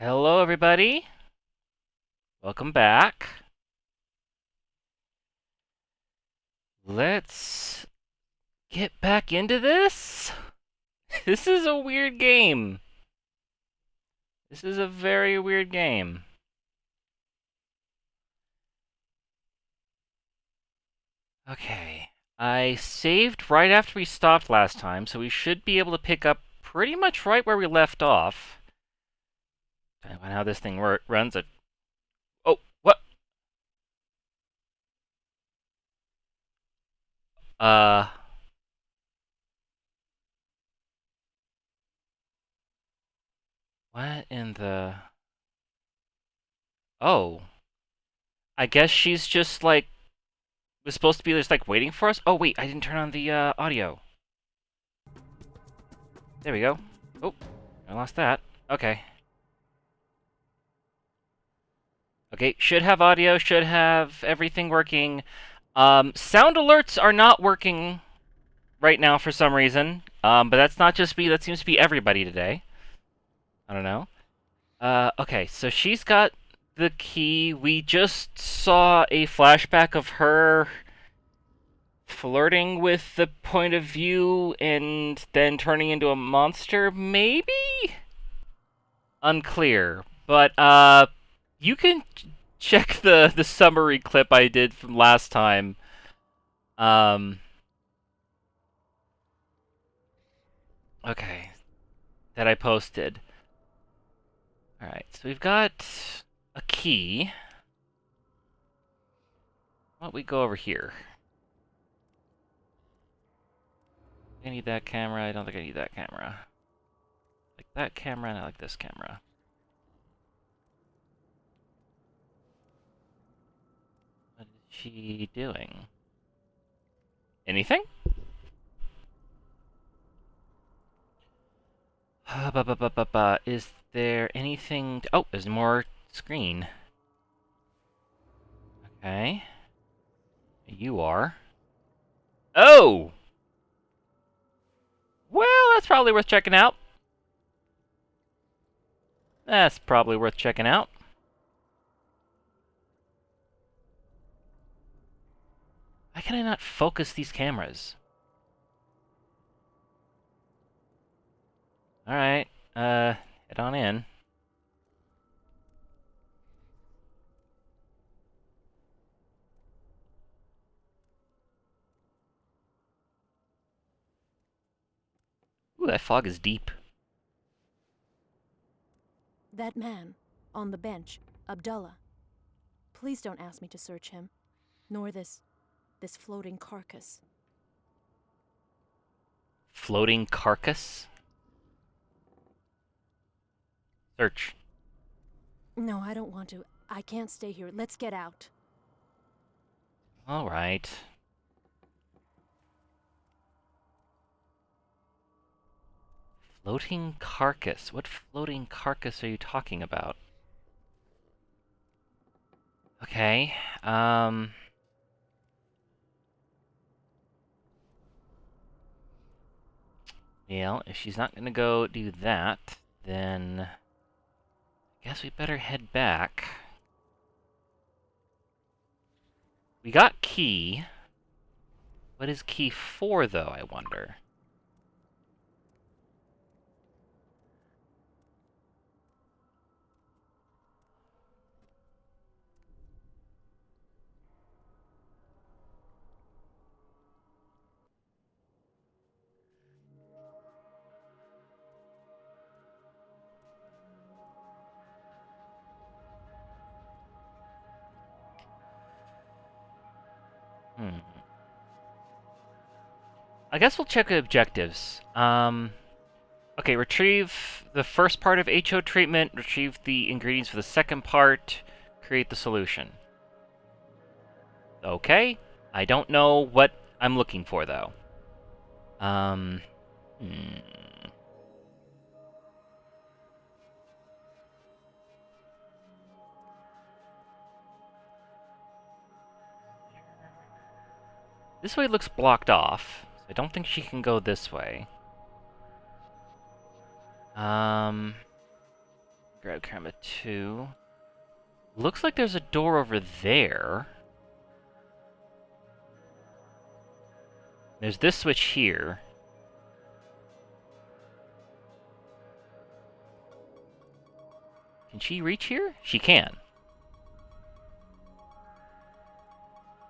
Hello, everybody. Welcome back. Let's get back into this. This is a weird game. This is a very weird game. Okay. I saved right after we stopped last time, so we should be able to pick up pretty much right where we left off. Depending on how this thing runs. Oh, what? Uh, what in the... Oh. I guess she's just like was supposed to be just like waiting for us. Oh wait, I didn't turn on the audio. There we go. Oh, I lost that. Okay. Okay, should have audio, should have everything working. Sound alerts are not working right now for some reason. But that's not just me, that seems to be everybody today. I don't know. Okay, so she's got the key. We just saw a flashback of her flirting with the point of view and then turning into a monster, maybe? Unclear. But, you can check the summary clip I did from last time. Um, okay. That I posted. Alright, so we've got a key. Why don't we go over here? I need that camera. I don't think I need that camera. I like that camera, and I like this camera. What is she doing? Anything? Is there anything... Oh, there's more screen. Okay. You are. Oh! Well, that's probably worth checking out. That's probably worth checking out. Why can I not focus these cameras? Alright, head on in. Ooh, that fog is deep. That man, on the bench, Abdullah. Please don't ask me to search him, nor this floating carcass. Floating carcass? Search. No, I don't want to. I can't stay here. Let's get out. Alright. Floating carcass? What floating carcass are you talking about? Okay, well, if she's not gonna go do that, then... I guess we better head back. We got key. What is key for, though, I wonder? Hmm. I guess we'll check the objectives. Okay, retrieve the first part of HO treatment, retrieve the ingredients for the second part, create the solution. Okay. I don't know what I'm looking for, though. Um... Hmm. This way looks blocked off. So I don't think she can go this way. Um... Grab camera 2. Looks like there's a door over there. There's this switch here. Can she reach here? She can.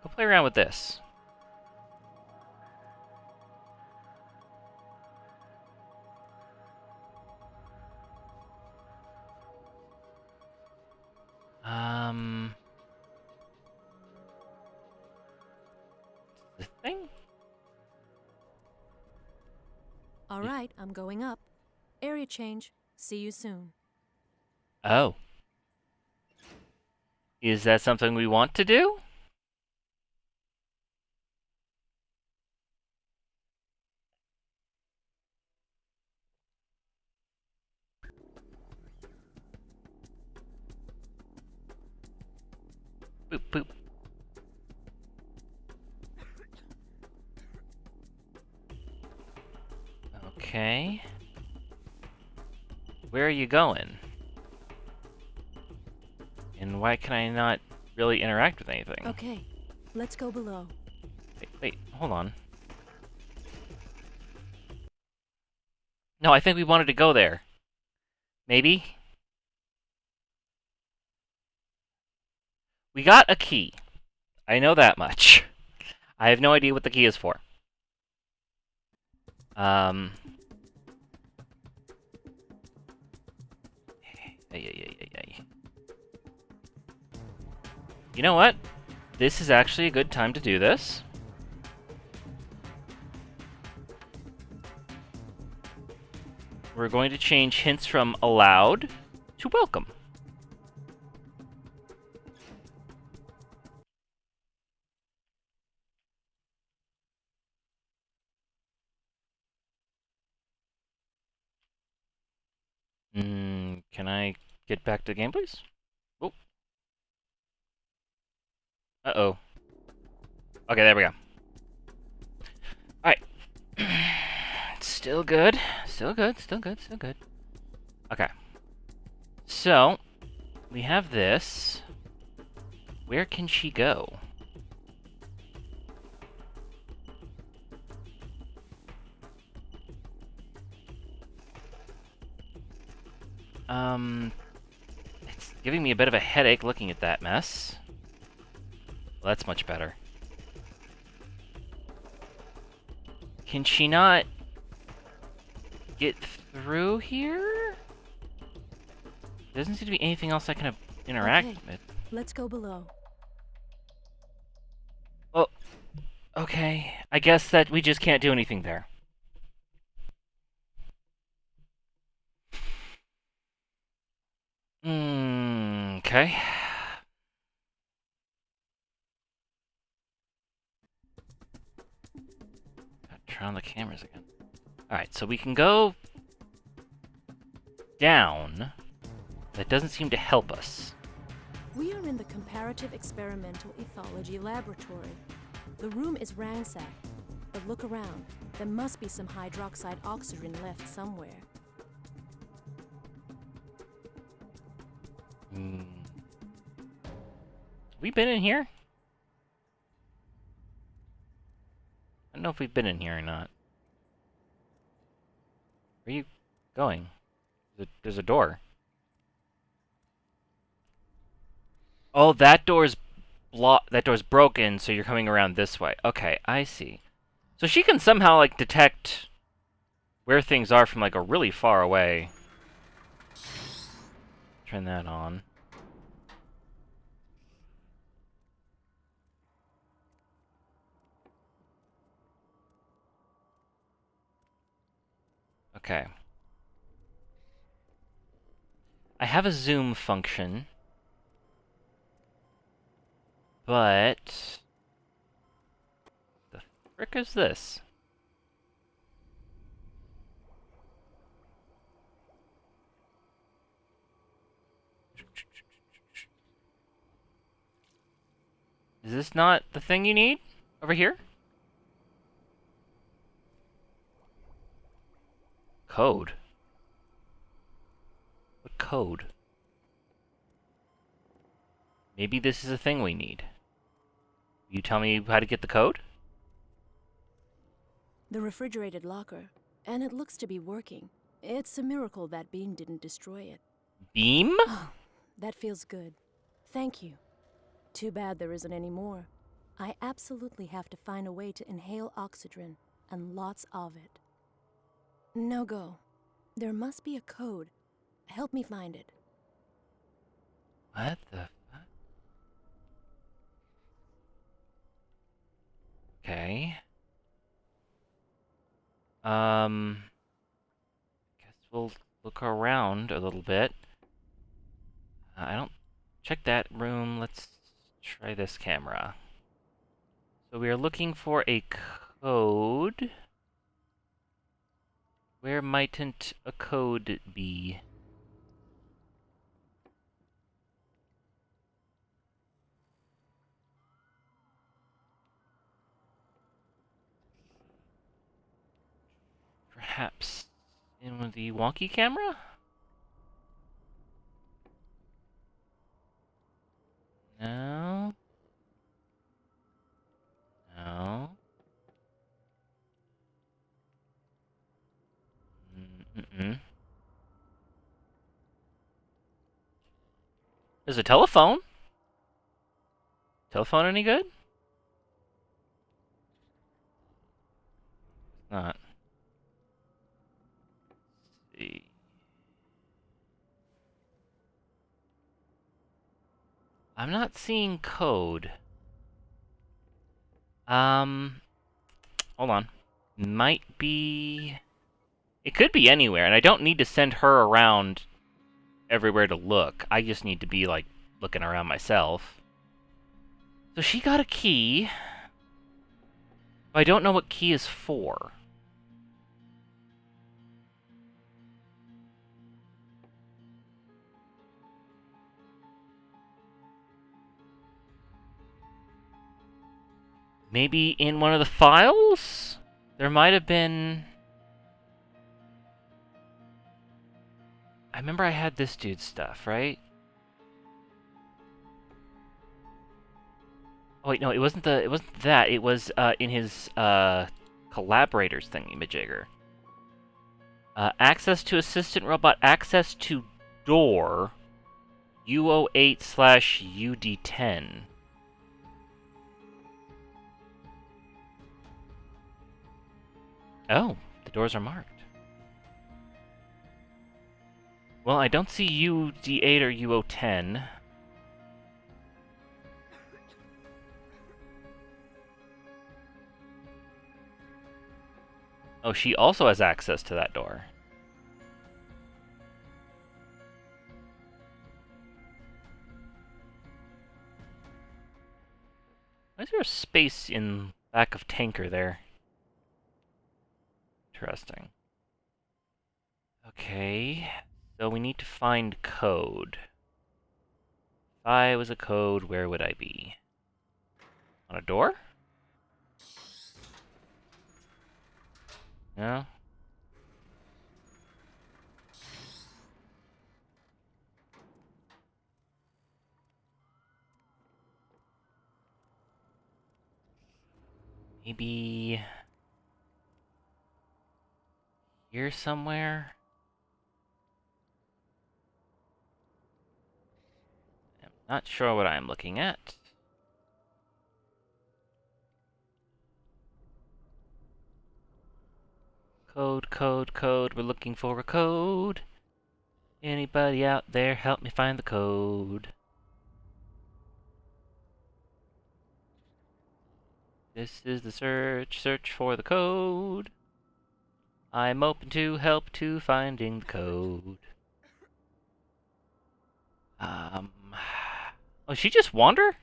Go play around with this. This thing? All right, I'm going up. Area change. See you soon. Oh. Is that something we want to do? Boop, boop. Okay. Where are you going? And why can I not really interact with anything? Okay, let's go below. Wait, hold on. No, I think we wanted to go there. Maybe? We got a key. I know that much. I have no idea what the key is for. You know what? This is actually a good time to do this. We're going to change hints from allowed to welcome. Can I get back to the game, please? Oh. Uh-oh. Okay, there we go. Alright. Still good. Still good, still good, still good. Okay. So, we have this. Where can she go? It's giving me a bit of a headache looking at that mess. Well, that's much better. Can she not get through here? There doesn't seem to be anything else I can interact with. Let's go below. Well, okay. I guess that we just can't do anything there. Okay. Turn on the cameras again. Alright, so we can go down. That doesn't seem to help us. We are in the Comparative Experimental Ethology Laboratory. The room is ransacked, but look around. There must be some hydroxide oxygen left somewhere. We been in here? I don't know if we've been in here or not. Where are you going? There's a door. Oh, that door's broken, so you're coming around this way. Okay, I see. So she can somehow, like, detect where things are from, like, a really far away. Turn that on. Okay. I have a zoom function. But... the frick is this? Is this not the thing you need? Over here? Code. What code? Maybe this is a thing we need. You tell me how to get the code? The refrigerated locker, and it looks to be working. It's a miracle that beam didn't destroy it. Beam? That feels good. Thank you. Too bad there isn't any more. I absolutely have to find a way to inhale oxygen, and lots of it. No go. There must be a code. Help me find it. What the fuck? Okay. Guess we'll look around a little bit. I don't... Check that room. Let's try this camera. So we are looking for a code. Where mightn't a code be? Perhaps in the wonky camera? No. No. Mm-mm. There's a telephone. Telephone any good? Not. Let's see. I'm not seeing code. Hold on. Might be... It could be anywhere, and I don't need to send her around everywhere to look. I just need to be, like, looking around myself. So she got a key. I don't know what key is for. Maybe in one of the files? There might have been... I remember I had this dude's stuff, right? Oh wait, no, it wasn't that. It was in his collaborators thingy-majigger. Access to assistant robot, access to door, UO8/UD10. Oh, the doors are marked. Well, I don't see UD8 or UO10. Oh, she also has access to that door. Why is there a space in back of tanker there? Interesting. Okay, so we need to find code. If I was a code, where would I be? On a door? No? Maybe... here somewhere? I'm not sure what I'm looking at. Code, code, code, we're looking for a code. Anybody out there, help me find the code. This is the search for the code. I'm open to help to finding the code. Oh, she just wander?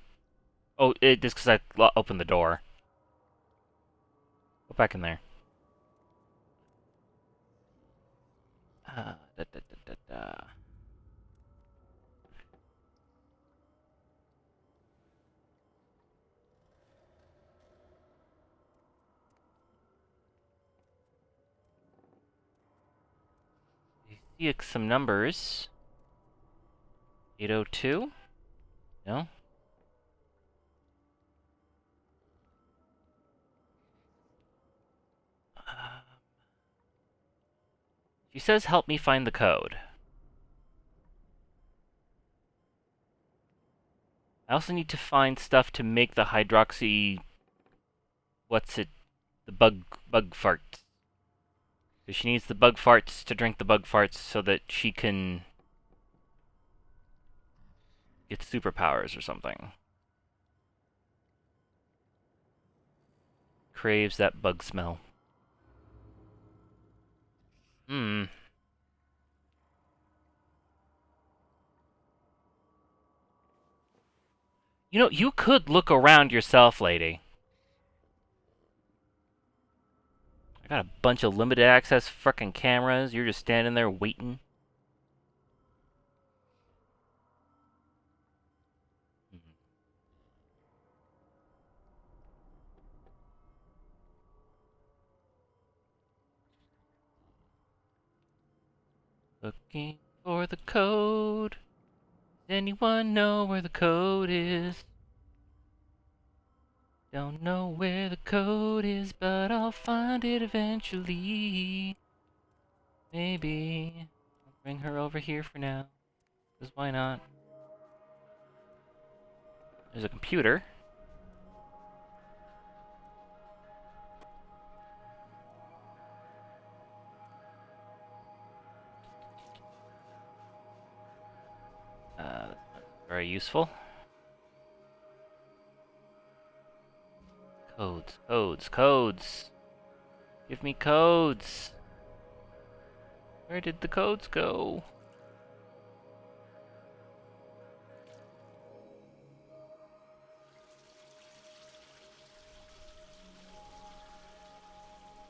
Oh, just because I opened the door. Go back in there. Da, da, da, da, da. I see some numbers. 802? No? She says help me find the code. I also need to find stuff to make the hydroxy... What's it? The bug farts. Because she needs the bug farts to drink the bug farts so that she can get superpowers or something. Craves that bug smell. Hmm. You know, you could look around yourself, lady. I got a bunch of limited access frickin' cameras. You're just standing there waiting. Looking for the code. Does anyone know where the code is? Don't know where the code is, but I'll find it eventually. Maybe. I'll bring her over here for now. Because why not? There's a computer. That's not very useful. Codes, codes, codes. Give me codes. Where did the codes go?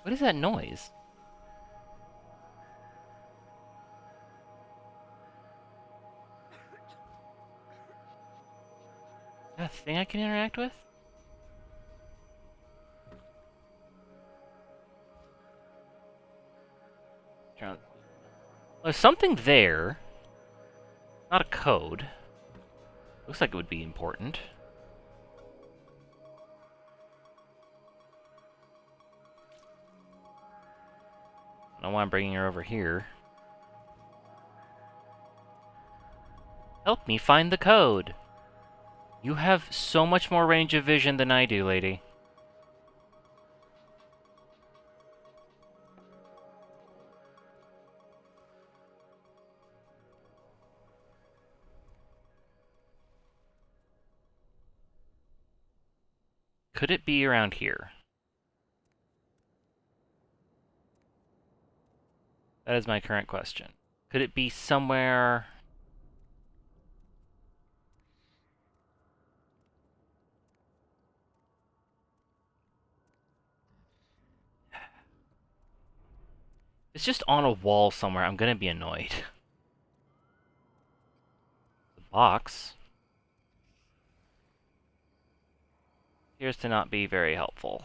What is that noise? Is that a thing I can interact with? There's something there. Not a code. Looks like it would be important. I don't know why I'm bringing her over here. Help me find the code. You have so much more range of vision than I do, lady. Could it be around here? That is my current question. Could it be somewhere... It's just on a wall somewhere. I'm gonna be annoyed. The box appears to not be very helpful.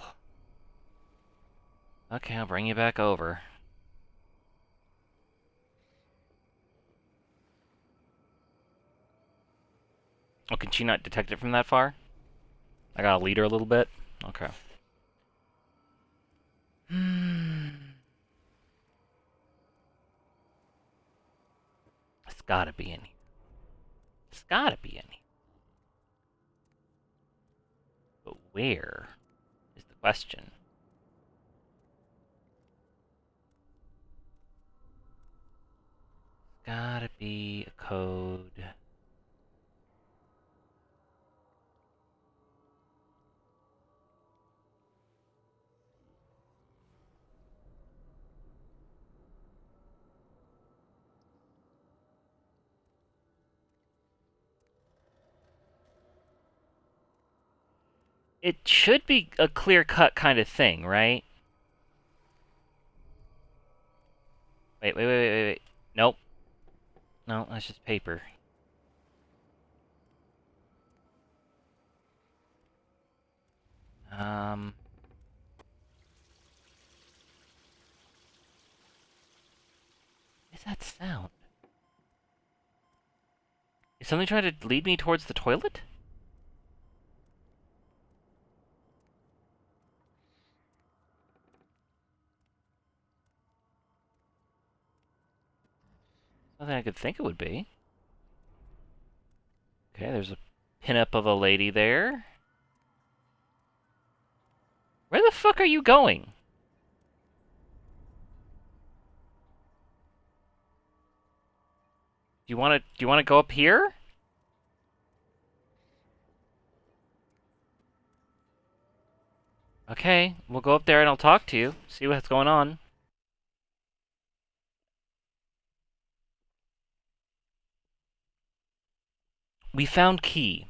Okay, I'll bring you back over. Oh, can she not detect it from that far? I gotta lead her a little bit? Okay. It's gotta be in here. It's gotta be in here. But where is the question? Gotta be a code. It should be a clear-cut kind of thing, right? Wait. Nope. No, that's just paper. What is that sound? Is something trying to lead me towards the toilet? Nothing I could think it would be. Okay, there's a pinup of a lady there. Where the fuck are you going? Do you wanna go up here? Okay, we'll go up there and I'll talk to you. See what's going on. We found key.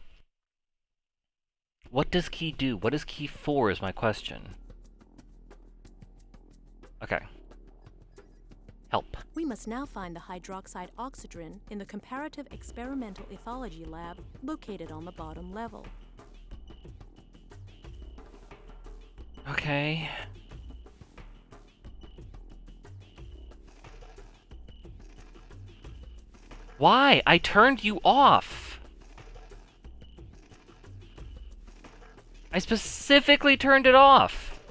What does key do? What is key for is my question. Okay. Help. We must now find the hydroxide oxygen in the comparative experimental ethology lab located on the bottom level. Okay. Why? I turned you off. I specifically turned it off.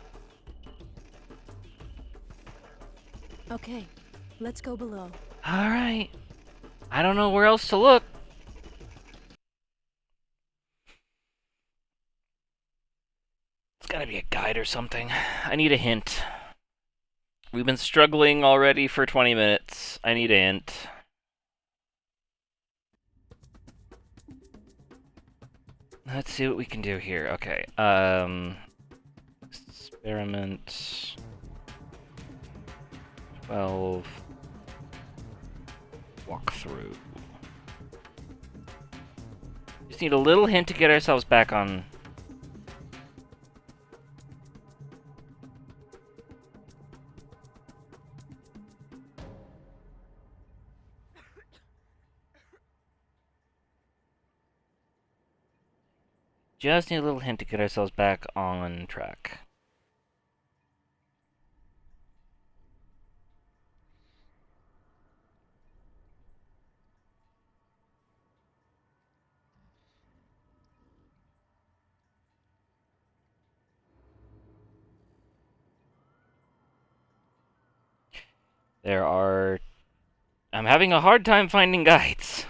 Okay, let's go below. Alright. I don't know where else to look. It's gotta be a guide or something. I need a hint. We've been struggling already for 20 minutes. I need a hint. Let's see what we can do here. Okay. Experiment 12. Walkthrough. Just need a little hint to get ourselves back on. Just need a little hint to get ourselves back on track. There are... I'm having a hard time finding guides.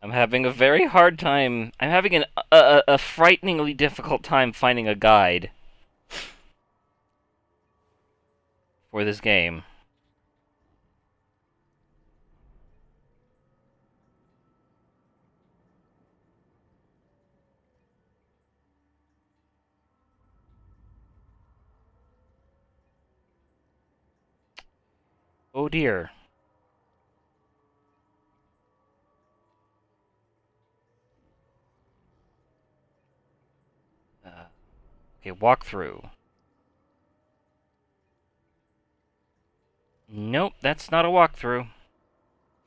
I'm having a very hard time. I'm having a frighteningly difficult time finding a guide for this game. Oh dear. Okay, walkthrough. Nope, that's not a walkthrough.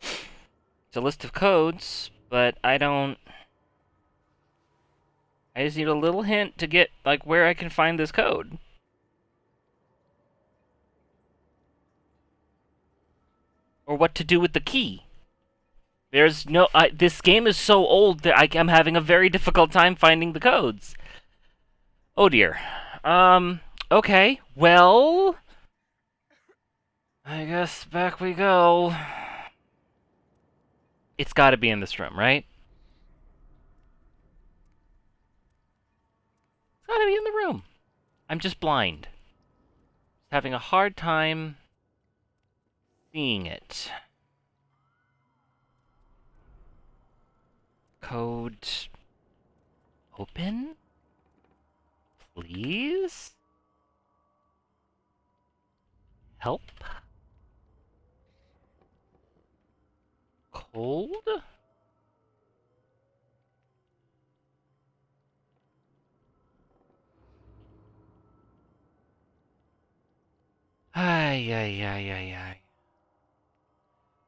It's a list of codes, but I just need a little hint to get, like, where I can find this code. Or what to do with the key. There's no... this game is so old that I'm having a very difficult time finding the codes. Oh dear. Okay, well... I guess back we go. It's gotta be in this room, right? It's gotta be in the room. I'm just blind. Having a hard time seeing it. Code... open? Please? Help? Cold? Ay, ay, ay, ay, ay.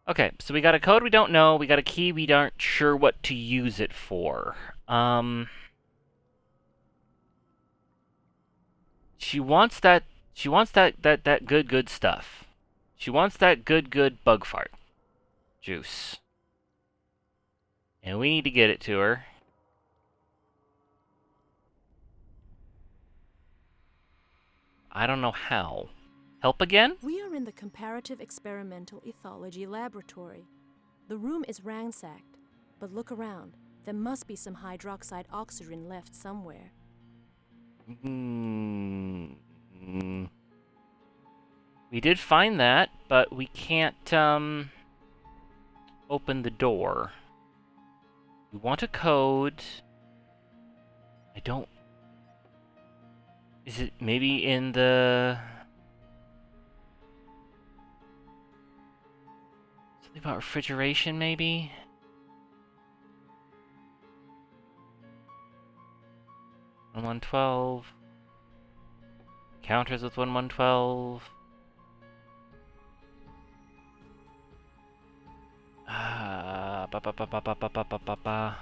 Okay, so we got a code we don't know, we got a key we aren't sure what to use it for. She wants that good stuff. She wants that good bug fart. Juice. And we need to get it to her. I don't know how. Help again? We are in the Comparative Experimental Ethology Laboratory. The room is ransacked, but look around. There must be some hydroxide oxygen left somewhere. We did find that, but we can't, open the door. You want a code. I don't... Is it maybe in the... Something about refrigeration, maybe? One 112. Counters with 112. Ba ba ba ba ba ba ba ba ba.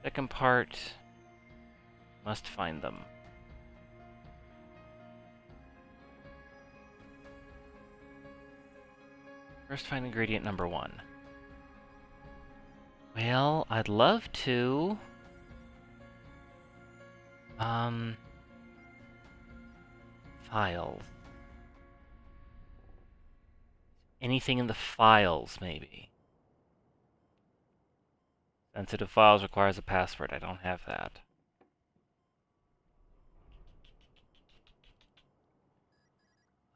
Second part. Must find them. First find ingredient number 1. Well, I'd love to. Files. Anything in the files, maybe. Sensitive files requires a password. I don't have that.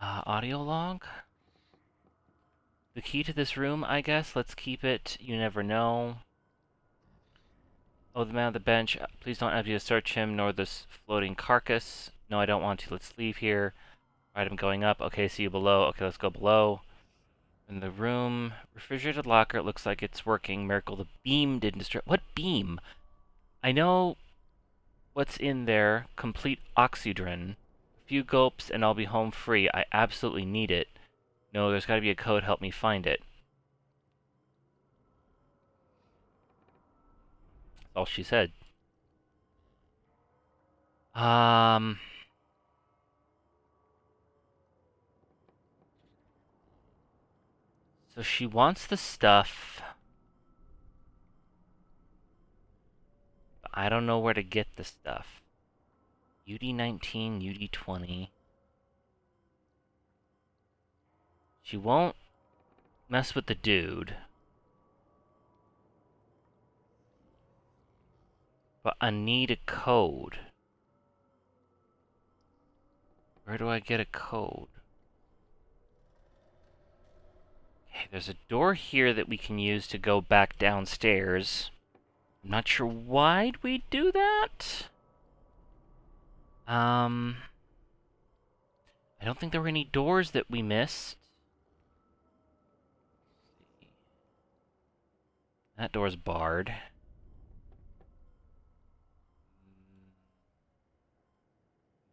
Audio log? The key to this room, I guess. Let's keep it. You never know. Oh, the man on the bench. Please don't have you to search him, nor this floating carcass. No, I don't want to. Let's leave here. Right, I'm going up. Okay, see you below. Okay, let's go below. In the room. Refrigerated locker. It looks like it's working. Miracle, the beam didn't destroy... What beam? I know what's in there. Complete oxydrin. A few gulps and I'll be home free. I absolutely need it. No, there's gotta be a code. Help me find it. That's all she said. So she wants the stuff. But I don't know where to get the stuff. UD19, UD20. She won't mess with the dude. But I need a code. Where do I get a code? Okay, there's a door here that we can use to go back downstairs. I'm not sure why we do that. I don't think there were any doors that we missed. That door's barred.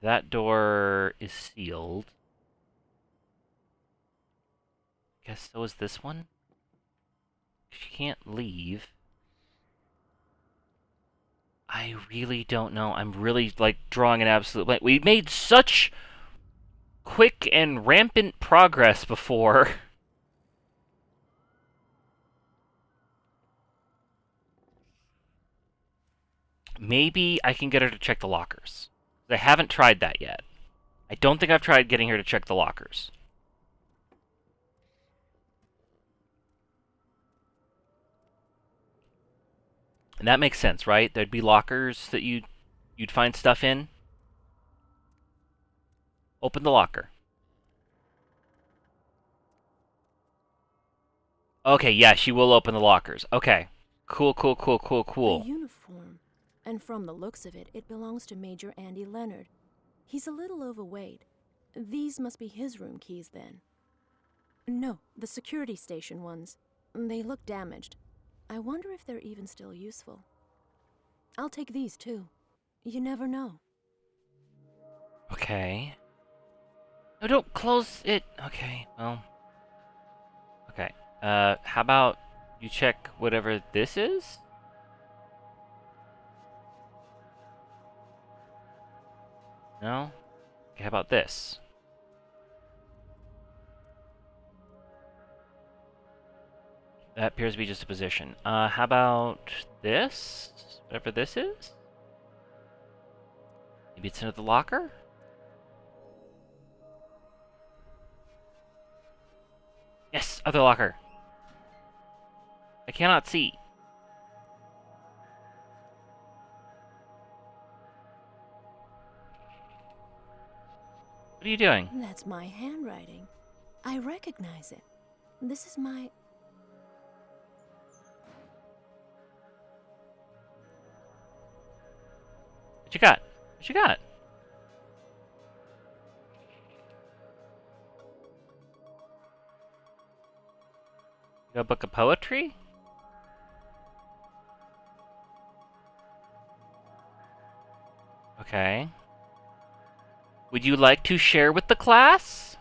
That door is sealed. Guess so is this one? She can't leave. I really don't know. I'm really, like, drawing an absolute blank. We made such quick and rampant progress before. Maybe I can get her to check the lockers. I haven't tried that yet. I don't think I've tried getting her to check the lockers. And that makes sense, right? There'd be lockers that you'd find stuff in. Open the locker. Okay, yeah, she will open the lockers. Okay. Cool, cool, cool, cool, cool. A uniform. And from the looks of it, it belongs to Major Andy Leonard. He's a little overweight. These must be his room keys, then. No, the security station ones. They look damaged. I wonder if they're even still useful. I'll take these, too. You never know. Okay. No, don't close it. Okay, well. Okay. How about you check whatever this is? No? Okay, how about this? That appears to be just a position. How about this? Whatever this is? Maybe it's into the locker? Yes, other locker. I cannot see. What are you doing? That's my handwriting. I recognize it. This is my... What you got? What you got? You got a book of poetry? Okay. Would you like to share with the class?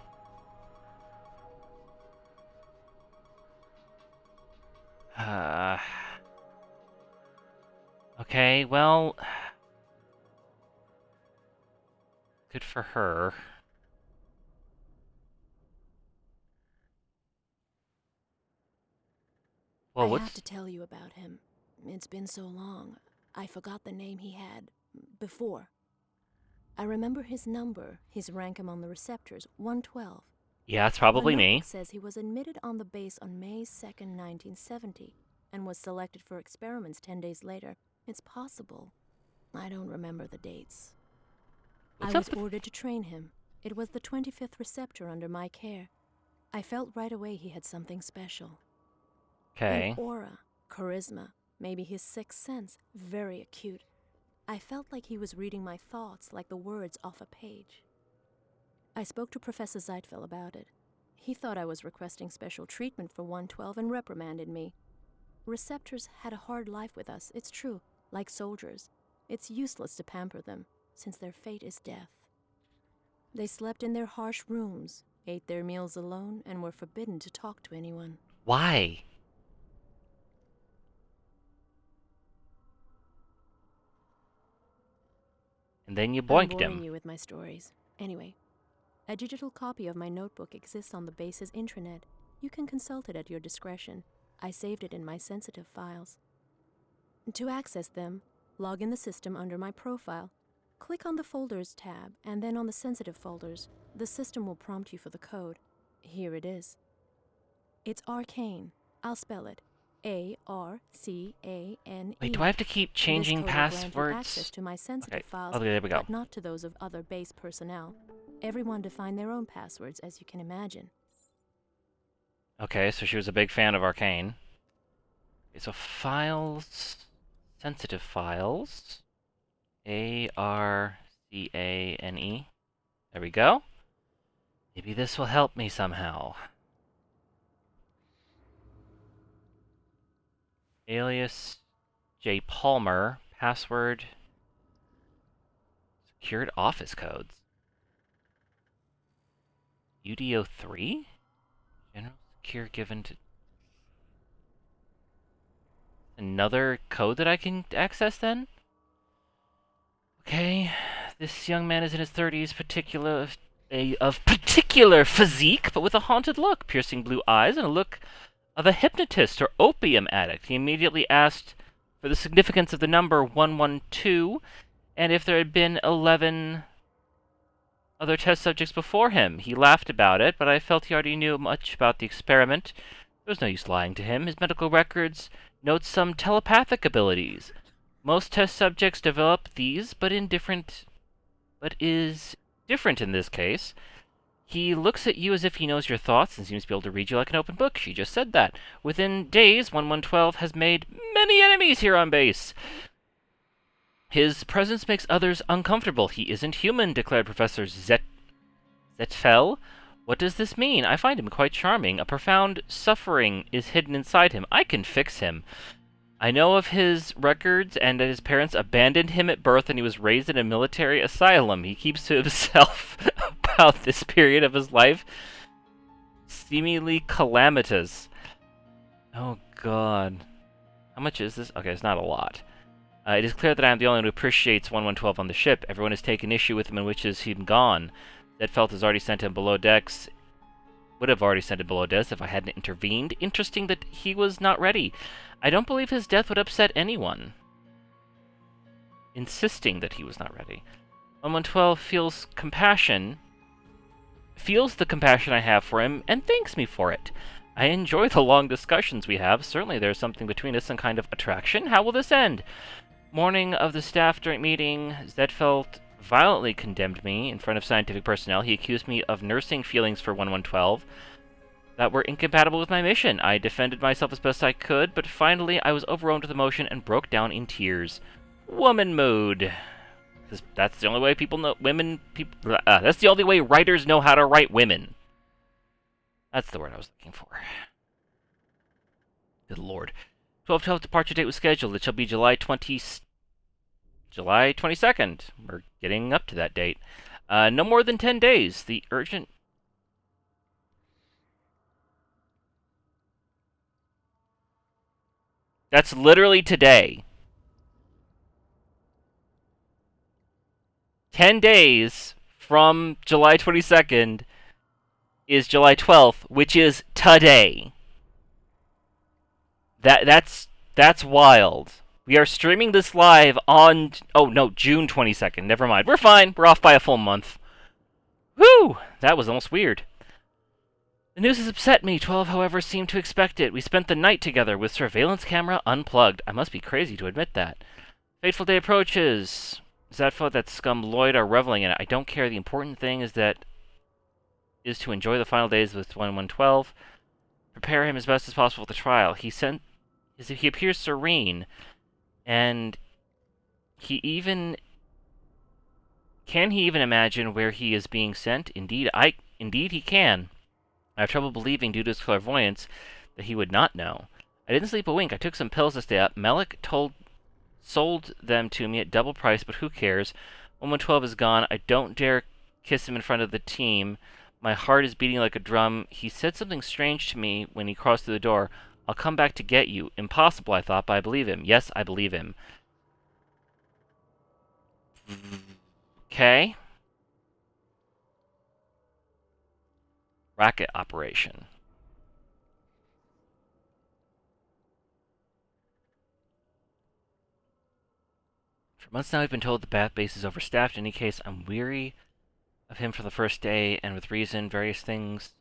Okay, well... Good for her. Well, I what's... have to tell you about him. It's been so long. I forgot the name he had before. I remember his number, his rank among the receptors, 112. Yeah, it's probably The me. notebook says he was admitted on the base on May 2nd, 1970, and was selected for experiments 10 days later. It's possible. I don't remember the dates. What's I up was with... ordered to train him. It was the 25th receptor under my care. I felt right away he had something special. Okay. An aura, charisma, maybe his sixth sense, very acute. I felt like he was reading my thoughts like the words off a page. I spoke to Professor Zeitfeld about it. He thought I was requesting special treatment for 112 and reprimanded me. Receptors had a hard life with us, it's true, like soldiers. It's useless to pamper them, since their fate is death. They slept in their harsh rooms, ate their meals alone, and were forbidden to talk to anyone. Why? And then you I'm boinked boring him. you with my stories. Anyway, a digital copy of my notebook exists on the base's intranet. You can consult it at your discretion. I saved it in my sensitive files. To access them, log in the system under my profile. Click on the Folders tab, and then on the sensitive folders. The system will prompt you for the code. Here it is. It's Arcane. I'll spell it. A-R-C-A-N-E. Wait, do I have to keep changing This code will grant you passwords? access to my sensitive Okay. files, Oh, there we go. but not to those of other base personnel. Everyone defined their own passwords, as you can imagine. Okay, so she was a big fan of Arcane. Okay, so files... Sensitive files... A-R-C-A-N-E. There we go. Maybe this will help me somehow. Alias J. Palmer. Password... Secured office codes. UDO3? General secure given to... Another code that I can access then? Okay, this young man is in his 30s, of particular physique, but with a haunted look, piercing blue eyes, and a look of a hypnotist or opium addict. He immediately asked for the significance of the number 112, and if there had been 11 other test subjects before him. He laughed about it, but I felt he already knew much about the experiment. There was no use lying to him. His medical records note some telepathic abilities. Most test subjects develop these, but is different in this case. He looks at you as if he knows your thoughts and seems to be able to read you like an open book. She just said that. Within days, 1112 has made many enemies here on base. His presence makes others uncomfortable. He isn't human, declared Professor Zeitfeld. What does this mean? I find him quite charming. A profound suffering is hidden inside him. I can fix him. I know of his records and that his parents abandoned him at birth and he was raised in a military asylum. He keeps to himself about this period of his life. Seemingly calamitous. Oh, God. How much is this? Okay, it's not a lot. It is clear that I am the only one who appreciates 1112 on the ship. Everyone has taken issue with him and wishes him gone. Zeitfeld has already sent him below decks. would have already sent him below death if I hadn't intervened. Interesting that he was not ready. I don't believe his death would upset anyone. Insisting that he was not ready. 1112 feels the compassion I have for him, and thanks me for it. I enjoy the long discussions we have. Certainly there's something between us, some kind of attraction. How will this end? Morning of the staff during meeting, Zedfeld violently condemned me in front of scientific personnel. He accused me of nursing feelings for 1112 that were incompatible with my mission. I defended myself as best I could, but finally I was overwhelmed with emotion and broke down in tears. Woman mood. That's the only way that's the only way writers know how to write women. That's the word I was looking for. Good lord. 12/12 departure date was scheduled. It shall be July 22nd. We're getting up to that date. No more than 10 days. The urgent... That's literally today. 10 days from July 22nd is July 12th, which is today. That's wild. We are streaming this live on... Oh, no, June 22nd. Never mind. We're fine. We're off by a full month. Whew! That was almost weird. The news has upset me. 12, however, seemed to expect it. We spent the night together with surveillance camera unplugged. I must be crazy to admit that. Fateful day approaches. Zedfeld, that scum Lloyd are reveling in it. I don't care. The important thing is to enjoy the final days with 1112. Prepare him as best as possible for the trial. He appears serene, and can he even imagine where he is being sent? Indeed he can. I have trouble believing, due to his clairvoyance, that he would not know. I didn't sleep a wink. I took some pills to stay up. Malik sold them to me at double price, but who cares? 1112 is gone. I don't dare kiss him in front of the team. My heart is beating like a drum. He said something strange to me when he crossed through the door. I'll come back to get you. Impossible, I thought, but I believe him. Yes, I believe him. Okay. Racket operation. For months now, we've been told the Bat base is overstaffed. In any case, I'm weary of him for the first day, and with reason. Various things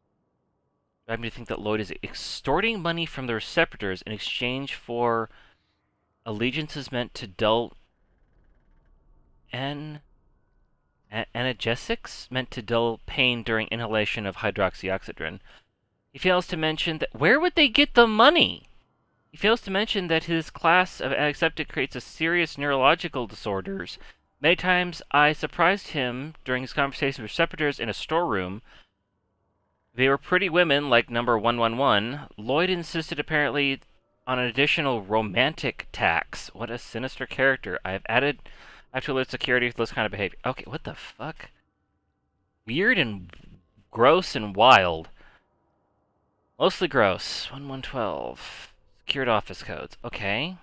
drive me to think that Lloyd is extorting money from the receptors in exchange for allegiances meant to dull analgesics meant to dull pain during inhalation of hydroxyoxytodin. He fails to mention that... Where would they get the money? He fails to mention that his class of antiseptic creates a serious neurological disorders. Many times I surprised him during his conversation with receptors in a storeroom. They were pretty women, like number 111. Lloyd insisted apparently on an additional romantic tax. What a sinister character. I have to alert security for this kind of behavior. Okay, what the fuck? Weird and gross and wild. Mostly gross. 1112. Secured office codes. Okay.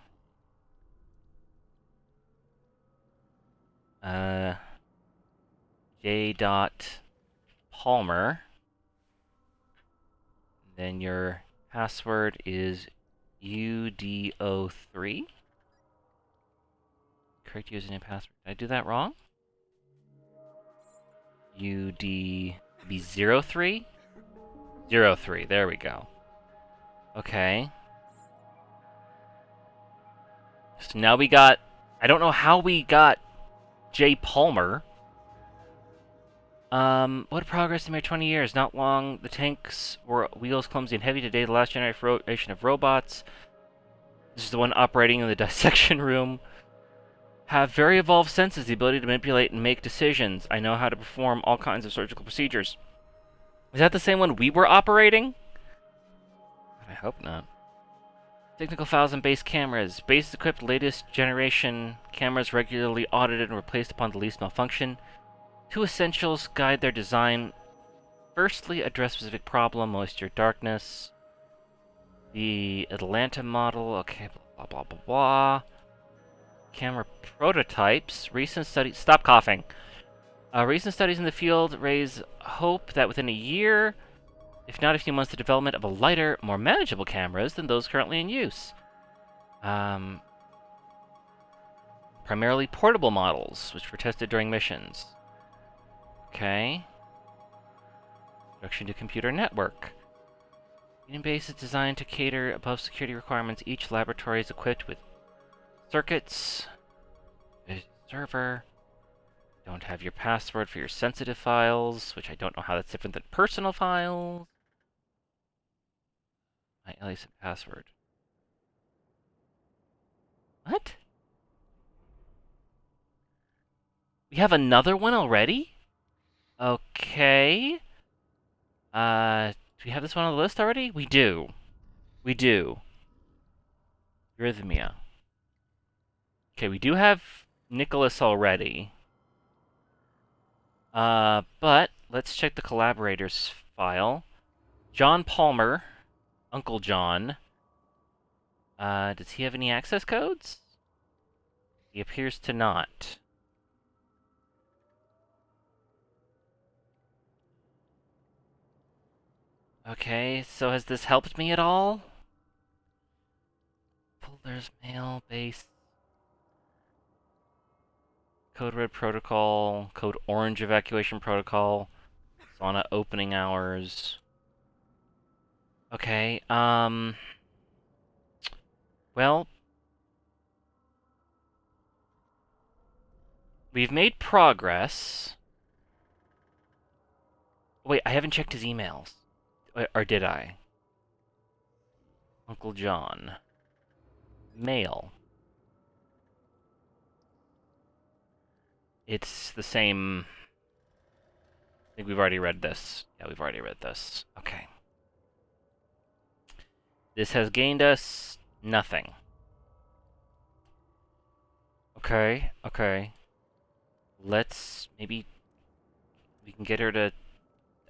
J. Palmer. Then your password is UDO3. Correct username password. Did I do that wrong? UDB03? 03. There we go. Okay. So now we got... I don't know how we got J. Palmer. What progress in my 20 years? Not long. The tanks were wheels clumsy and heavy today. The last generation of robots. This is the one operating in the dissection room. Have very evolved senses, the ability to manipulate and make decisions. I know how to perform all kinds of surgical procedures. Is that the same one we were operating? I hope not. Technical files and base cameras. Base equipped latest generation cameras regularly audited and replaced upon the least malfunction. 2 essentials guide their design. Firstly, address specific problem, moisture, darkness. The Atlanta model, okay, blah, blah, blah, blah. Camera prototypes. Recent studies... Stop coughing. Recent studies in the field raise hope that within a year, if not a few months, the development of a lighter, more manageable cameras than those currently in use. Primarily portable models, which were tested during missions. Okay. Introduction to computer network. Union Base is designed to cater above security requirements. Each laboratory is equipped with circuits, a server. Don't have your password for your sensitive files, which I don't know how that's different than personal files. My alias and password. What? We have another one already? Okay. Do we have this one on the list already? We do. We do. Eurythmia. Okay, we do have Nicholas already. But let's check the collaborators file. John Palmer, Uncle John. Does he have any access codes? He appears to not. Okay, so has this helped me at all? Folders, mail, base. Code Red Protocol, Code Orange Evacuation Protocol, sauna opening hours. Okay, well, we've made progress. Wait, I haven't checked his emails. Or did I? Uncle John. Mail. It's the same... I think we've already read this. Yeah, we've already read this. Okay. This has gained us nothing. Okay, okay. Let's... maybe... we can get her to...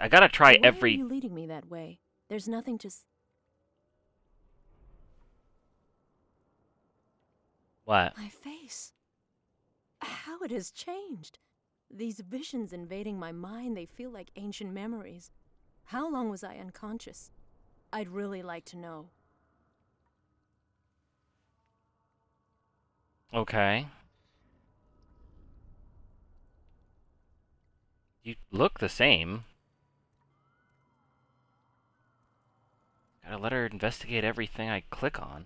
I gotta try Why every... are you leading me that way? There's nothing to... What? My face. How it has changed. These visions invading my mind, they feel like ancient memories. How long was I unconscious? I'd really like to know. Okay. You look the same. Gotta let her investigate everything I click on.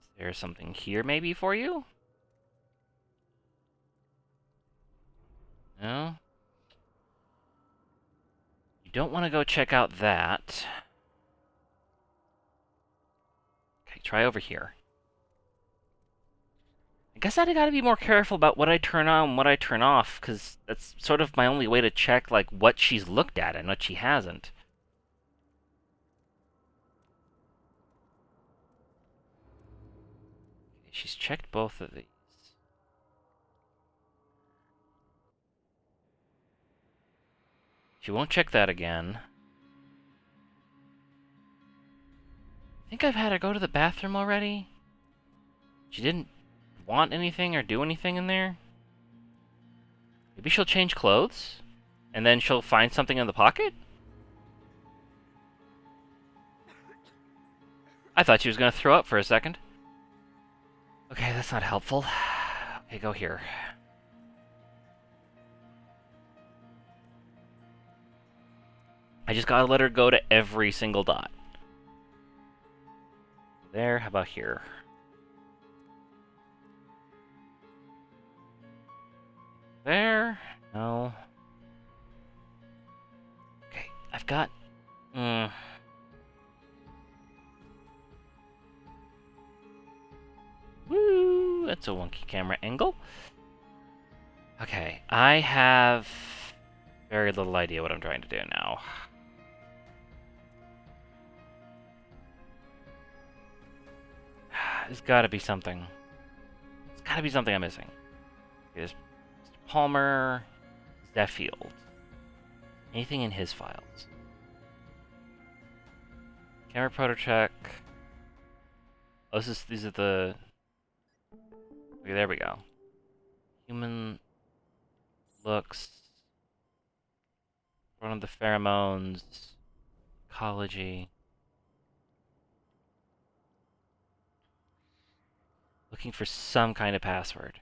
Is there something here maybe for you? No? You don't want to go check out that. Okay, try over here. I guess I gotta be more careful about what I turn on and what I turn off, because that's sort of my only way to check, like, what she's looked at and what she hasn't. Okay, she's checked both of these. She won't check that again. I think I've had her go to the bathroom already. She didn't want anything or do anything in there. Maybe she'll change clothes, and then she'll find something in the pocket? I thought she was gonna throw up for a second. Okay, that's not helpful. Okay, go here. I just gotta let her go to every single dot. There, how about here? There? No. Okay, I've got... Woo! That's a wonky camera angle. Okay, I have very little idea what I'm trying to do now. There's gotta be something. There's gotta be something I'm missing. Okay, there's Mr. Palmer, Zeffield. Anything in his files? Camera proto check. Oh, these are the... Okay, there we go. Human looks, one of the pheromones, ecology. Looking for some kind of password.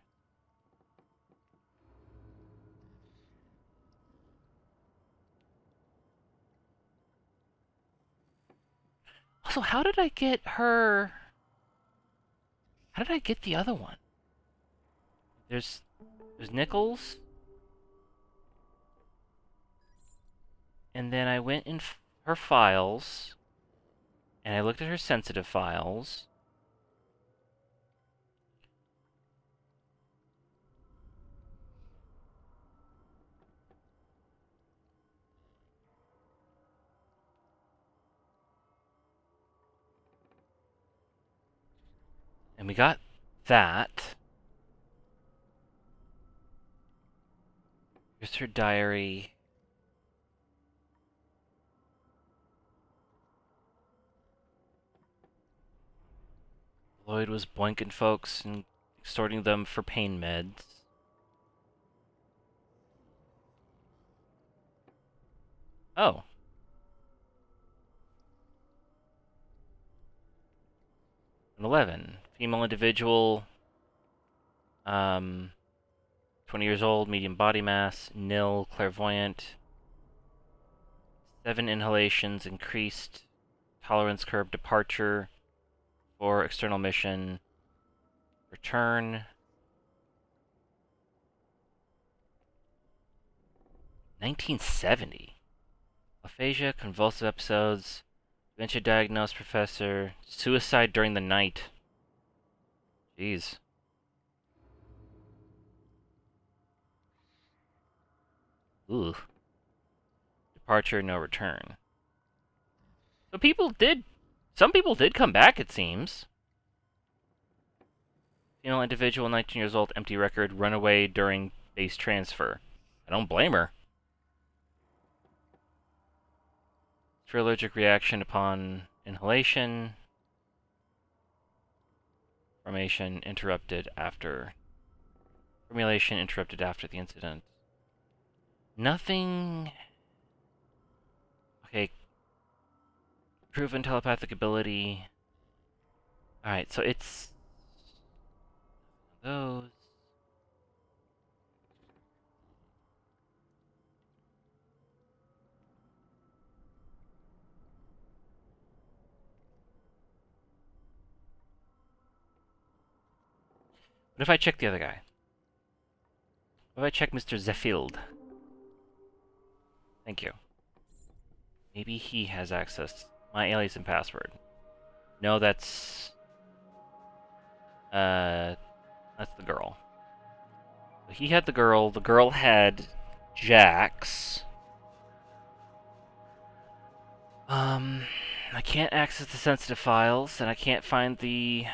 Also, how did I get her... How did I get the other one? There's Nichols. And then I went in her files, and I looked at her sensitive files. And we got that. Here's her diary. Lloyd was boinking folks and extorting them for pain meds. Oh. An 11. Female individual. 20 years old, medium body mass, nil, clairvoyant. 7 inhalations, increased tolerance curve, departure for external mission, return. 1970. Aphasia, convulsive episodes, dementia diagnosed professor, suicide during the night. Jeez. Ooh. Departure, no return. So some people did come back, it seems. Female individual, 19 years old, empty record, runaway during base transfer. I don't blame her. For allergic reaction upon inhalation. Formulation interrupted after the incident. Nothing... Okay. Proven telepathic ability. Alright, so it's... those... What if I check the other guy? What if I check Mr. Zeffield? Thank you. Maybe he has access. My alias and password. No, that's the girl. So he had the girl had Jax. I can't access the sensitive files, and I can't find the...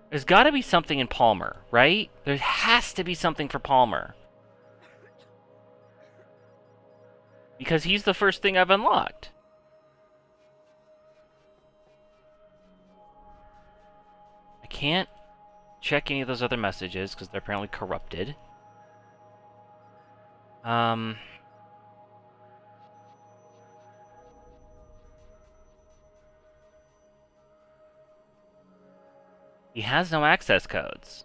There's gotta be something in Palmer, right? There has to be something for Palmer. Because he's the first thing I've unlocked. I can't check any of those other messages, because they're apparently corrupted. He has no access codes.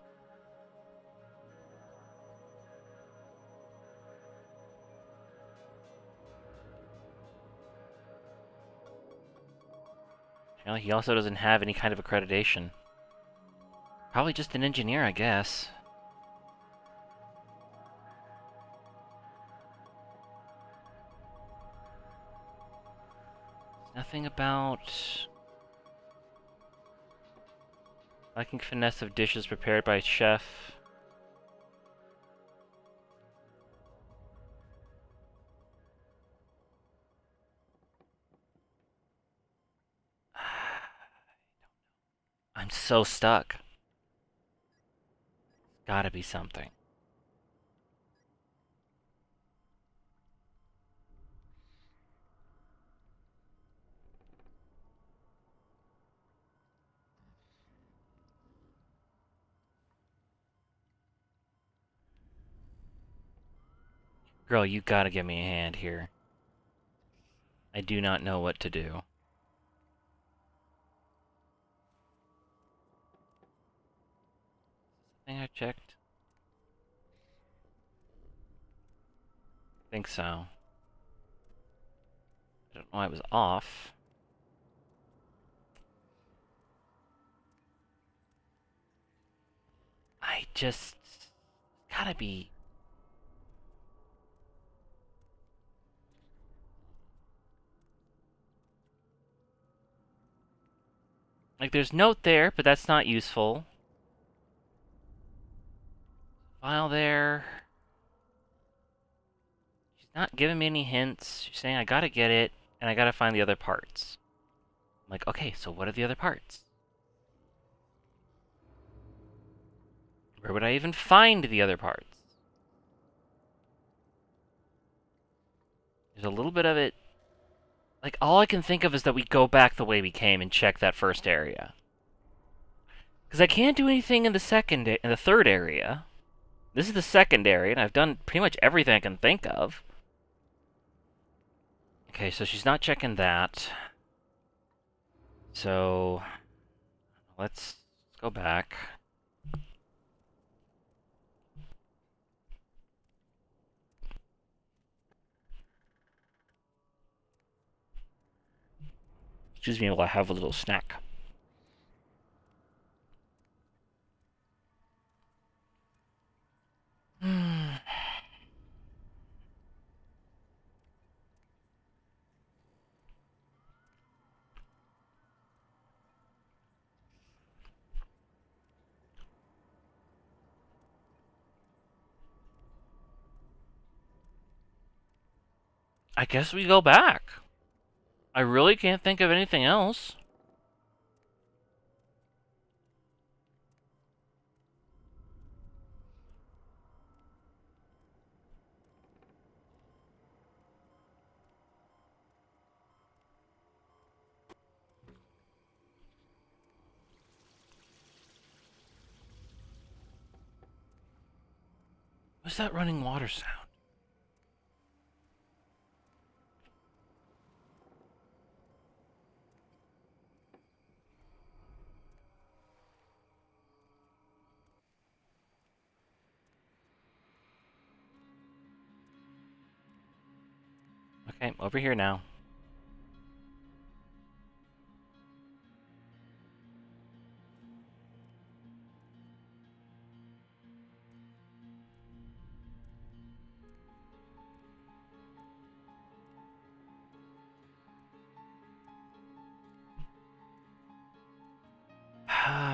You know, he also doesn't have any kind of accreditation. Probably just an engineer, I guess. Nothing about... Lacking finesse of dishes prepared by chef. I'm so stuck. Gotta be something. Girl, you gotta give me a hand here. I do not know what to do. Thing I checked? I think so. I don't know why it was off. I just... Gotta be... Like, there's note there, but that's not useful. File there. She's not giving me any hints. She's saying I gotta get it, and I gotta find the other parts. I'm like, okay, so what are the other parts? Where would I even find the other parts? There's a little bit of it... Like, all I can think of is that we go back the way we came and check that first area. Because I can't do anything in the third area. This is the second area, and I've done pretty much everything I can think of. Okay, so she's not checking that. So... Let's go back. Excuse me while I have a little snack. I guess we go back. I really can't think of anything else. What's that running water sound? Okay, over here now.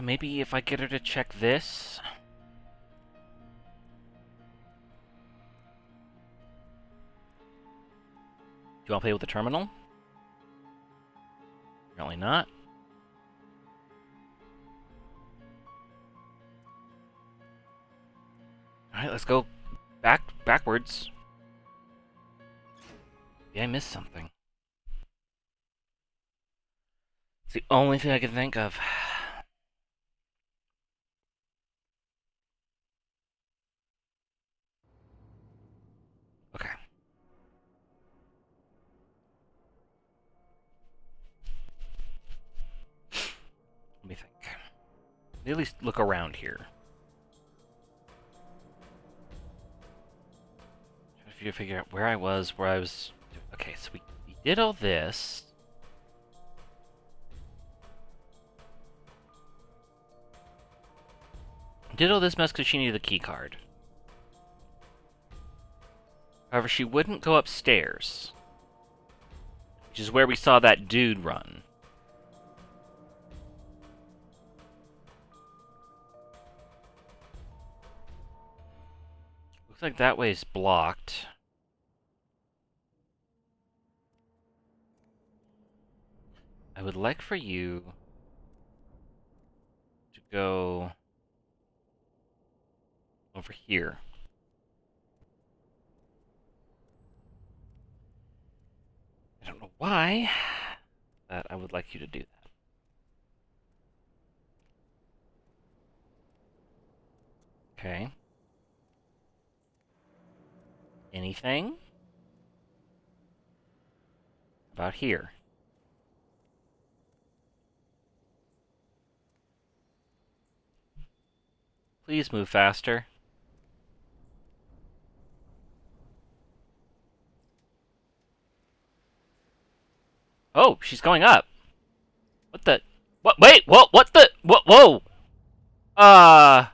Maybe if I get her to check this? Do you want to play with the terminal? Apparently not. Alright, let's go backwards. Yeah, I missed something. It's the only thing I can think of. Okay. Let me think. At least look around here. Try to figure out where I was, Okay, so we did all this. Did all this mess because she needed a key card. However, she wouldn't go upstairs, which is where we saw that dude run. Looks like that way's blocked. I would like for you to go over here. I don't know why, but I would like you to do that. Okay. Anything? About here? Please move faster. Oh, she's going up. What the? What? Wait! Whoa! What the? What? Whoa! Uh.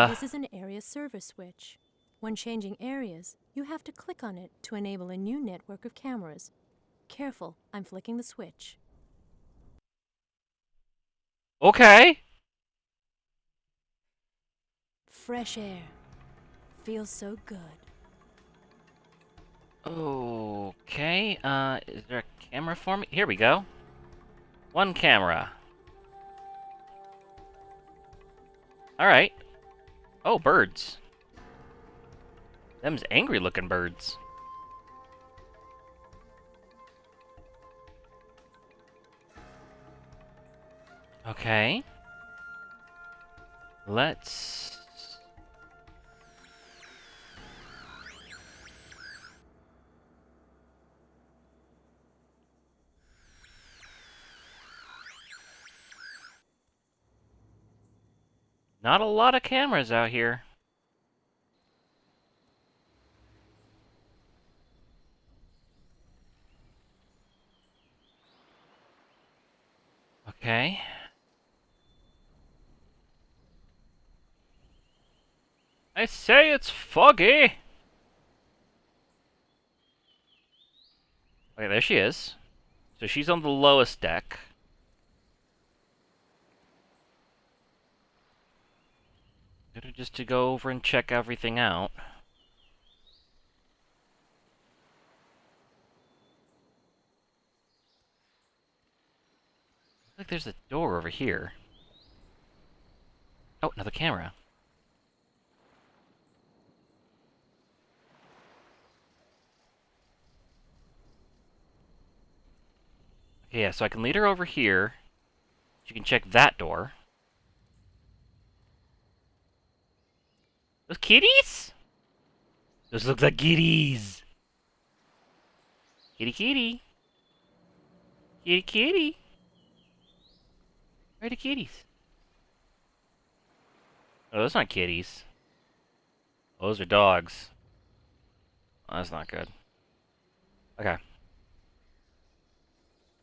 This is an area service switch. When changing areas, you have to click on it to enable a new network of cameras. Careful, I'm flicking the switch. Okay. Fresh air. Feels so good. Okay. Is there a camera for me? Here we go. One camera. Alright. Oh, birds. Them's angry-looking birds. Okay. Let's... Not a lot of cameras out here. Okay. I say it's foggy! Okay, there she is. So she's on the lowest deck. Better just to go over and check everything out. Looks like there's a door over here. Oh, another camera. Okay, yeah, so I can lead her over here. She can check that door. Those kitties? Those look like kitties. Kitty kitty. Kitty kitty. Where are the kitties? Oh, those aren't kitties. Those are dogs. Oh, that's not good. Okay.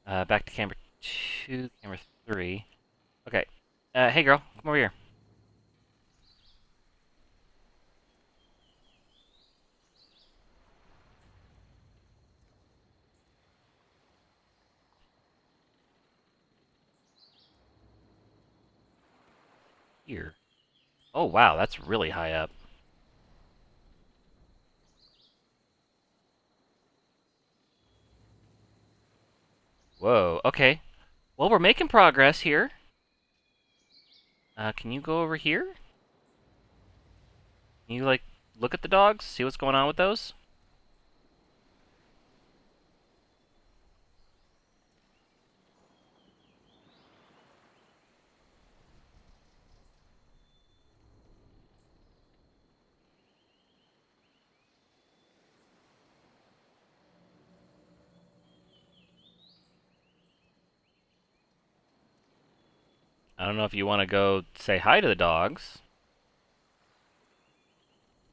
Back to camera 2, camera 3. Okay. Hey girl, come over here. Here. Oh wow, that's really high up. Whoa, okay. Well, we're making progress here. Can you go over here? Can you, like, look at the dogs? See what's going on with those? I don't know if you want to go say hi to the dogs.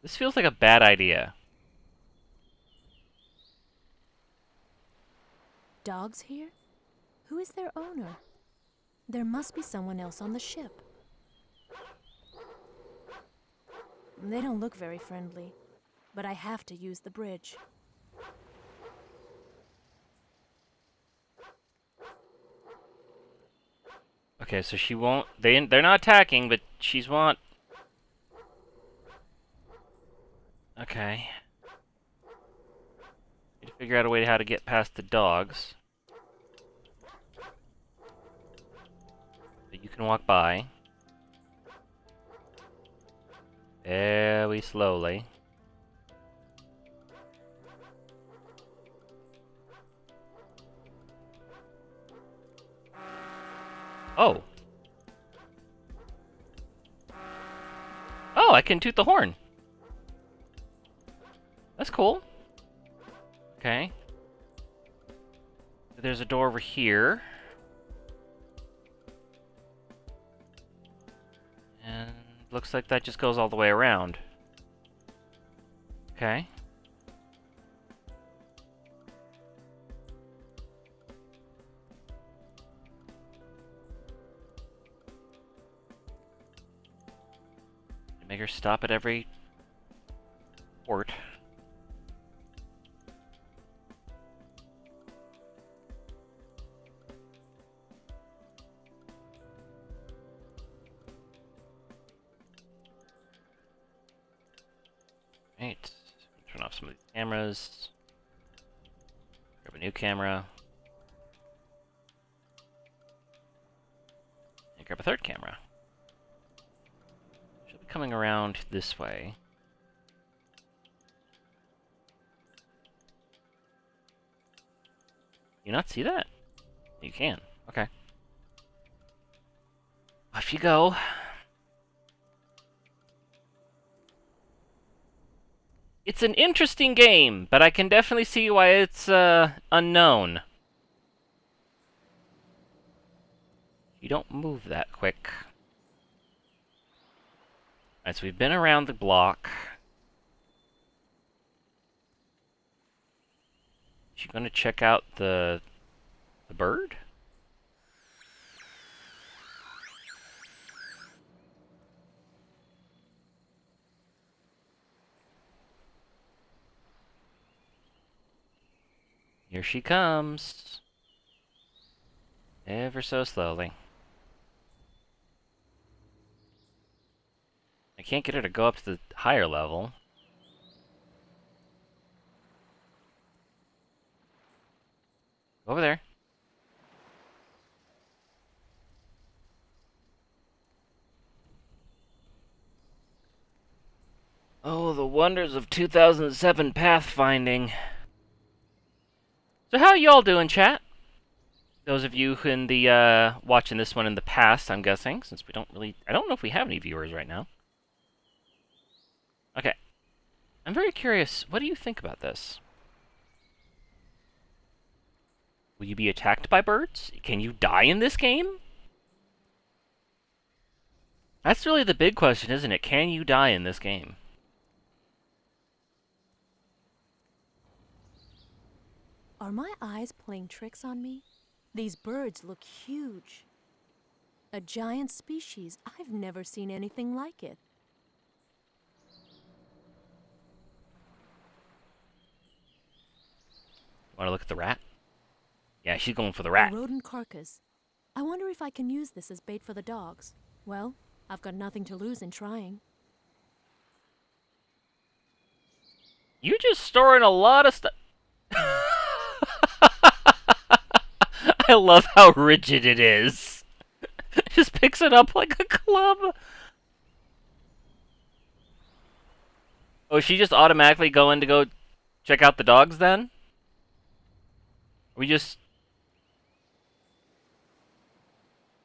This feels like a bad idea. Dogs here? Who is their owner? There must be someone else on the ship. They don't look very friendly, but I have to use the bridge. Okay, so she won't... They're not attacking, but she's want... Okay. Need to figure out a way how to get past the dogs. That you can walk by. Very slowly. Oh. Oh, I can toot the horn. That's cool. Okay. There's a door over here. And looks like that just goes all the way around. Okay. Make her stop at every port. Right. Turn off some of these cameras. Grab a new camera. And grab a third camera. Should be coming around this way. You not see that? You can. Okay. Off you go. It's an interesting game, but I can definitely see why it's unknown. You don't move that quick. Alright, so we've been around the block. Is she gonna check out the bird? Here she comes. Ever so slowly. I can't get her to go up to the higher level. Over there. Oh, the wonders of 2007 pathfinding. So how y'all doing, chat? Those of you who in the watching this one in the past, I'm guessing, since we don't really, I don't know if we have any viewers right now. Okay. I'm very curious, what do you think about this? Will you be attacked by birds? Can you die in this game? That's really the big question, isn't it? Can you die in this game? Are my eyes playing tricks on me? These birds look huge. A giant species. I've never seen anything like it. Want to look at the rat? Yeah, she's going for the rat. A rodent carcass. I wonder if I can use this as bait for the dogs. Well, I've got nothing to lose in trying. You're just storing a lot of stuff. I love how rigid it is. Just picks it up like a club. Oh, is she just automatically going to go check out the dogs then? We just...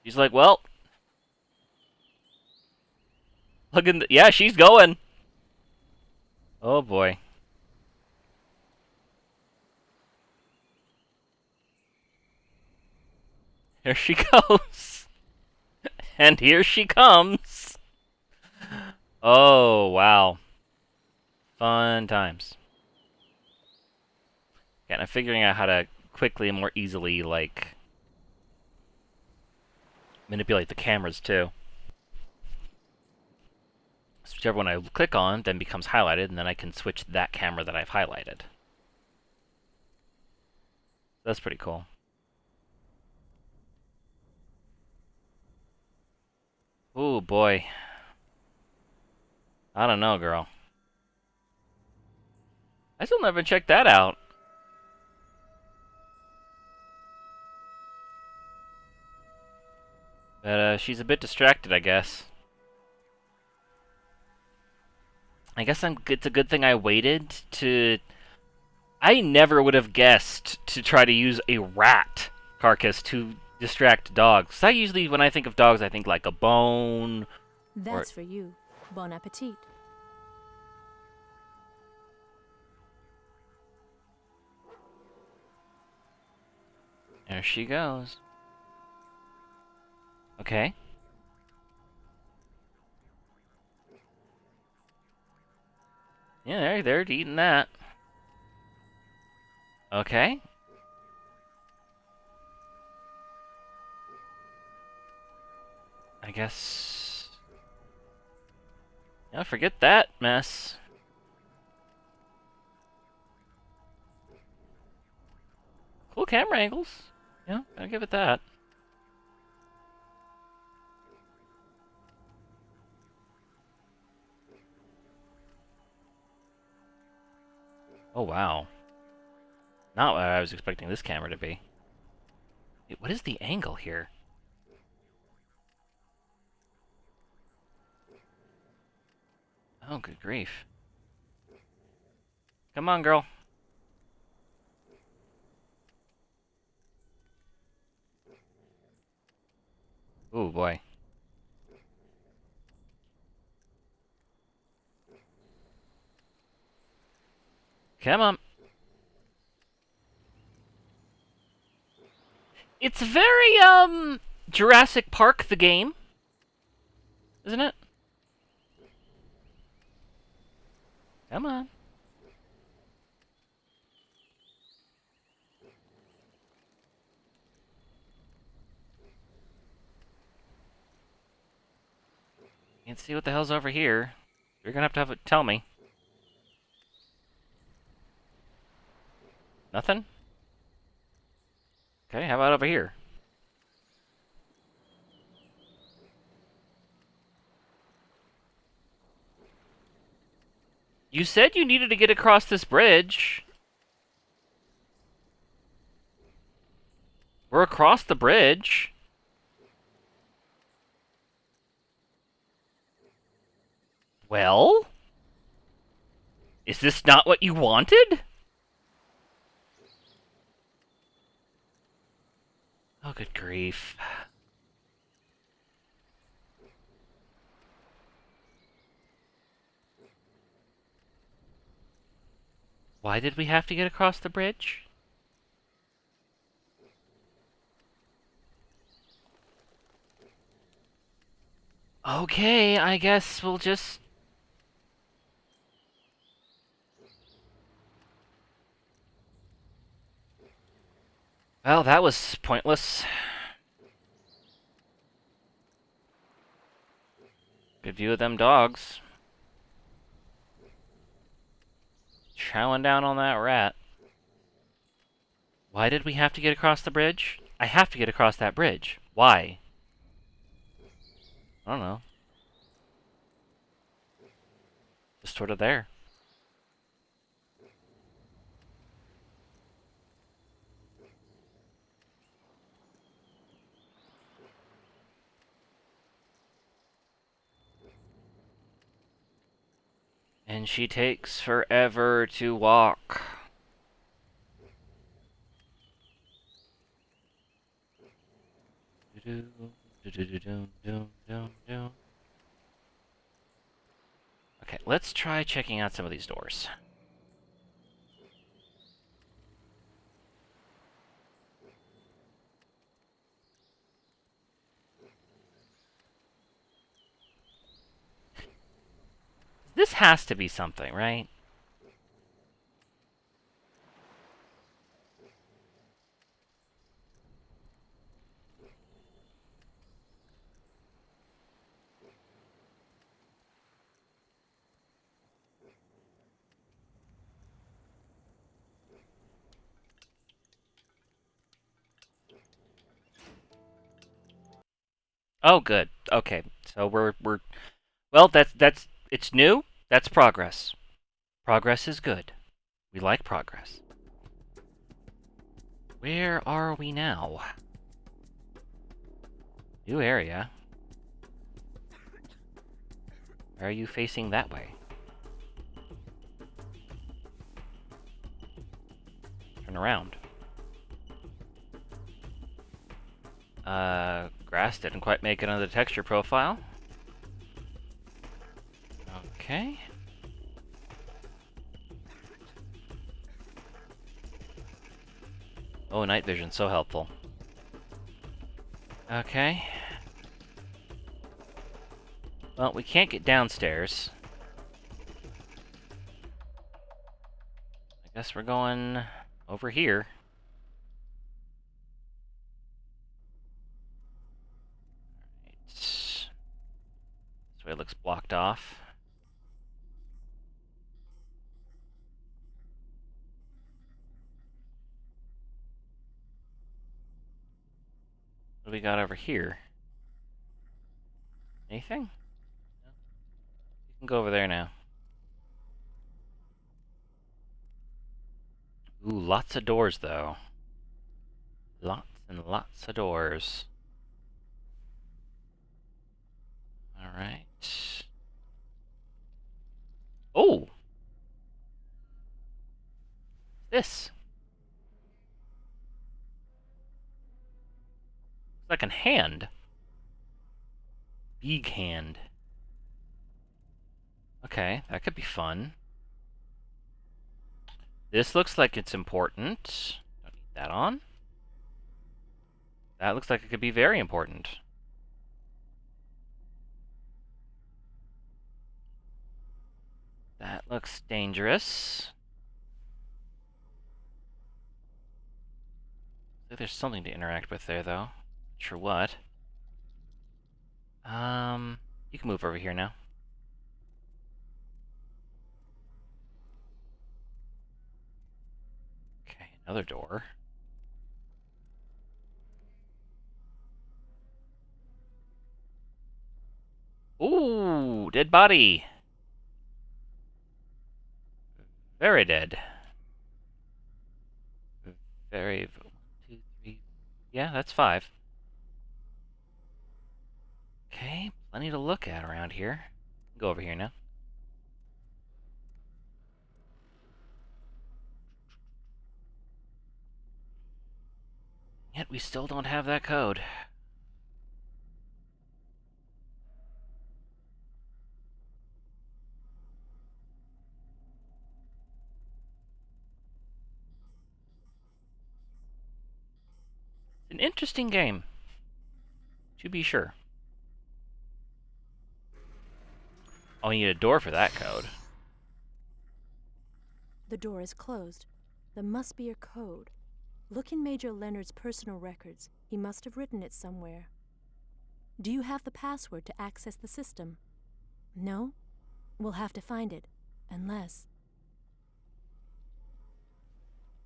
She's like, well... Look in the... Yeah, she's going. Oh boy. Here she goes. And here she comes. Oh, wow. Fun times. Yeah, and I'm figuring out how to quickly and more easily, like, manipulate the cameras, too. So whichever one I click on then becomes highlighted, and then I can switch that camera that I've highlighted. That's pretty cool. Ooh, boy. I don't know, girl. I still never checked that out. But, she's a bit distracted, I guess. I guess it's a good thing I waited to... I never would have guessed to try to use a rat carcass to distract dogs. I usually, when I think of dogs, I think like a bone. That's for you. Bon appetit. There she goes. Okay. Yeah, they're eating that. Okay. I guess... Yeah, forget that mess. Cool camera angles. Yeah, I'll give it that. Oh, wow. Not what I was expecting this camera to be. Wait, what is the angle here? Oh, good grief. Come on, girl. Oh, boy. Come on. It's very, Jurassic Park, the game. Isn't it? Come on. Can't see what the hell's over here. You're gonna have it tell me. Nothing? Okay, how about over here? You said you needed to get across this bridge. We're across the bridge. Well? Is this not what you wanted? Oh, good grief. Why did we have to get across the bridge? Okay, I guess we'll just... Well, that was pointless. Good view of them dogs. Chowing down on that rat. Why did we have to get across the bridge? I have to get across that bridge. Why? I don't know. Just sort of there. And she takes forever to walk. Okay, let's try checking out some of these doors. This has to be something, right? Oh, good. Okay, so we're well. That's it's new. That's progress. Progress is good. We like progress. Where are we now? New area. Why are you facing that way? Turn around. Grass didn't quite make it on the texture profile. Okay. Oh, night vision, so helpful. Okay. Well, we can't get downstairs. I guess we're going over here. Right. This way it looks blocked off. What do we got over here? Anything? No. You can go over there now. Ooh, lots of doors, though. Lots and lots of doors. Alright. Oh! This. It's like a hand. Big hand. Okay, that could be fun. This looks like it's important. Don't need that on. That looks like it could be very important. That looks dangerous. Looks like there's something to interact with there, though. Not sure what. You can move over here now. Okay, another door. Ooh, dead body. Very dead. Very. 1, 2, 3. Yeah, that's 5. Okay, plenty to look at around here. Go over here now. Yet we still don't have that code. It's an interesting game, to be sure. Oh, you need a door for that code. The door is closed. There must be a code. Look in Major Leonard's personal records. He must have written it somewhere. Do you have the password to access the system? No? We'll have to find it. Unless...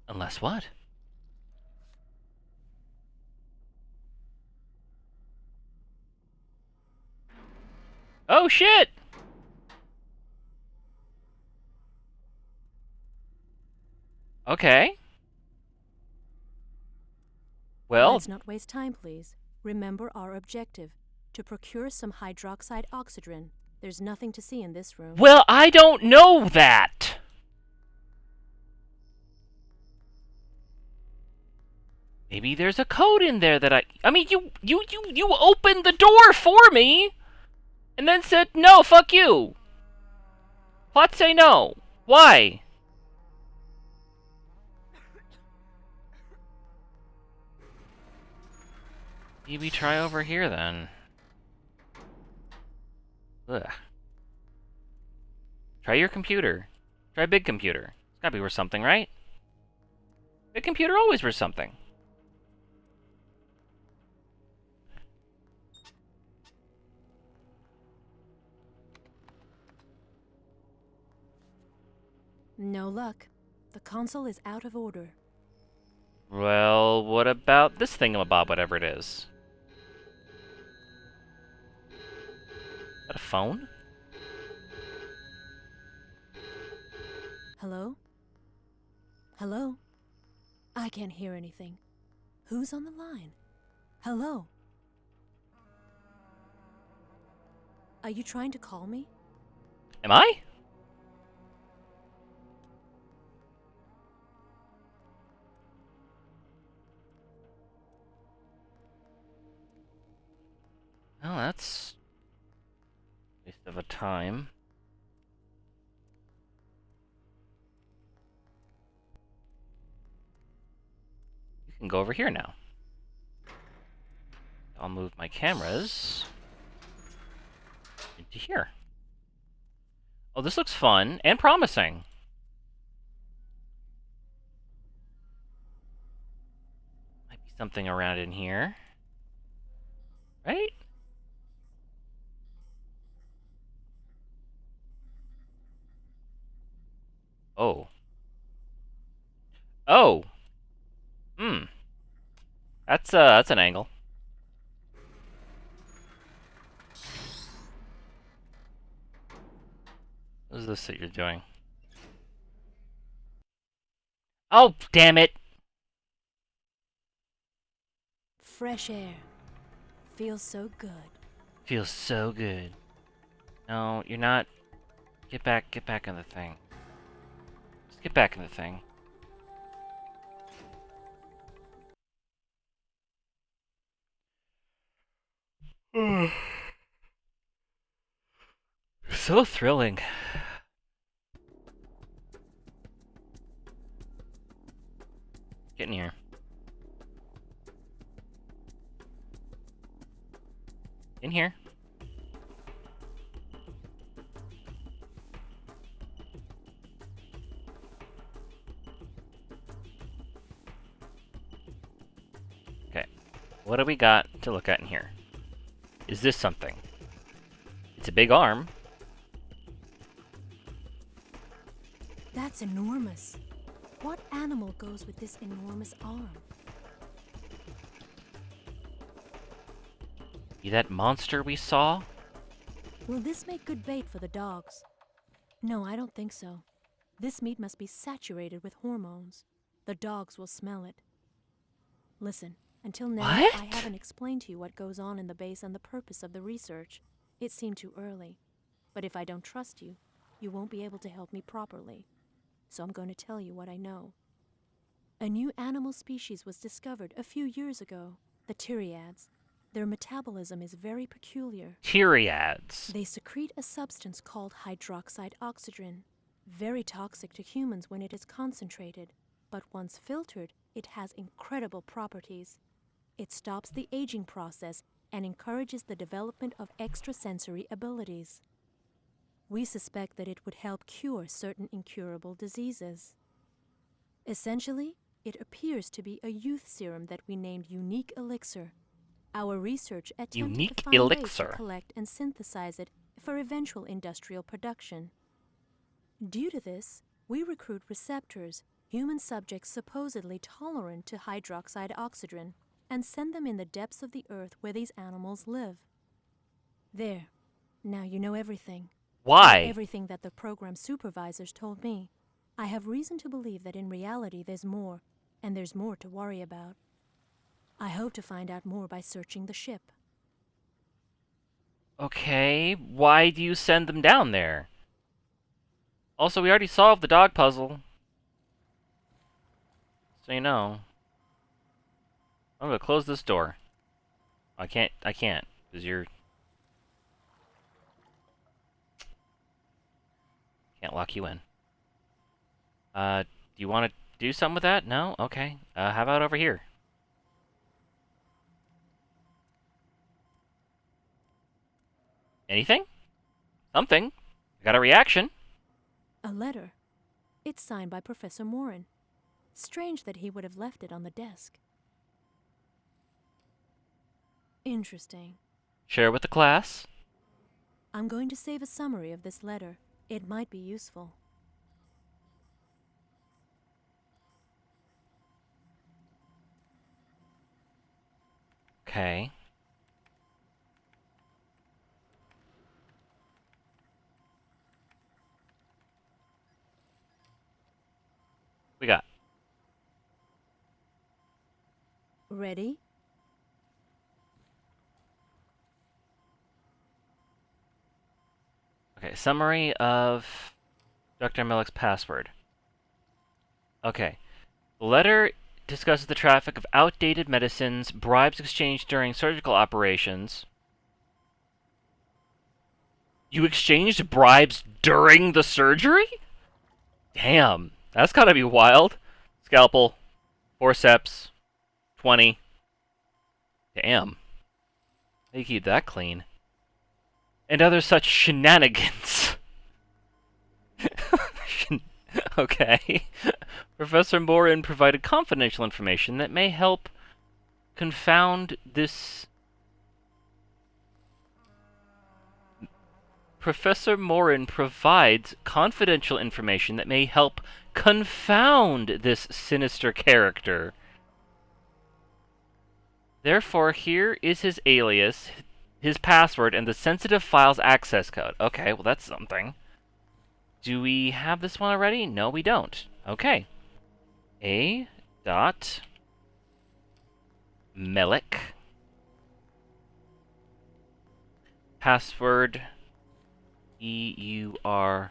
Unless what? Oh, shit! Okay. Well, Let's not waste time, please. Remember our objective. To procure some hydroxide oxygen. There's nothing to see in this room. well, I don't know that. Maybe there's a code in there that I mean, you opened the door for me, and then said no, fuck you. Plot say no. Why? Maybe try over here then. Ugh. Try your computer. Try big computer. It's gotta be worth something, right? Big computer always worth something. No luck. The console is out of order. Well, what about this thingamabob, whatever it is? Is that a phone? Hello? Hello? I can't hear anything. Who's on the line? Hello? Are you trying to call me? Am I? Well, that's a waste of a time. You can go over here now. I'll move my cameras into here. Oh, this looks fun and promising. Might be something around in here. Right? Oh. Oh! Hmm. That's an angle. What is this that you're doing? Oh, damn it! Fresh air. Feels so good. Feels so good. No, you're not. Get back in the thing. Just get back in the thing. So thrilling. Get in here. In here. Okay. What do we got to look at in here? Is this something? It's a big arm. That's enormous. What animal goes with this enormous arm? See that monster we saw? Will this make good bait for the dogs? No, I don't think so. This meat must be saturated with hormones. The dogs will smell it. Listen, until now, What? I haven't explained to you what goes on in the base and the purpose of the research. It seemed too early. But if I don't trust you, you won't be able to help me properly. So I'm going to tell you what I know. A new animal species was discovered a few years ago, the Tyriads. Their metabolism is very peculiar. Tyriads. They secrete a substance called hydroxide oxygen, very toxic to humans when it is concentrated, but once filtered, it has incredible properties. It stops the aging process and encourages the development of extrasensory abilities. We suspect that it would help cure certain incurable diseases. Essentially, it appears to be a youth serum that we named Unique Elixir. Our research attempted Unique to find ways Elixir. to collect and synthesize it for eventual industrial production. Due to this, we recruit receptors, human subjects supposedly tolerant to hydroxide oxygen, and send them in the depths of the earth where these animals live. There. Now you know everything. Why? Everything that the program supervisors told me. I have reason to believe that in reality there's more, and there's more to worry about. I hope to find out more by searching the ship. Okay, why do you send them down there? Also, we already solved the dog puzzle. So you know. I'm gonna close this door. I can't, because you're... Can't lock you in. Do you want to do something with that? No? Okay. How about over here? Anything? Something. I got a reaction. A letter. It's signed by Professor Morin. Strange that he would have left it on the desk. Interesting. Share with the class. I'm going to save a summary of this letter. It might be useful. Okay. We got. Ready? Okay, summary of Dr. Melek's password. Okay. The letter discusses the traffic of outdated medicines, bribes exchanged during surgical operations. You exchanged bribes during the surgery? Damn, that's gotta be wild. Scalpel, forceps, 20. Damn. They keep that clean. And other such shenanigans. Okay. Professor Morin provided confidential information that may help confound this... Professor Morin provides confidential information that may help confound this sinister character. Therefore, here is his alias, his password, and the sensitive files access code. Okay, well that's something. Do we have this one already? No, we don't. Okay. A. Dot. Melik. Password. EUROLEPTIC.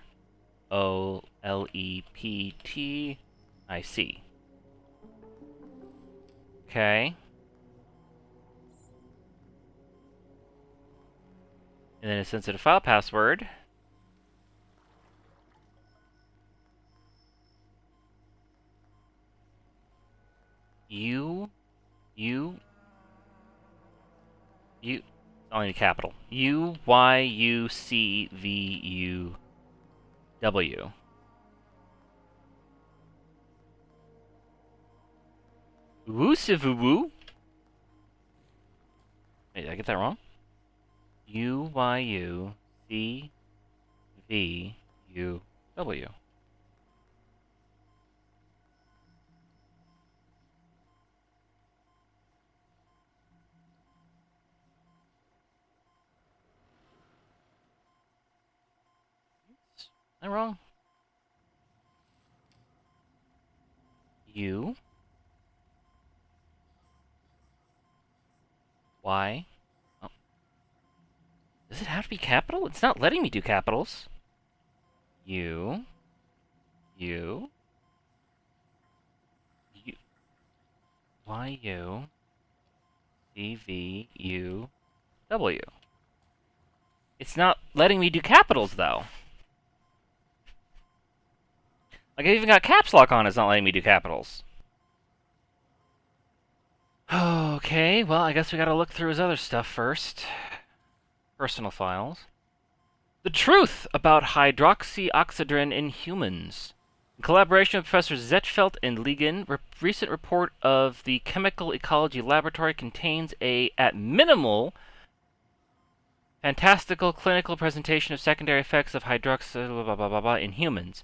Okay. And then a sensitive file password. I need a capital. UYUCVUW. Woosivuwu? Wait, did I get that wrong? UYUCVUW. Am I wrong? U Y. Oh. Does it have to be capital? It's not letting me do capitals. U Y U C V U W. It's not letting me do capitals though. Like, I even got caps lock on, it's not letting me do capitals. Okay, well, I guess we gotta look through his other stuff first. Personal files. The truth about hydroxyoxydrin in humans. In collaboration with Professor Zetfeld and Ligon, recent report of the Chemical Ecology Laboratory contains a, at minimal, fantastical clinical presentation of secondary effects of hydroxy in humans.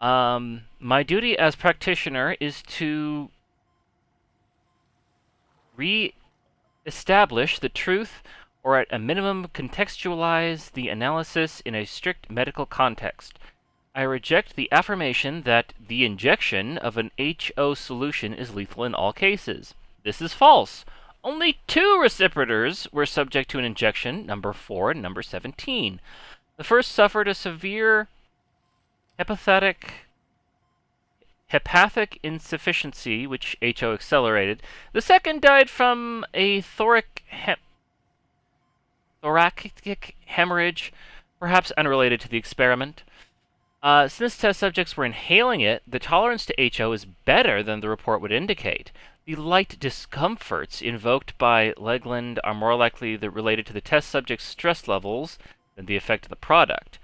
My duty as practitioner is to re-establish the truth, or at a minimum contextualize the analysis in a strict medical context. I reject the affirmation that the injection of an HO solution is lethal in all cases. This is false. Only 2 recipitors were subject to an injection, number 4 and number 17. The first suffered a severe hepatic insufficiency, which HO accelerated. The second died from a thoracic hemorrhage, perhaps unrelated to the experiment. Since test subjects were inhaling it, the tolerance to HO is better than the report would indicate. The light discomforts invoked by Legland are more likely related to the test subject's stress levels than the effect of the product.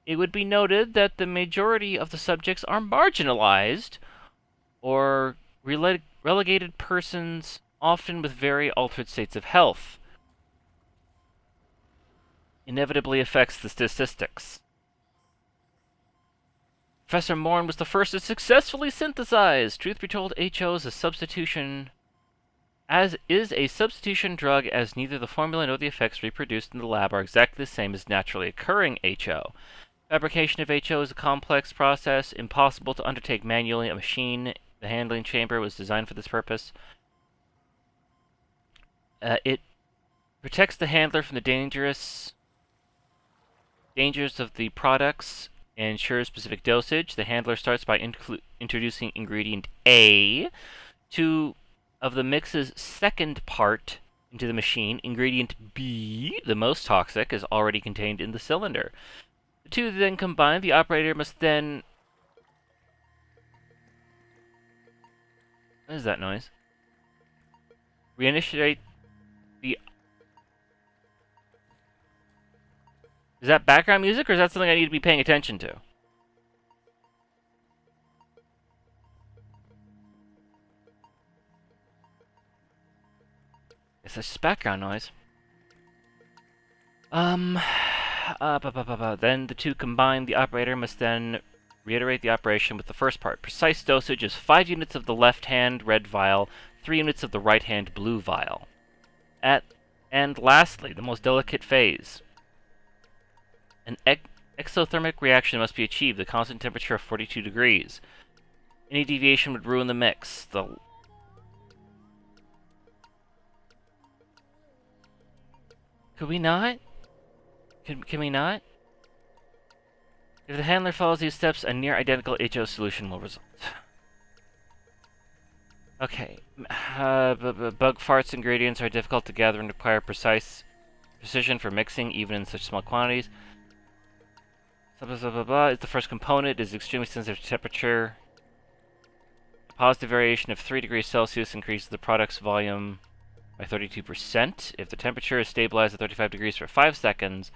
It would be noted that the majority of the subjects are marginalized or relegated persons, often with very altered states of health. Inevitably affects the statistics. Professor Morin was the first to successfully synthesize. Truth be told, HO is a substitution drug, as neither the formula nor the effects reproduced in the lab are exactly the same as naturally occurring HO. Fabrication of HO is a complex process, impossible to undertake manually. A machine, the handling chamber, was designed for this purpose. It protects the handler from the dangers of the products and ensures specific dosage. The handler starts by introducing ingredient A of the mix's second part into the machine. Ingredient B, the most toxic, is already contained in the cylinder. The two then combine. The operator must then... What is that noise? Reinitiate the... Is that background music, or is that something I need to be paying attention to? It's just background noise. Then the two combine. The operator must then reiterate the operation with the first part. Precise dosage is 5 units of the left-hand red vial, 3 units of the right-hand blue vial. And lastly, the most delicate phase. An exothermic reaction must be achieved, the constant temperature of 42 degrees. Any deviation would ruin the mix. Could we not? Can we not? If the handler follows these steps, a near-identical HO solution will result. Okay. Bug farts ingredients are difficult to gather and require precision for mixing, even in such small quantities. Is the first component. It is extremely sensitive to temperature. A positive variation of 3 degrees Celsius increases the product's volume by 32%. If the temperature is stabilized at 35 degrees for 5 seconds,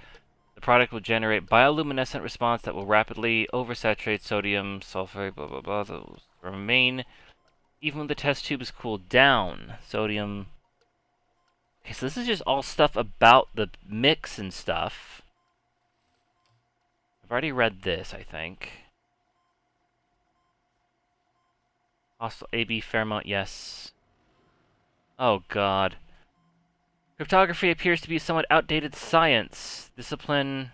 the product will generate bioluminescent response that will rapidly oversaturate sodium, sulfate, blah blah blah. Those remain even when the test tube is cooled down. Sodium. Okay, so this is just all stuff about the mix and stuff. I've already read this, I think. Hostile AB Fairmont, yes. Oh god. Cryptography appears to be a somewhat outdated science. Discipline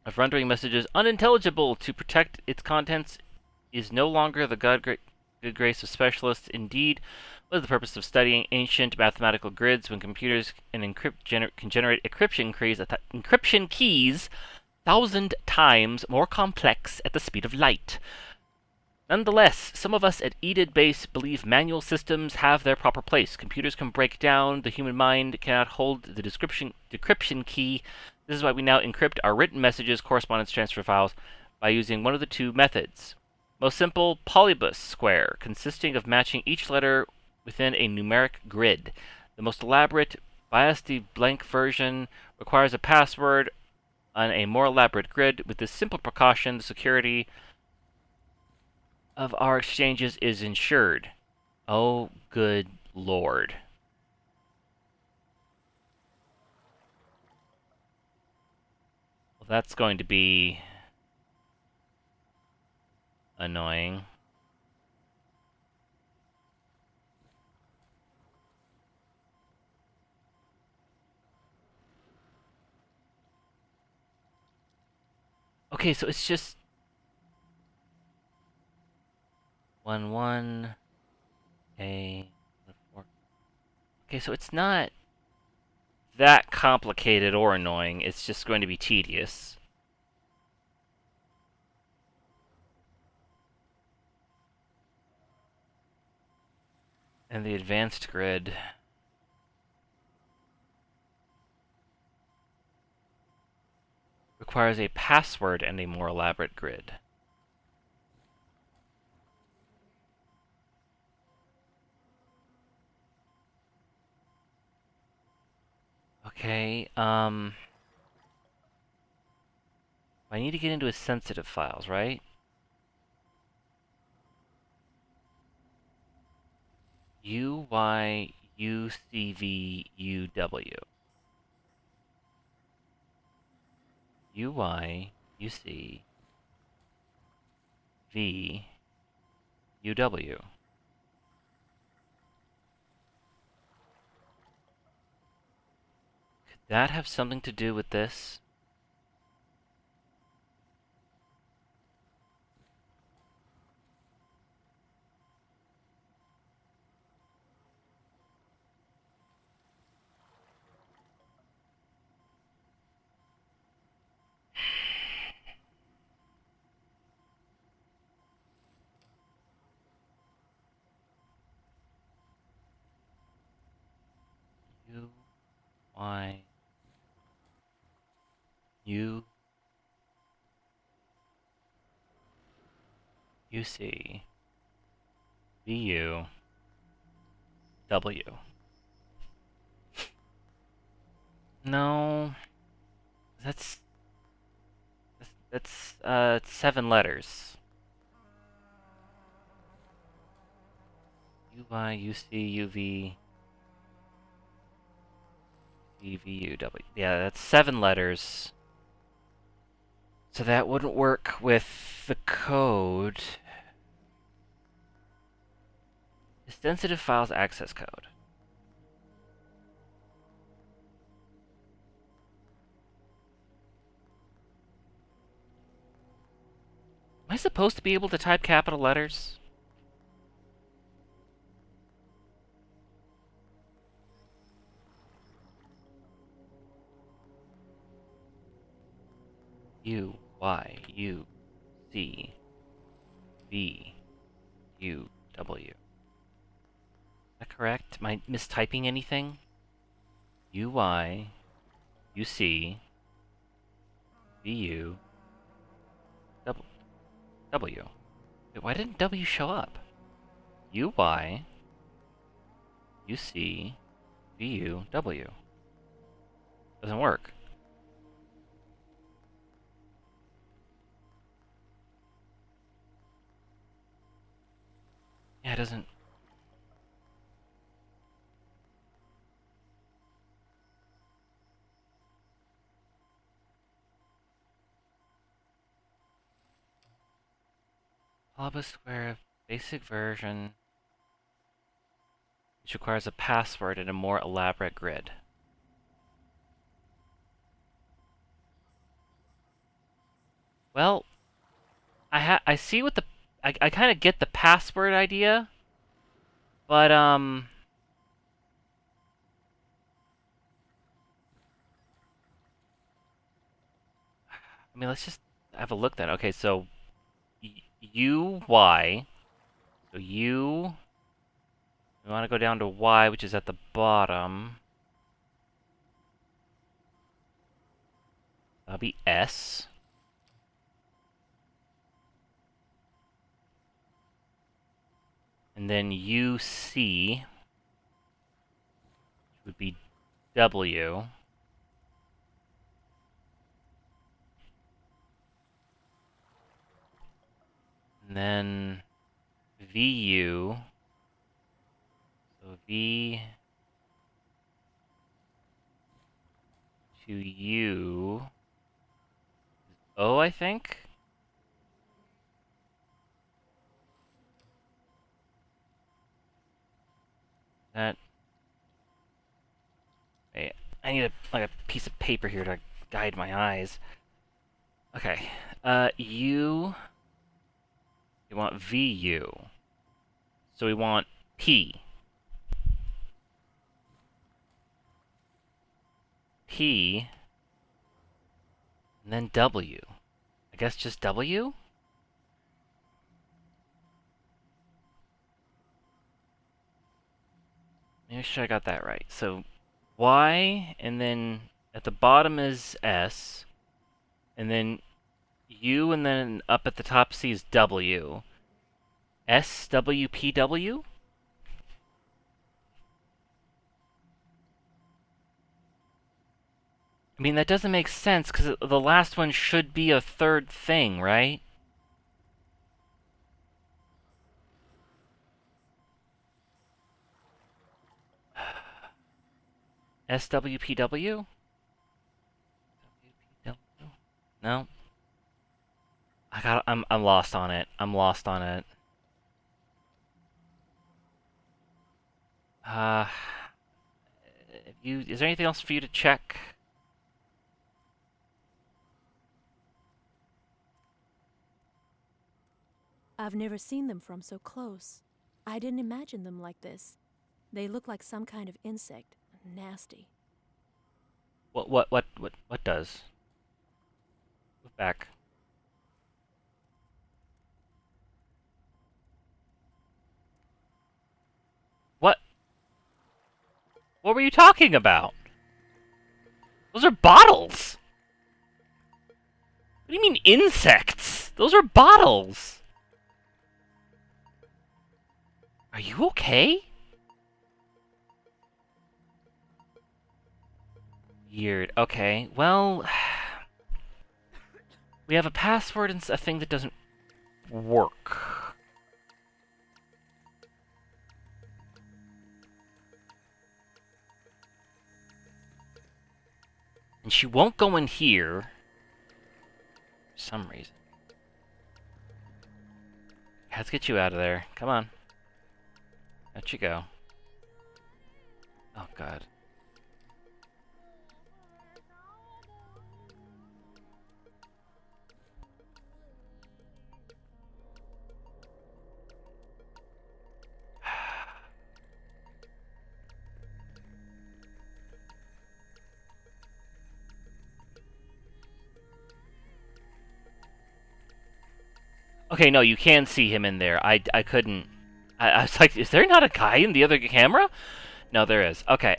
of rendering messages unintelligible to protect its contents is no longer the good grace of specialists. Indeed, what is the purpose of studying ancient mathematical grids when computers can generate encryption keys 1,000 times more complex at the speed of light? Nonetheless, some of us at Edid Base believe manual systems have their proper place. Computers can break down, the human mind cannot hold the decryption key. This is why we now encrypt our written messages, correspondence transfer files, by using one of the two methods. Most simple, Polybus square, consisting of matching each letter within a numeric grid. The most elaborate, BIOS-D blank version requires a password on a more elaborate grid. With this simple precaution, the security of our exchanges is ensured. Oh, good lord. Well, that's going to be annoying. Okay, so it's just 1 1 A 4. Okay, so it's not that complicated or annoying. It's just going to be tedious. And the advanced grid requires a password and a more elaborate grid. Okay, I need to get into his sensitive files, right? UYUCVUW. UYUCVUW. Could that have something to do with this? U Y U U C V U W. No, that's that's 7 letters. UY, UC, UV, VV, UW. Yeah, that's 7 letters. So that wouldn't work with the code. The sensitive files access code. Am I supposed to be able to type capital letters? U, Y, U, C, V, U, W. Is that correct? Am I mistyping anything? U, Y, U, C, V, U, W. Wait, why didn't W show up? U, Y, U, C, V, U, W. Doesn't work. Yeah, it doesn't. Alba Square basic version, which requires a password and a more elaborate grid. Well, I see what the I kind of get the password idea, but I mean, let's just have a look then. Okay, so U Y, so U. We want to go down to Y, which is at the bottom. That'll be S. And then UC would be W. And then VU. So V to U. O, I think? That. Wait, I need a piece of paper here to guide my eyes. Okay. U. We want VU. So we want P. P. And then W. I guess just W? Make sure I got that right. So Y, and then at the bottom is S, and then U, and then up at the top C is W. S, W, P, W? I mean, that doesn't make sense, because the last one should be a third thing, right? SWPW? WPW? No? I'm lost on it. I'm lost on it. Uh, is there anything else for you to check? I've never seen them from so close. I didn't imagine them like this. They look like some kind of insect. Nasty. What does? Move back. What? What were you talking about? Those are bottles! What do you mean insects? Those are bottles! Are you okay? Weird. Okay, well... We have a password and a thing that doesn't work. And she won't go in here. For some reason. Let's get you out of there. Come on. Out you go. Oh, God. Okay, no, you can see him in there. I couldn't... I was like, is there not a guy in the other camera? No, there is. Okay.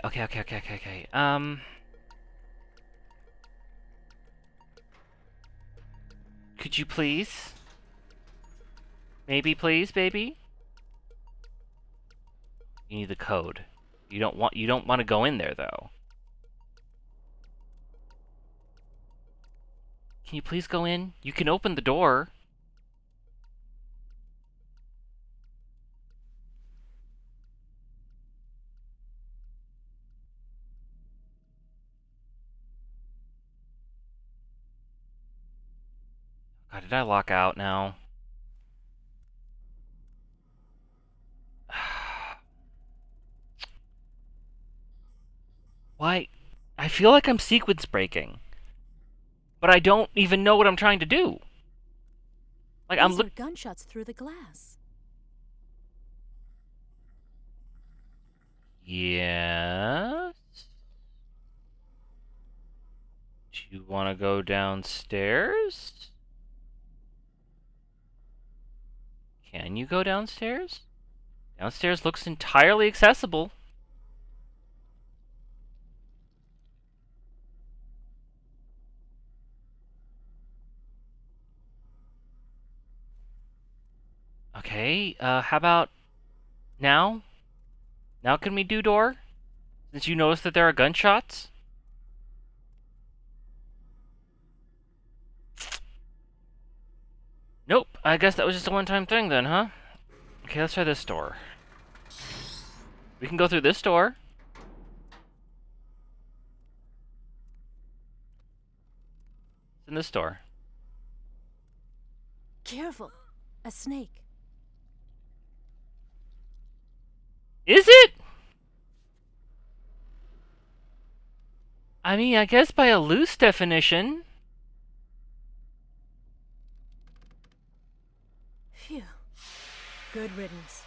Could you please? Maybe, please, baby? You need the code. You don't want to go in there, though. Can you please go in? You can open the door. God, did I lock out now? Why? I feel like I'm sequence breaking. But I don't even know what I'm trying to do. Like, Those are gunshots through the glass. Yes? Do you want to go downstairs? Can you go downstairs? Downstairs looks entirely accessible. Okay, how about now? Now can we do door? Since you noticed that there are gunshots? Nope, I guess that was just a one-time thing then, huh? Okay, let's try this door. We can go through this door. It's in this door. Careful! A snake. Is it? I mean, I guess by a loose definition. Phew. Good riddance.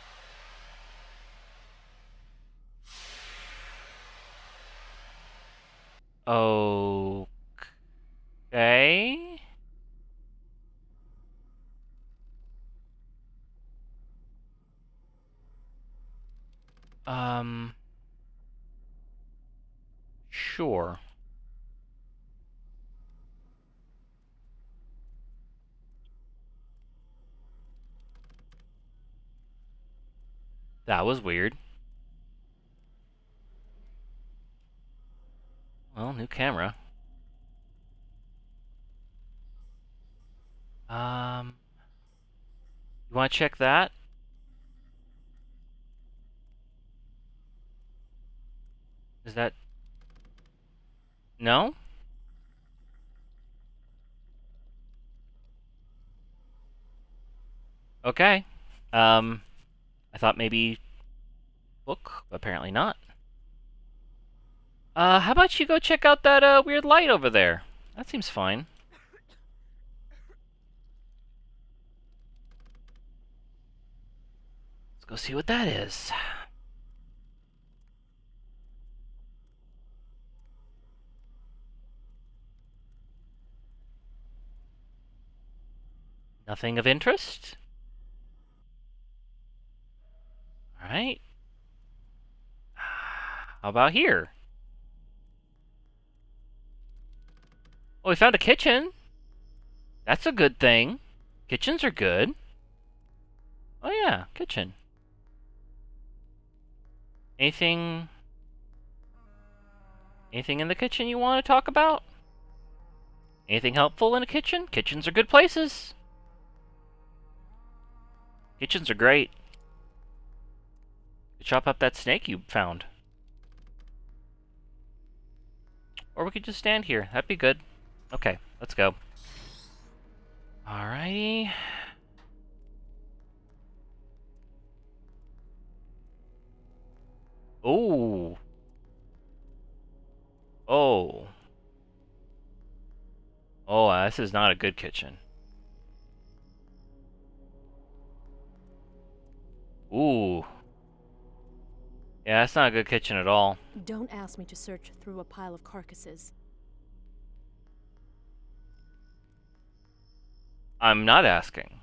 Okay. Sure. That was weird. Well, new camera. You want to check that? Is that... No? Okay. I thought maybe book, but apparently not. How about you go check out that, weird light over there? That seems fine. Let's go see what that is. Nothing of interest? Alright. How about here? Oh, we found a kitchen. That's a good thing. Kitchens are good. Oh yeah, kitchen. Anything... Anything in the kitchen you want to talk about? Anything helpful in a kitchen? Kitchens are good places. Kitchens are great. You chop up that snake you found. Or we could just stand here. That'd be good. Okay, let's go. Alrighty. Ooh. Oh. Oh, this is not a good kitchen. Ooh. Yeah, that's not a good kitchen at all. Don't ask me to search through a pile of carcasses. I'm not asking.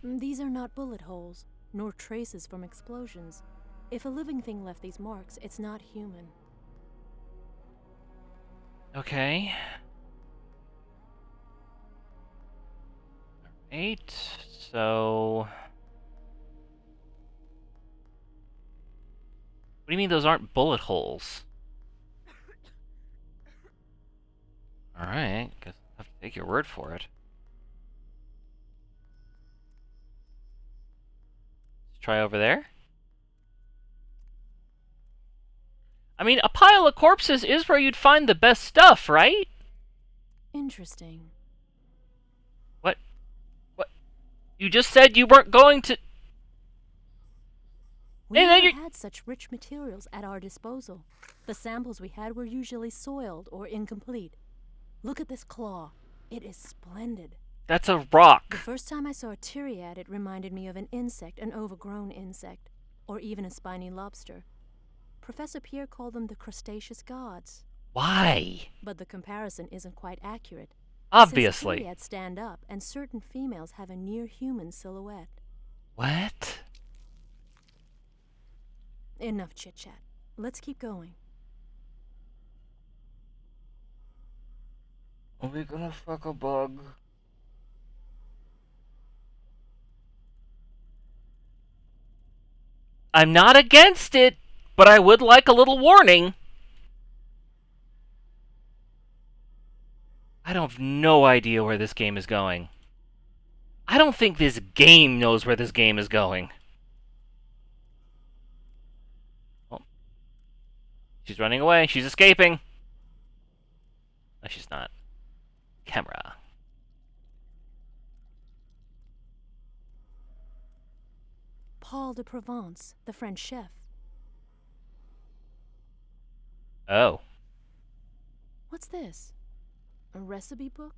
These are not bullet holes, nor traces from explosions. If a living thing left these marks, it's not human. Okay. Alright, so... What do you mean those aren't bullet holes? Alright, guess I'll have to take your word for it. Let's try over there. I mean, a pile of corpses is where you'd find the best stuff, right? Interesting. What? You just said you weren't going to... We Hey, never you- had such rich materials at our disposal. The samples we had were usually soiled or incomplete. Look at this claw. It is splendid. That's a rock. The first time I saw a Tyriad, it reminded me of an insect, an overgrown insect, or even a spiny lobster. Professor Pierre called them the crustaceous gods. Why? But the comparison isn't quite accurate. Obviously. Since Tyriads stand up, and certain females have a near-human silhouette. What? Enough chit-chat. Let's keep going. Are we gonna fuck a bug? I'm not against it, but I would like a little warning. I don't have no idea where this game is going. I don't think this game knows where this game is going. Oh. She's running away. She's escaping. No, she's not. Camera. Paul de Provence, the French chef. Oh. What's this? A recipe book?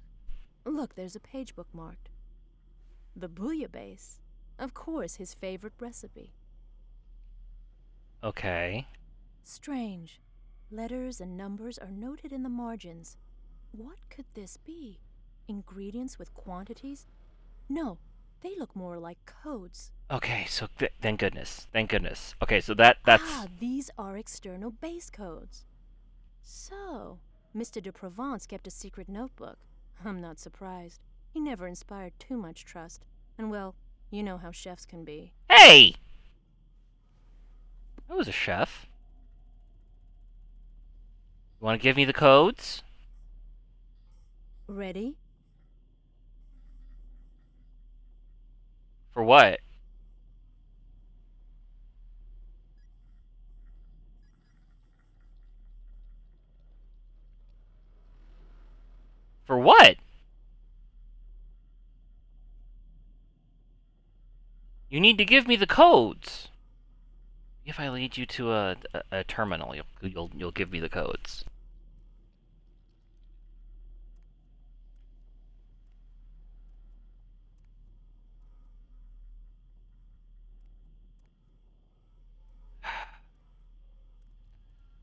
Look, there's a page bookmarked. The bouillabaisse. Of course, his favorite recipe. Okay. Strange. Letters and numbers are noted in the margins. What could this be? Ingredients with quantities? No, they look more like codes. Okay, so thank goodness. Thank goodness. Okay, so that's... Ah, these are external base codes. So, Mr. de Provence kept a secret notebook. I'm not surprised. He never inspired too much trust. And well, you know how chefs can be. Hey! I was a chef. You want to give me the codes? Ready? For what? For what? You need to give me the codes. If I lead you to a terminal, you'll give me the codes.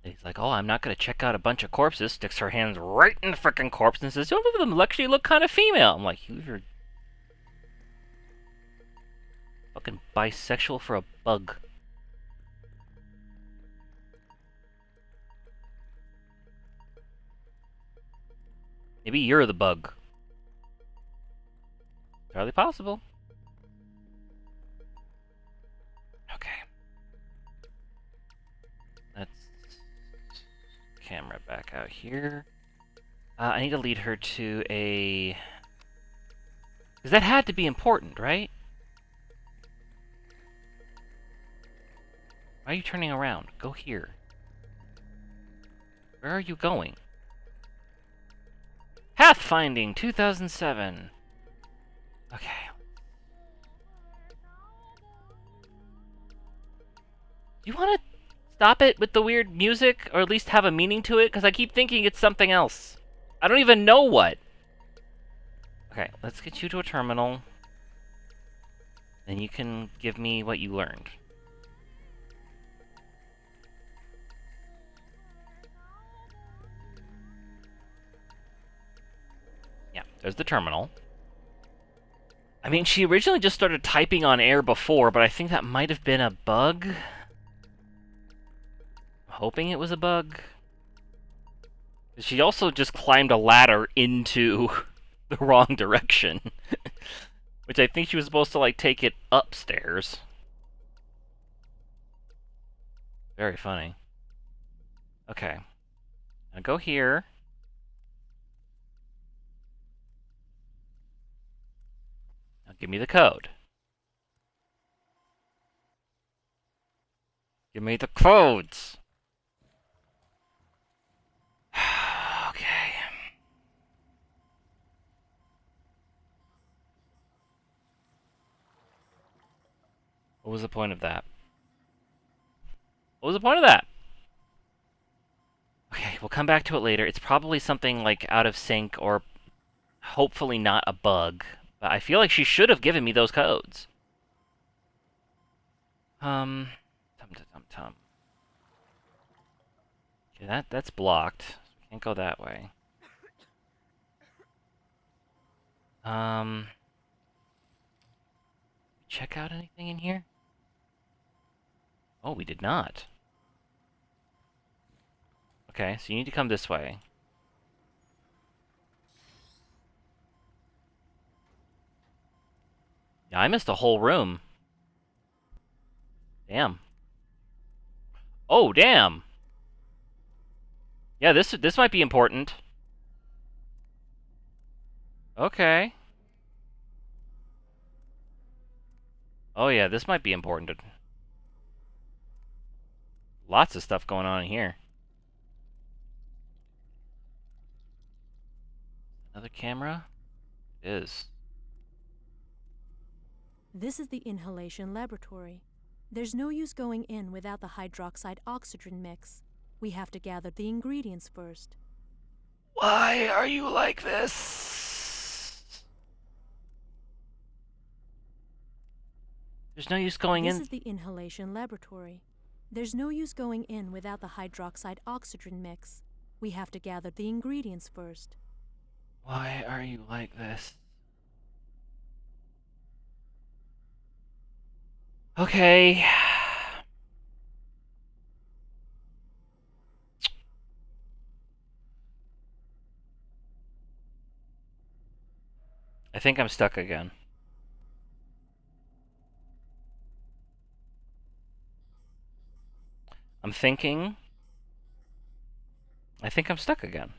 And he's like, oh, I'm not gonna check out a bunch of corpses. Sticks her hands right in the frickin' corpse and says, some of them actually look kind of female. I'm like, you're fucking bisexual for a bug. Maybe you're the bug. Entirely possible. Okay. Let's camera back out here. I need to lead her to a... Because that had to be important, right? Why are you turning around? Go here. Where are you going? Pathfinding 2007. Okay. You want to stop it with the weird music, or at least have a meaning to it? Because I keep thinking it's something else. I don't even know what. Okay, let's get you to a terminal. Then you can give me what you learned. Yeah, there's the terminal. I mean, she originally just started typing on air before, but I think that might have been a bug. I'm hoping it was a bug. She also just climbed a ladder into the wrong direction. Which I think she was supposed to, like, take it upstairs. Very funny. Okay. Now go here. Now give me the code. Give me the codes! Okay. What was the point of that? What was the point of that? Okay, we'll come back to it later. It's probably something, like, out of sync, or hopefully not a bug. But I feel like she should have given me those codes. Tum-tum-tum-tum. Okay, that's blocked. Can't go that way. Check out anything in here? Oh, we did not. Okay, so you need to come this way. Yeah, I missed a whole room. Damn. Oh, damn! Yeah, this might be important. Okay. Oh yeah, this might be important. Lots of stuff going on in here. Another camera? It is. This is the inhalation laboratory. There's no use going in without the hydroxide oxygen mix. We have to gather the ingredients first. Why are you like this? There's no use going in. This is the inhalation laboratory. There's no use going in without the hydroxide oxygen mix. We have to gather the ingredients first. Why are you like this? Okay. I think I'm stuck again. I'm thinking... I think I'm stuck again.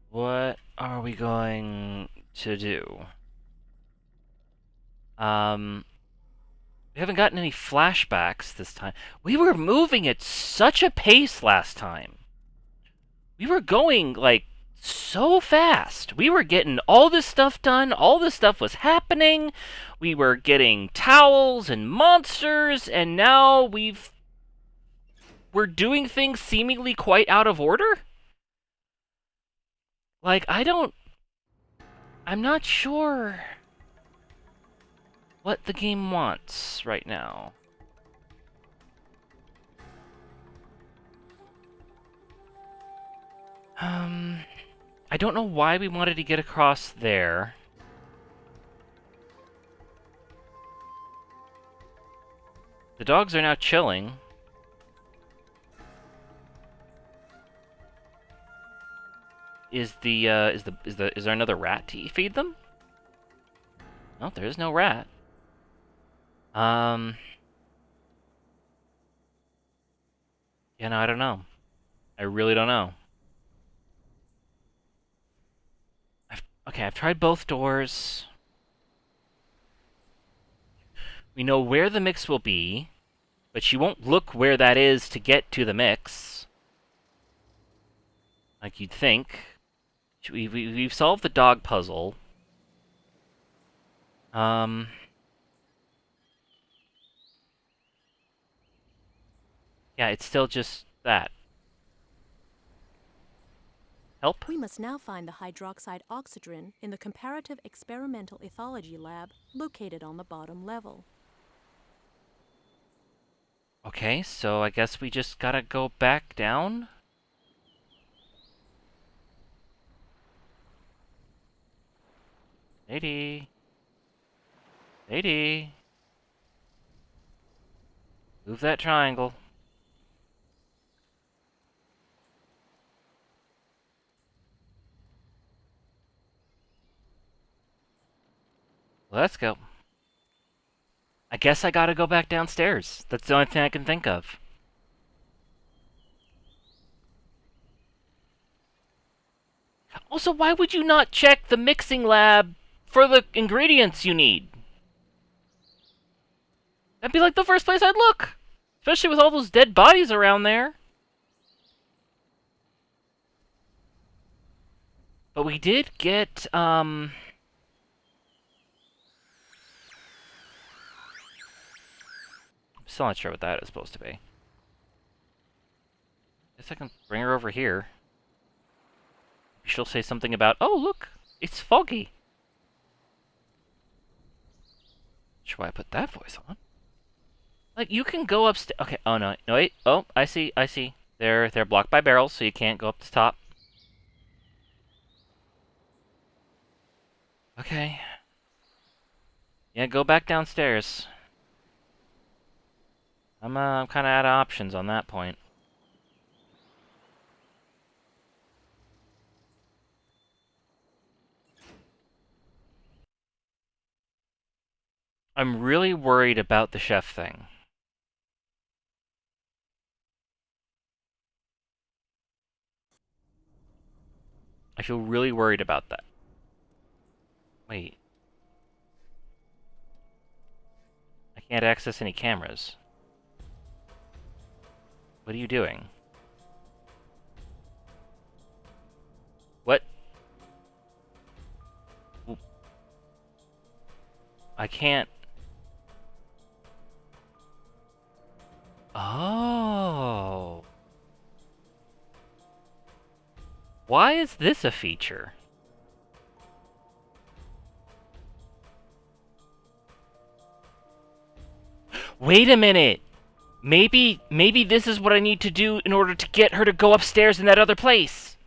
What are we going to do? We haven't gotten any flashbacks this time. We were moving at such a pace last time. We were going, like, so fast. We were getting all this stuff done. All this stuff was happening. We were getting towels and monsters, and now we're doing things seemingly quite out of order? Like, I'm not sure what the game wants right now. I don't know why we wanted to get across there. The dogs are now chilling. Is there another rat to feed them? No, there is no rat. Yeah, no, I don't know. I really don't know. Okay, I've tried both doors. We know where the mix will be, but she won't look where that is to get to the mix. Like you'd think. We've solved the dog puzzle. Um... Yeah, it's still just that. Help? We must now find the hydroxide oxygen in the comparative experimental ethology lab located on the bottom level. Okay, so I guess we just gotta go back down? Lady. Lady. Move that triangle. Let's go. I guess I gotta go back downstairs. That's the only thing I can think of. Also, why would you not check the mixing lab for the ingredients you need? That'd be like the first place I'd look. Especially with all those dead bodies around there. But we did get, I'm still not sure what that is supposed to be. Guess I can bring her over here. She'll say something about, oh, look, it's foggy. Sure why I put that voice on. Like, you can go upstairs. Okay, oh, no, no, wait. Oh, I see. They're blocked by barrels, so you can't go up the top. Okay. Yeah, go back downstairs. I'm kind of out of options on that point. I'm really worried about the chef thing. I feel really worried about that. Wait. I can't access any cameras. What are you doing? What? I can't... Oh. Why is this a feature? Wait a minute! Maybe this is what I need to do in order to get her to go upstairs in that other place!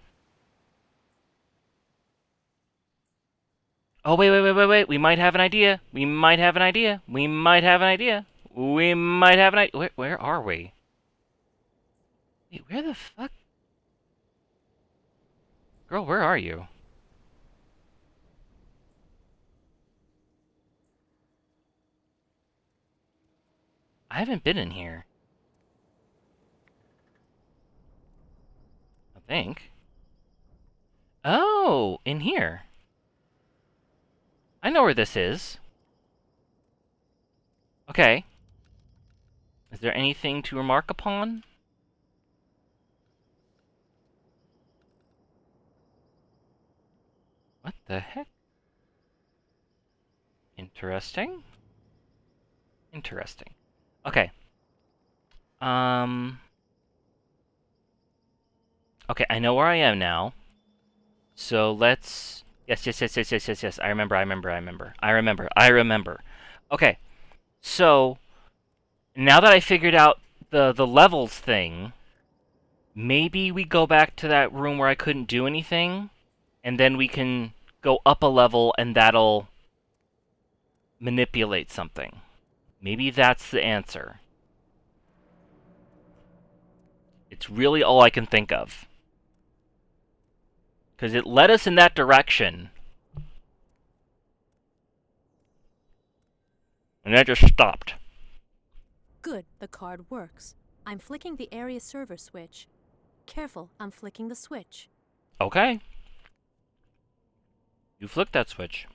Oh, wait. We might have an idea. We might have an idea. We might have an idea. We might have an idea. Where are we? Wait, where the fuck? Girl, where are you? I haven't been in here. I think. Oh, in here. I know where this is. Okay. Is there anything to remark upon? What the heck? Interesting. Interesting. Okay. Okay, I know where I am now. So let's... Yes. I remember. Okay. So, now that I figured out the levels thing, maybe we go back to that room where I couldn't do anything, and then we can go up a level and that'll manipulate something. Maybe that's the answer. It's really all I can think of. Because it led us in that direction. And then it just stopped. Good, the card works. I'm flicking the area server switch. Careful, I'm flicking the switch. Okay. You flicked that switch.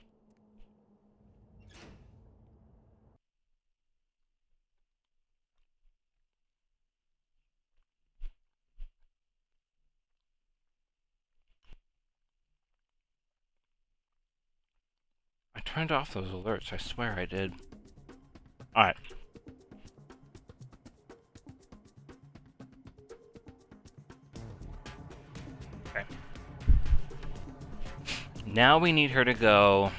I turned off those alerts. I swear I did. Alright. Okay. Now we need her to go...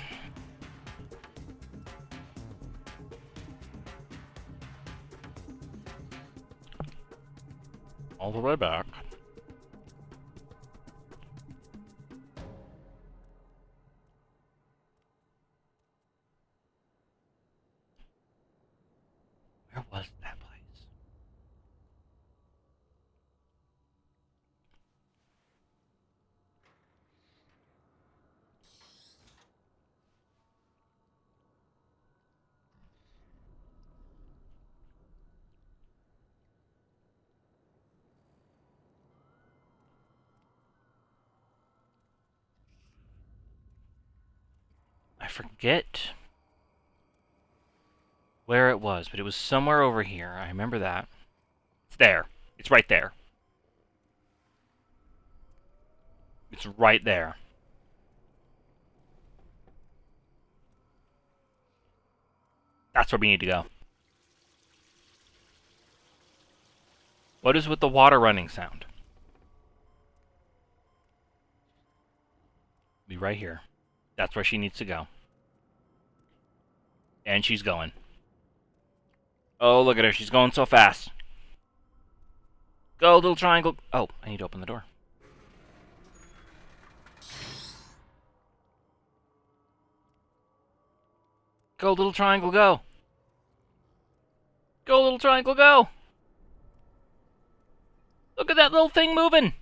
all the way back. Where was that place? I forget where it was, but it was somewhere over here. I remember that. It's there. It's right there. It's right there. That's where we need to go. What is with the water running sound? Be right here. That's where she needs to go. And she's going. Oh, look at her. She's going so fast. Go, little triangle. Oh, I need to open the door. Go, little triangle, go. Go, little triangle, go. Look at that little thing moving.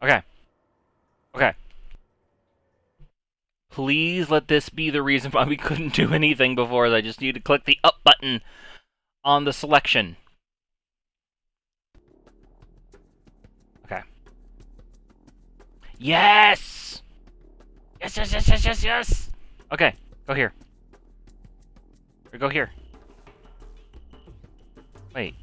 Okay. Okay. Please let this be the reason why we couldn't do anything before. I just need to click the up button on the selection. Okay. Yes! Yes, yes, yes, yes, yes, yes! Okay, go here. Or go here. Wait.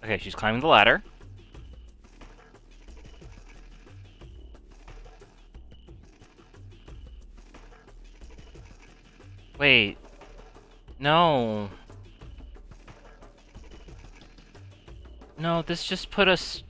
Okay, she's climbing the ladder. Wait. No. No, this just put us...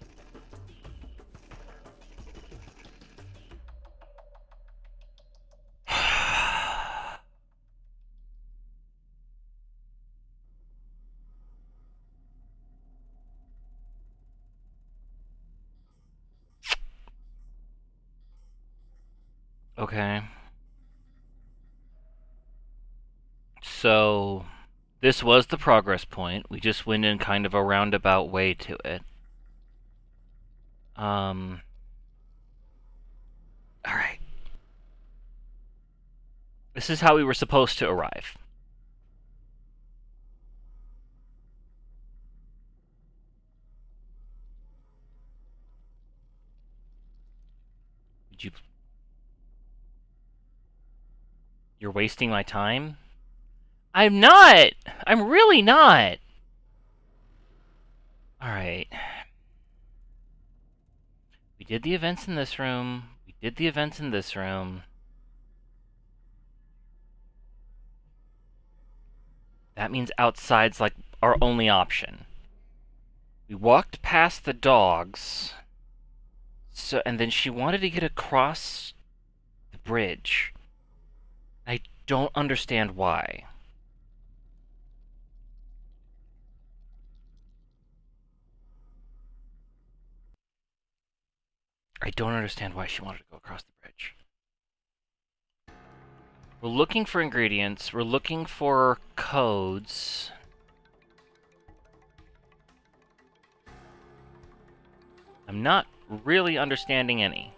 Okay. So, this was the progress point. We just went in kind of a roundabout way to it. Alright. This is how we were supposed to arrive. Did you... You're wasting my time? I'm not! I'm really not! Alright. We did the events in this room. We did the events in this room. That means outside's like our only option. We walked past the dogs. So, and then she wanted to get across the bridge. I don't understand why. I don't understand why she wanted to go across the bridge. We're looking for ingredients. We're looking for codes. I'm not really understanding any.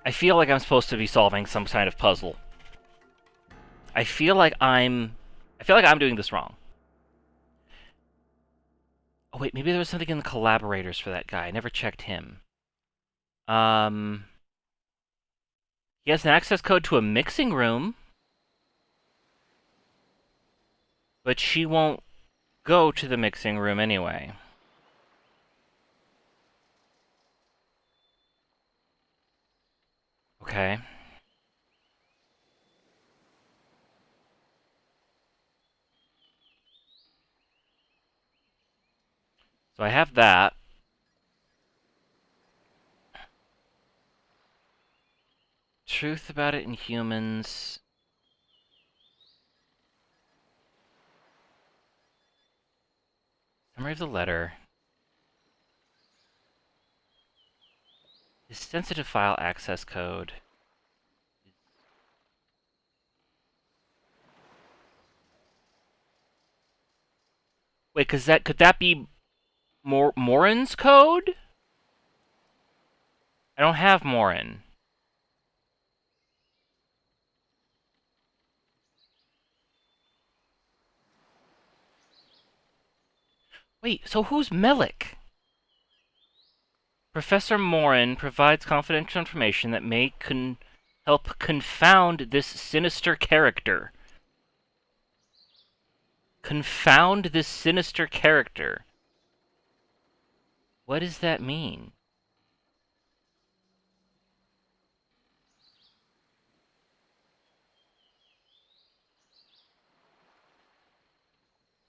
I feel like I'm supposed to be solving some kind of puzzle. I feel like I'm doing this wrong. Oh wait, maybe there was something in the collaborators for that guy. I never checked him. He has an access code to a mixing room, but she won't go to the mixing room anyway. Okay. So I have that. Truth about it in humans. Summary of the letter. His sensitive file access code. Wait, could that be Morin's code? I don't have Morin. Wait, so who's Melik? Professor Morin provides confidential information that may help confound this sinister character. Confound this sinister character. What does that mean?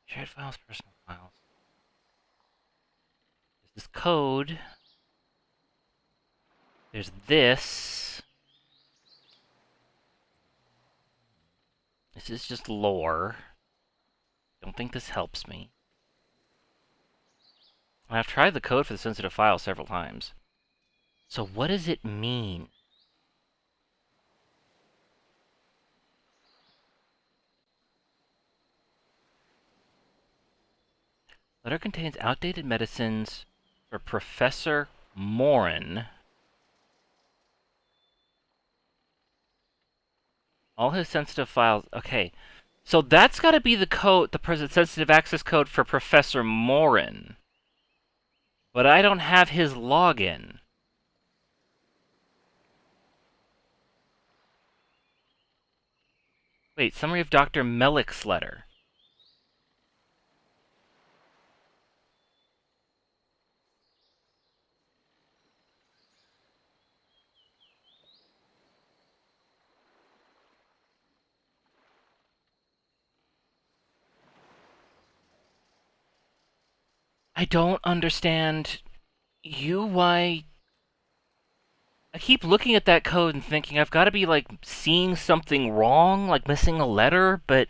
Shared files, personal files. There's this code. There's this. This is just lore. Don't think this helps me. I've tried the code for the sensitive file several times. So what does it mean? Letter contains outdated medicines for Professor Morin. All his sensitive files. Okay. So that's got to be the code, the sensitive access code for Professor Morin. But I don't have his login. Wait, summary of Dr. Melik's letter. I don't understand why. I keep looking at that code and thinking I've got to be like seeing something wrong, like missing a letter, but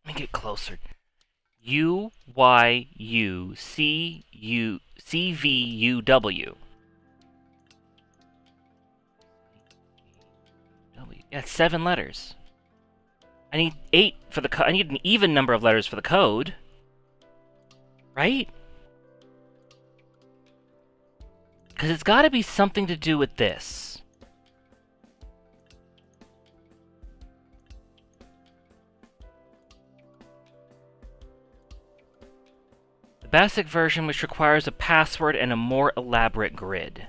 let me get closer. UYUCVUW. Yeah, it's 7 letters. I need 8 for the I need an even number of letters for the code. Right? Because it's got to be something to do with this. The basic version, which requires a password and a more elaborate grid.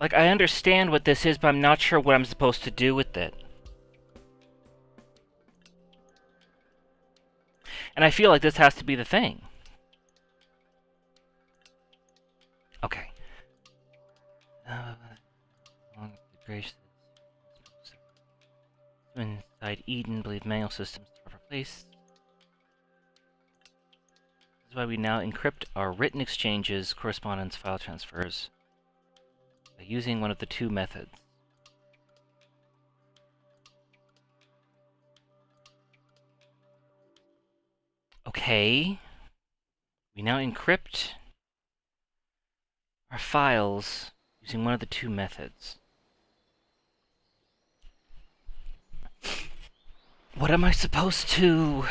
I understand what this is, but I'm not sure what I'm supposed to do with it. And I feel like this has to be the thing. Okay. Gracious. Inside Eden, believe manual systems are replaced. This is why we now encrypt our written exchanges, correspondence, file transfers by using one of the two methods. Okay. We now encrypt our files using one of the two methods. What am I supposed to...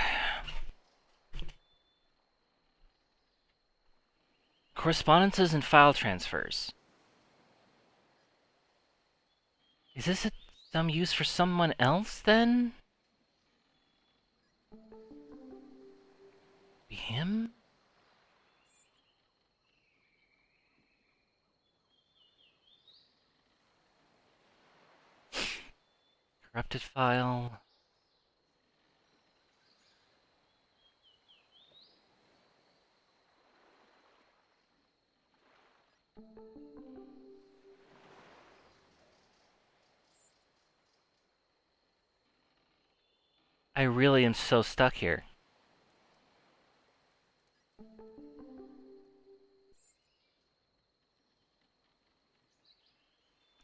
Correspondences and file transfers. Is this some use for someone else, then? Be him? Corrupted file. I really am so stuck here.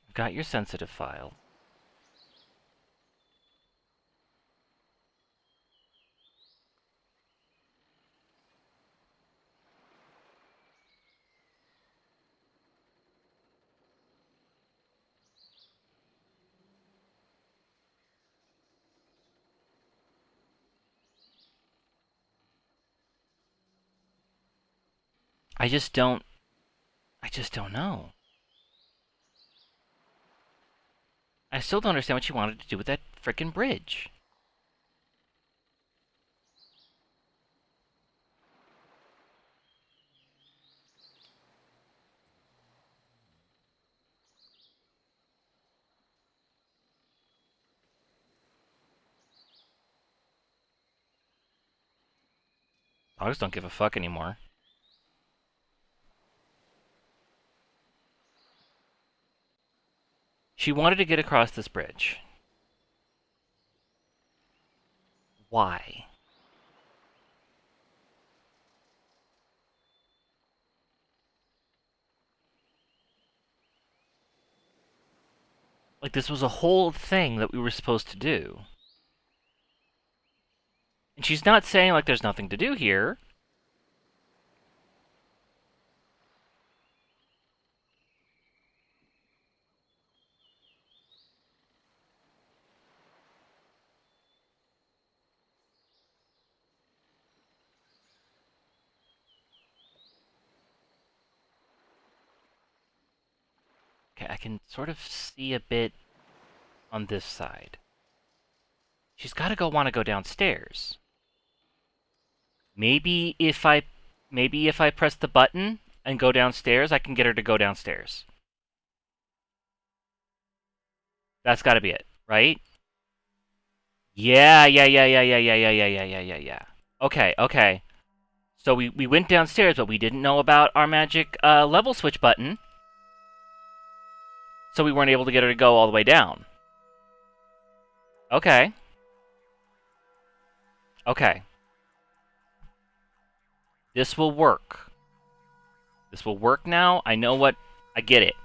I've got your sensitive file. I just don't know. I still don't understand what you wanted to do with that frickin' bridge. Dogs don't give a fuck anymore. She wanted to get across this bridge. Why? Like, this was a whole thing that we were supposed to do. And she's not saying, like, there's nothing to do here. Okay, I can sort of see a bit on this side. She's got to want to go downstairs. Maybe if I press the button and go downstairs, I can get her to go downstairs. That's got to be it, right? Yeah. Okay, okay. So we went downstairs, but we didn't know about our magic level switch button. So we weren't able to get her to go all the way down. Okay. Okay. This will work. This will work now. I know what... I get it.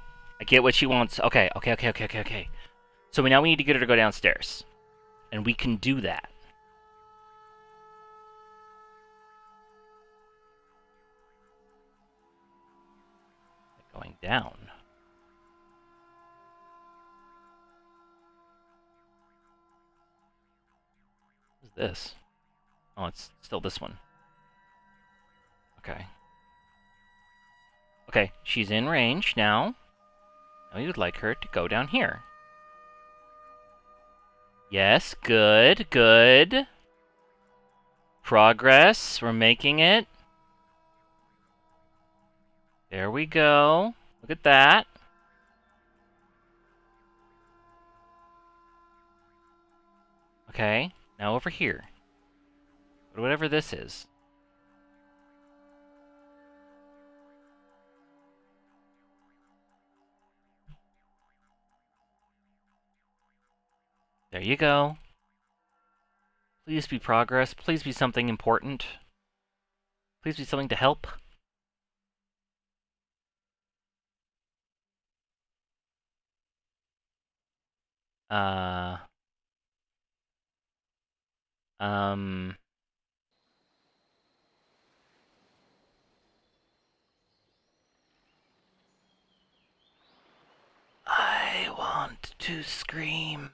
I get what she wants. Okay. So now we need to get her to go downstairs. And we can do that. Going down. What is this? Oh, it's still this one. Okay. Okay, she's in range now. Now we would like her to go down here. Yes, good, good. Progress, we're making it. There we go. Look at that. Okay, now over here. Whatever this is. There you go. Please be progress. Please be something important. Please be something to help. Uh... Um... I want to scream.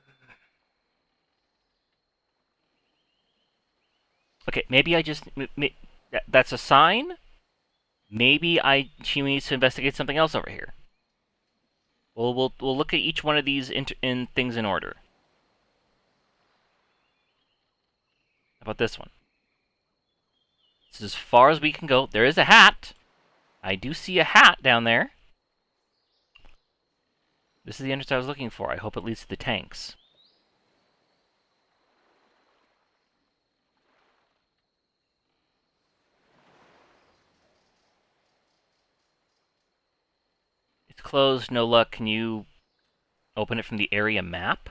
Okay, maybe I just... That's a sign? Maybe she needs to investigate something else over here. We'll look at each one of these in things in order. How about this one? This is as far as we can go. There is a hat. I do see a hat down there. This is the entrance I was looking for. I hope it leads to the tanks. It's closed. No luck. Can you open it from the area map?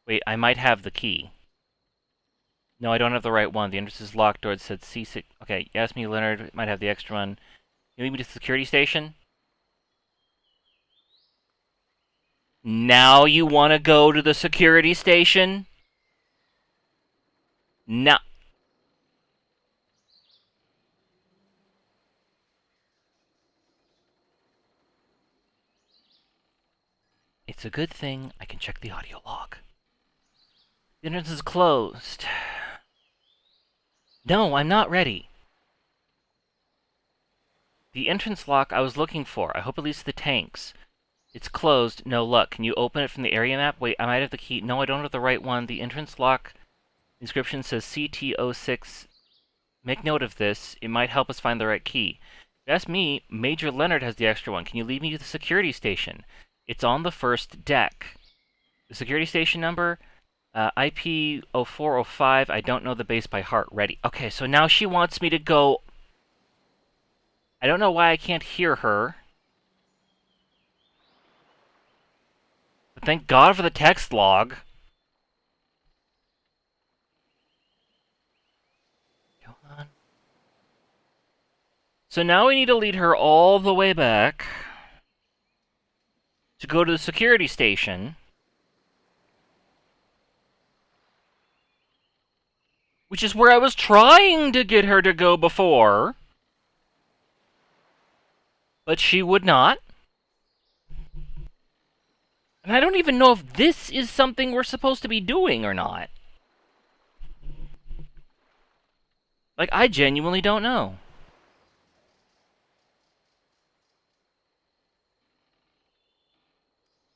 Wait, I might have the key. No, I don't have the right one. The entrance is locked. Door it said C6. Okay, you asked me, Leonard. Might have the extra one. You lead me to the security station? Now you want to go to the security station? No. It's a good thing I can check the audio log. The entrance is closed. No, I'm not ready. The entrance lock I was looking for. I hope it leads to the tanks. It's closed. No luck. Can you open it from the area map? Wait, I might have the key. No, I don't have the right one. The entrance lock inscription says CT06. Make note of this. It might help us find the right key. If you ask me, Major Leonard has the extra one. Can you lead me to the security station? It's on the first deck. The security station number, IP 0405. I don't know the base by heart. Ready. Okay, so now she wants me to go... I don't know why I can't hear her. But thank God for the text log. Come on. So now we need to lead her all the way back to go to the security station, which is where I was trying to get her to go before, but she would not. And I don't even know if this is something we're supposed to be doing or not. Like, I genuinely don't know.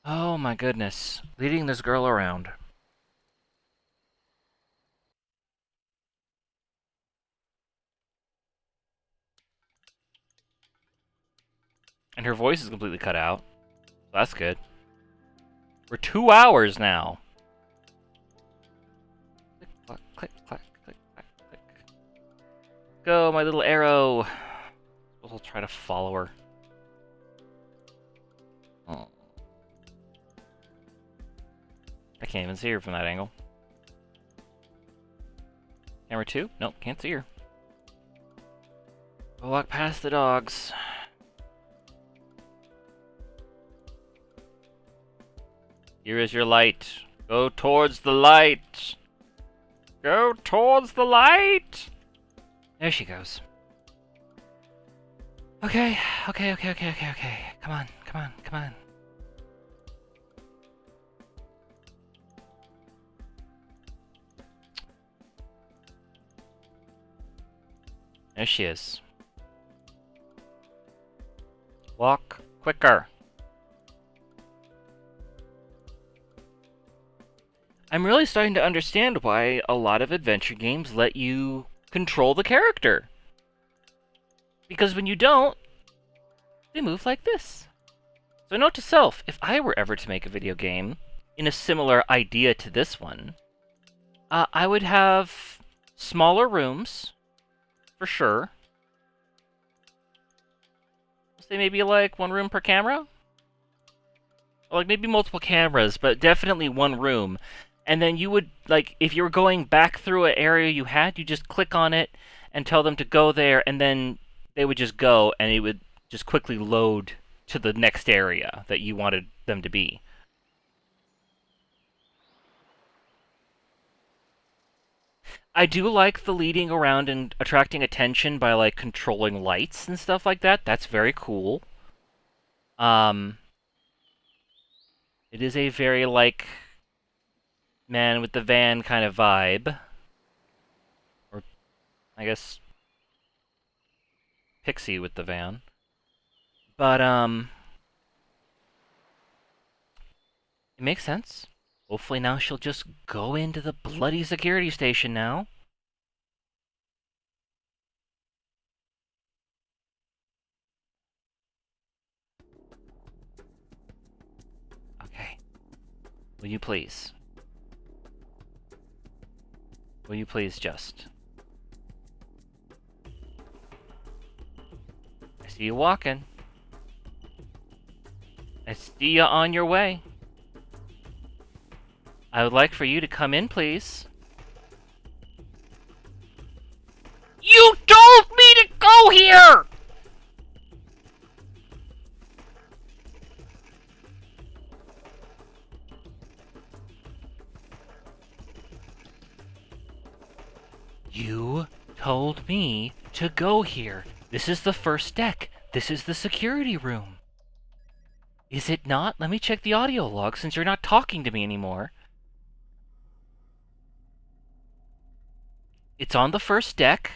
Oh my goodness. Leading this girl around. And her voice is completely cut out. That's good. We're 2 hours now. Click, clack, click, clack, click, clack, click. Go, my little arrow. We'll try to follow her. Oh. I can't even see her from that angle. Camera 2? Nope, can't see her. We'll walk past the dogs. Here is your light. Go towards the light. Go towards the light. There she goes. Okay. Come on. There she is. Walk quicker. I'm really starting to understand why a lot of adventure games let you control the character. Because when you don't, they move like this. So note to self, if I were ever to make a video game in a similar idea to this one, I would have smaller rooms, for sure. Say maybe like 1 room per camera? Or like maybe multiple cameras, but definitely 1 room. and then you would, like, if you were going back through an area you had, you just click on it and tell them to go there, and then they would just go, and it would just quickly load to the next area that you wanted them to be. I do like the leading around and attracting attention by, like, controlling lights and stuff like that. That's very cool. Um, it is a very, like, man with the van kind of vibe. Or, I guess, Pixie with the van. But, it makes sense. Hopefully now she'll just go into the bloody security station now. Okay. Will you please? Will you please just? I see you walking. I see you on your way. I would like for you to come in, please. You told me to go here! You told me to go here. This is the first deck. This is the security room. Is it not? Let me check the audio log since you're not talking to me anymore. It's on the first deck.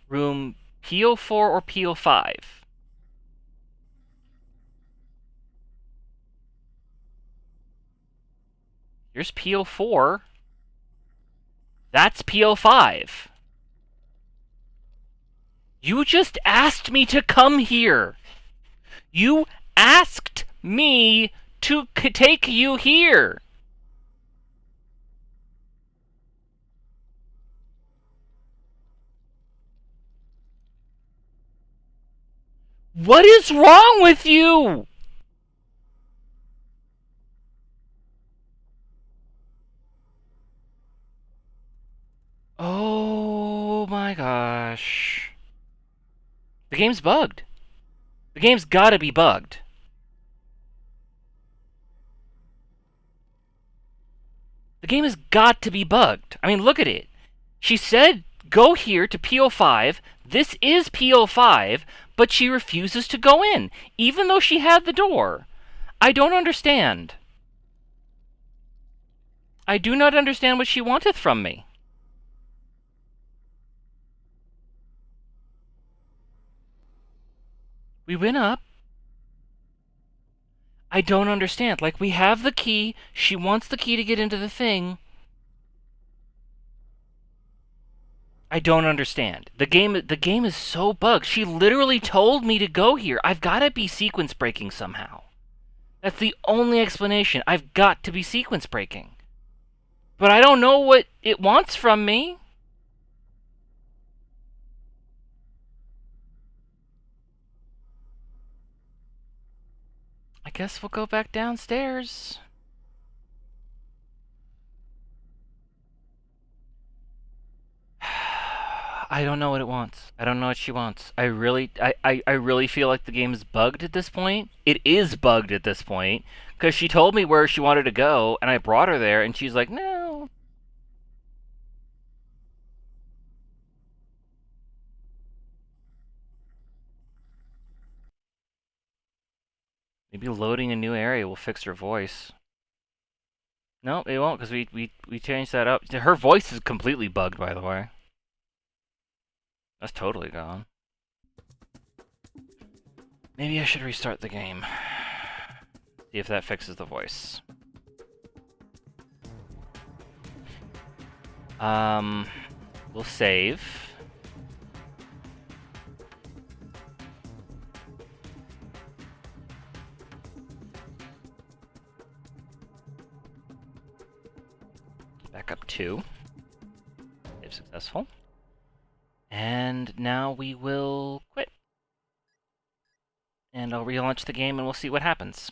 Room P04 or P05. Here's P04. That's P05. You just asked me to come here. You asked me to take you here. What is wrong with you? Oh my gosh. The game's bugged. The game's gotta be bugged. The game has got to be bugged. I mean, look at it. She said, go here to P05. This is P05, but she refuses to go in, even though she had the door. I don't understand. I do not understand what she wanteth from me. We went up. I don't understand. Like, we have the key. She wants the key to get into the thing. I don't understand. The game is so bugged. She literally told me to go here. I've got to be sequence breaking somehow. That's the only explanation. I've got to be sequence breaking. But I don't know what it wants from me. I guess we'll go back downstairs. I don't know what it wants. I don't know what she wants. I really feel like the game is bugged at this point. It is bugged at this point. Because she told me where she wanted to go, and I brought her there, and she's like, no. Maybe loading a new area will fix her voice. No, it won't, because we changed that up. Her voice is completely bugged, by the way. That's totally gone. Maybe I should restart the game. See if that fixes the voice. We'll save. Back up 2. Save successful. And now we will quit. And I'll relaunch the game and we'll see what happens.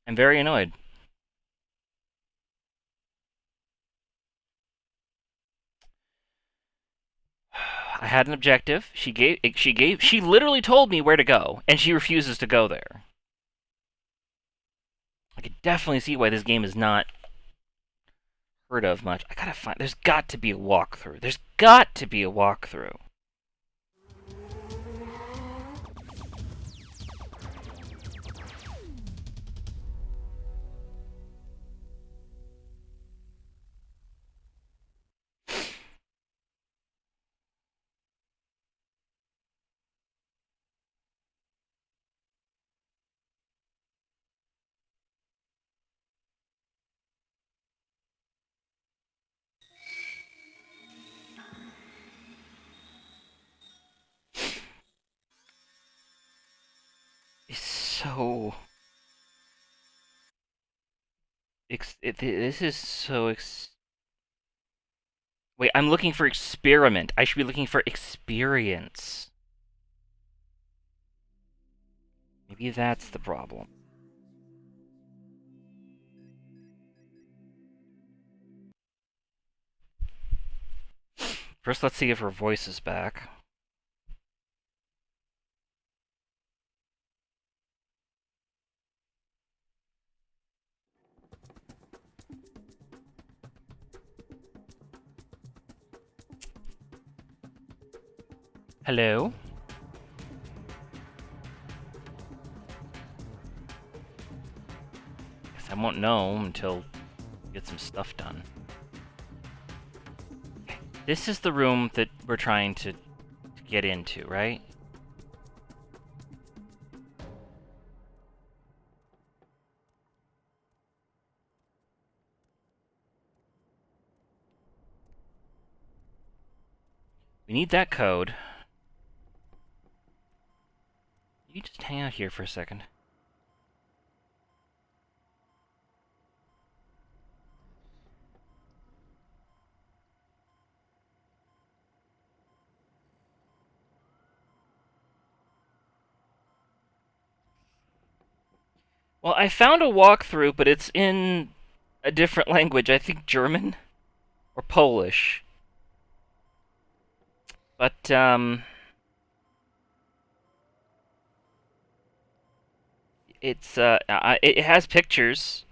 I'm very annoyed. I had an objective. She literally told me where to go, and she refuses to go there. I could definitely see why this game is not heard of much. I gotta find. There's got to be a walkthrough. There's got to be a walkthrough. It's so. This is so. Wait, I'm looking for experiment. I should be looking for experience. Maybe that's the problem. First, let's see if her voice is back. Hello? Guess I won't know until I get some stuff done. This is the room that we're trying to get into, right? We need that code. You just hang out here for a second. Well, I found a walkthrough, but it's in a different language. I think German or Polish. But, it has pictures.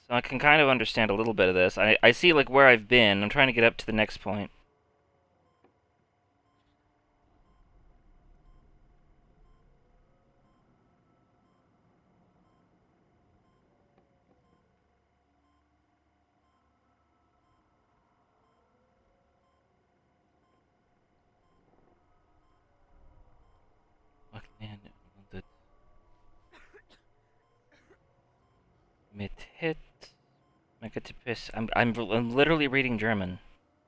So I can kind of understand a little bit of this. I see, like, where I've been. I'm trying to get up to the next point. Mit hit. I'm literally reading German.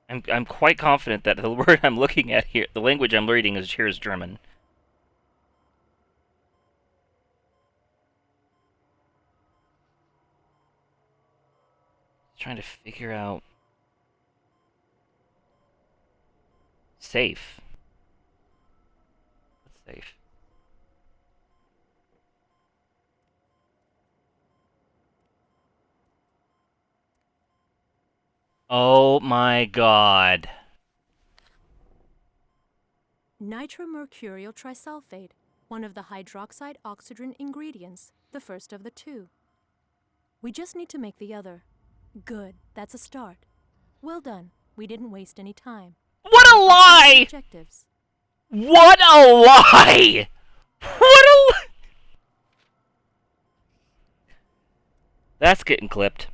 I'm quite confident that the word I'm looking at here, the language I'm reading is German. Trying to figure out safe. What's safe? Oh my god. Nitromercurial trisulfate, one of the hydroxide oxygen ingredients, the first of the two. We just need to make the other. Good, that's a start. Well done, we didn't waste any time. What a lie! Objectives. What a lie! What a lie! That's getting clipped.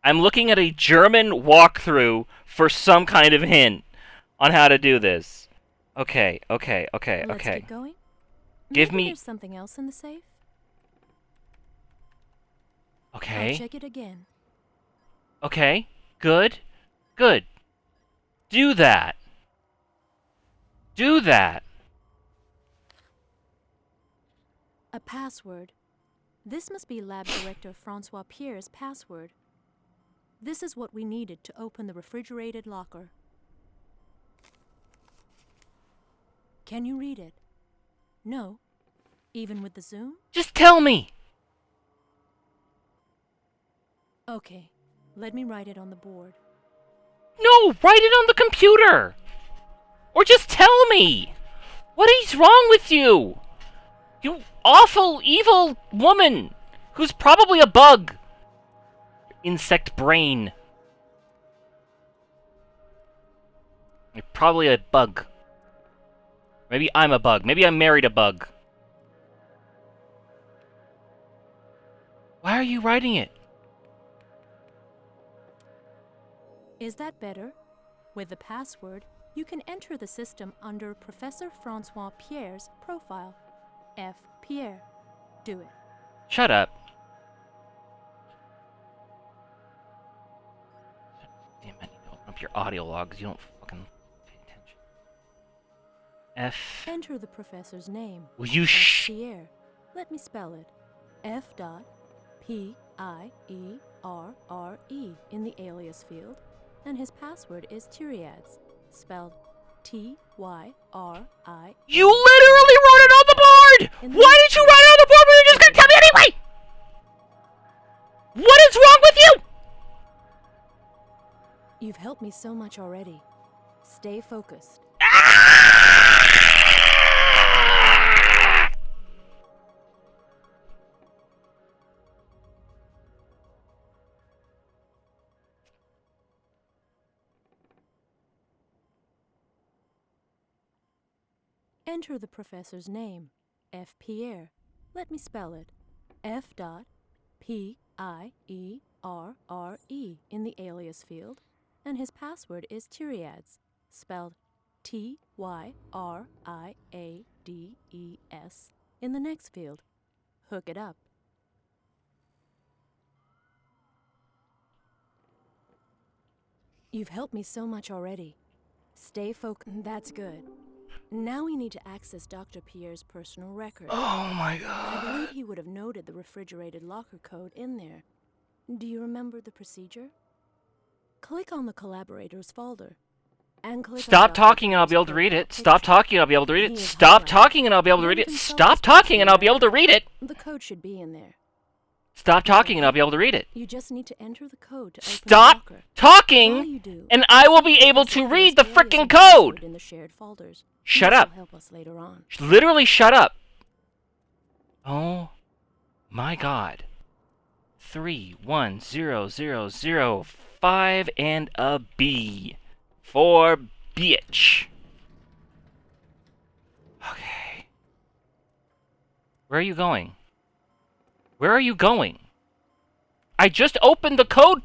I'm looking at a German walkthrough for some kind of hint on how to do this. Okay. Let's get going. Give Maybe me... there's something else in the safe. Okay. I'll check it again. Okay. Good. Do that. A password. This must be Lab Director Francois Pierre's password. This is what we needed to open the refrigerated locker. Can you read it? No? Even with the zoom? Just tell me! Okay, let me write it on the board. No, write it on the computer! Or just tell me! What is wrong with you? You awful, evil woman who's probably a bug. Insect brain. You're probably a bug. Maybe I'm a bug. Maybe I married a bug. Why are you writing it? Is that better? With the password, you can enter the system under Professor Francois Pierre's profile. F. Pierre. Do it. Shut up. Damn, I need to open up your audio logs. You don't fucking pay attention. F. Enter the professor's name. Will you F. Pierre. Let me spell it. F. Pierre in the alias field, and his password is Tyriads, spelled Tyria. You literally wrote it on the board! Why did you write it on the board when you're just gonna tell me anyway? What is wrong with you? You've helped me so much already. Stay focused. Enter the professor's name. F. Pierre. Let me spell it. F. Pierre in the alias field, and his password is Tyriads, spelled Tyriads in the next field. Hook it up. You've helped me so much already. Stay focused. That's good. Now we need to access Dr. Pierre's personal record. Oh my I god. believe he would have noted the refrigerated locker code in there. Do you remember the procedure? Click on the collaborators folder. And click on Stop Dr. talking and I'll be able to read it. Stop talking and I'll be able to read it. Stop talking and I'll be able to read it. Stop talking and I'll be able to read it. The code should be in there. Stop talking and I'll be able to read it. You just need to enter the code to open Stop the locker. While talking you do, and I will be able to Pierre's read the alias frickin' and password code. in the shared folders. Shut This up. will help us later on. Literally shut up. Oh my god. 310005 and a B for bitch. Okay. Where are you going? Where are you going? I just opened the code.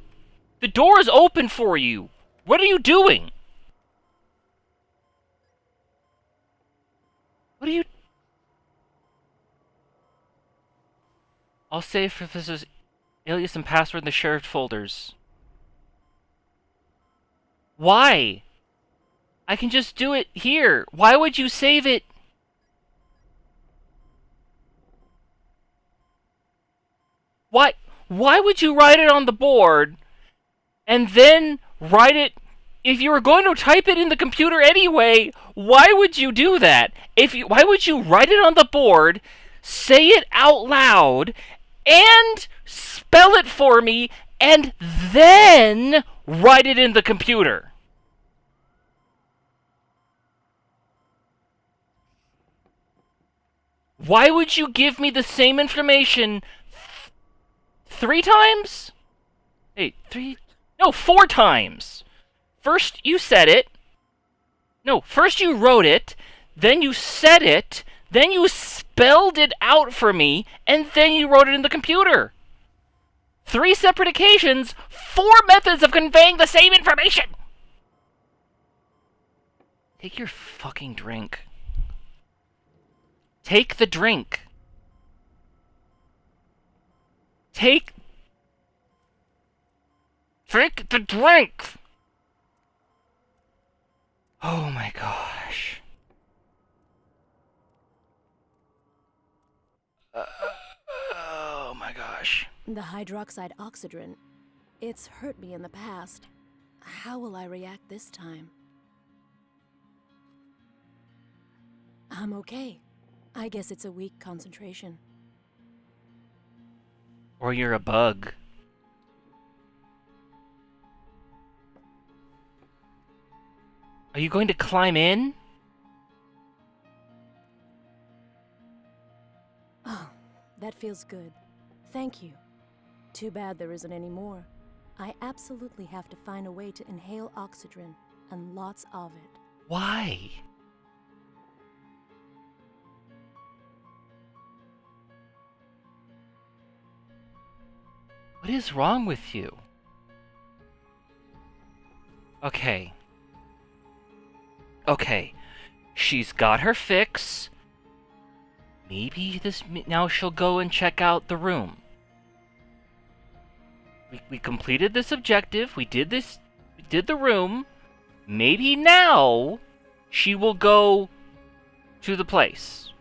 The door is open for you. What are you doing? What are you... I'll save Professor's alias and password in the shared folders. Why? I can just do it here. Why would you save it? Why? Why would you write it on the board and then write it? If you were going to type it in the computer anyway, why would you do that? Why would you write it on the board, say it out loud, and spell it for me, and then write it in the computer? Why would you give me the same information 3 times? Hey, 3? No, 4 times. First you said it. No, first you wrote it, then you said it, then you spelled it out for me, and then you wrote it in the computer. 3 separate occasions, 4 methods of conveying the same information. Take your fucking drink. Take the drink. Drink the drink! Oh my gosh. Oh my gosh. The hydroxide oxidrin. It's hurt me in the past. How will I react this time? I'm okay. I guess it's a weak concentration. Or you're a bug. Are you going to climb in? Oh, that feels good. Thank you. Too bad there isn't any more. I absolutely have to find a way to inhale oxygen, and lots of it. Why? What is wrong with you? Okay. Okay. She's got her fix. Maybe now she'll go and check out the room. We completed this objective. We did this. We did the room. Maybe now she will go to the place.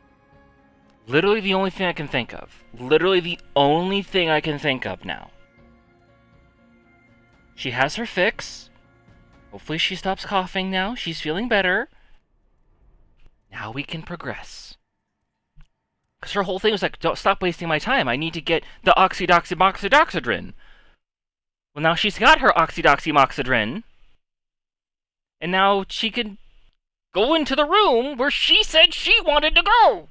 Literally the only thing I can think of. Literally the only thing I can think of now. She has her fix. Hopefully she stops coughing now. She's feeling better. Now we can progress. Because her whole thing was like, don't stop wasting my time. I need to get the oxydoxymoxidroxydrin. Well, now she's got her oxydoxymoxidrin. And now she can go into the room where she said she wanted to go.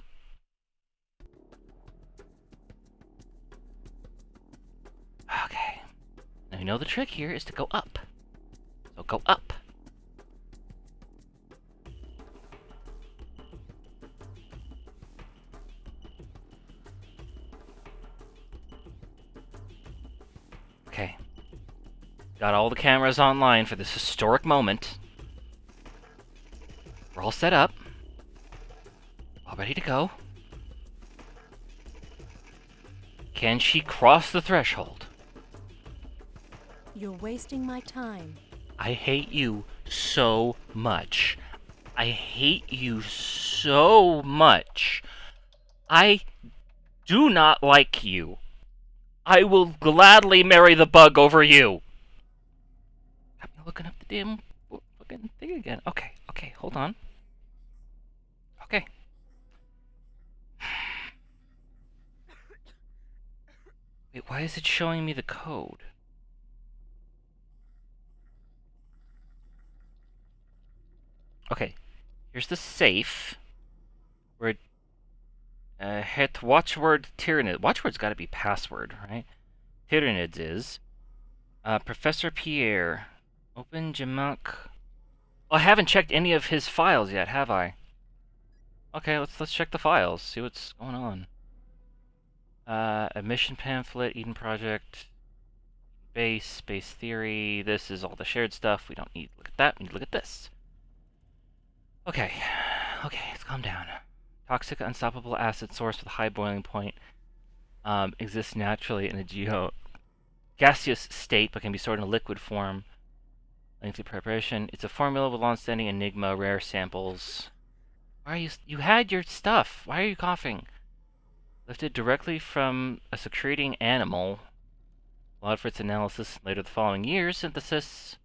Okay. Now you know the trick here is to go up. So go up. Okay. Got all the cameras online for this historic moment. We're all set up. All ready to go. Can she cross the threshold? You're wasting my time. I hate you so much. I hate you so much. I do not like you. I will gladly marry the bug over you. I'm looking up the damn fucking thing again. Okay, hold on. Okay. Wait, why is it showing me the code? Okay, here's the safe. Where hit watchword Tyrannid. Watchword's got to be password, right? Tyrannids is Professor Pierre. Open Jamak. Oh, I haven't checked any of his files yet, have I? Okay, let's check the files. See what's going on. A mission pamphlet, Eden Project, Base Theory. This is all the shared stuff. We don't need to look at that. We need to look at this. Okay, let's calm down. Toxic, unstoppable acid source with a high boiling point exists naturally in a gaseous state, but can be stored in a liquid form. Lengthy preparation. It's a formula with long-standing enigma, rare samples. Why are you had your stuff. Why are you coughing? Lifted directly from a secreting animal. Allowed for its analysis later the following year. Synthesis.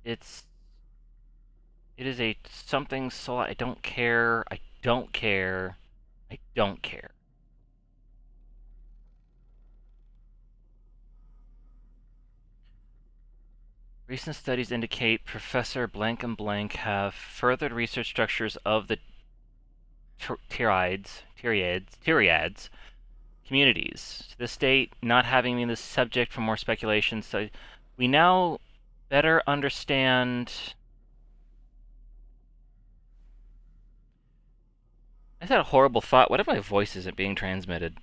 It is a something so I don't care. I don't care. I don't care. Recent studies indicate Professor Blank and Blank have furthered research structures of the Tyriads communities. To this date, not having been the subject for more speculation, so we now better understand. I just had a horrible thought. What if my voice isn't being transmitted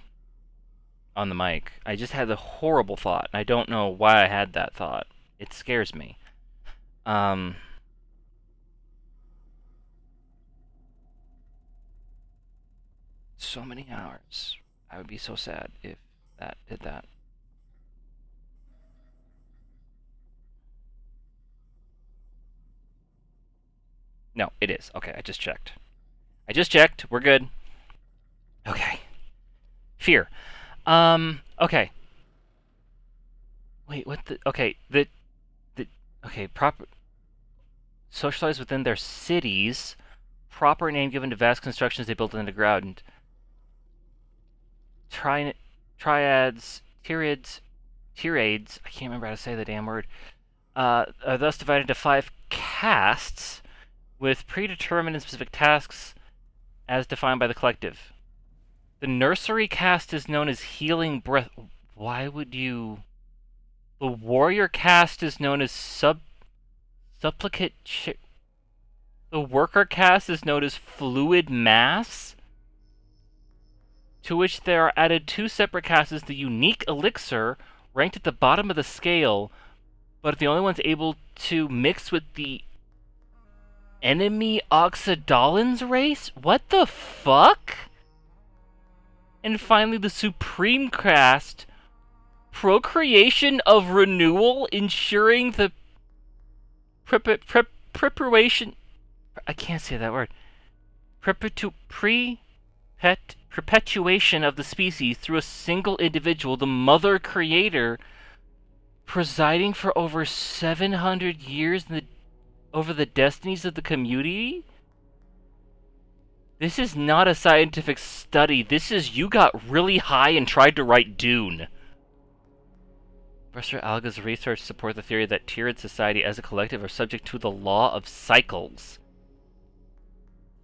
on the mic? I just had a horrible thought, and I don't know why I had that thought. It scares me. So many hours. I would be so sad if that did that. No, it is. Okay, I just checked. We're good. Okay. Fear. Okay. Wait, what the... Okay, okay, proper... Socialize within their cities. proper name given to vast constructions they built in the ground. Triads, tirades, I can't remember how to say the damn word, are thus divided into 5 castes with predetermined and specific tasks as defined by the collective. The nursery caste is known as Healing Breath. Why would you... The warrior caste is known as Supplicate... The worker caste is known as Fluid Mass, to which there are added 2 separate castes, the Unique Elixir, ranked at the bottom of the scale, but the only ones able to mix with the enemy Oxydolan's race? What the fuck? And finally, the Supreme Caste, Procreation of Renewal, ensuring the preparation... I can't say that word. Perpetuation of the species through a single individual, the Mother Creator, presiding for over 700 years over the destinies of the community? This is not a scientific study. This is you got really high and tried to write Dune. Professor Alga's research support the theory that Tyrid society as a collective are subject to the law of cycles.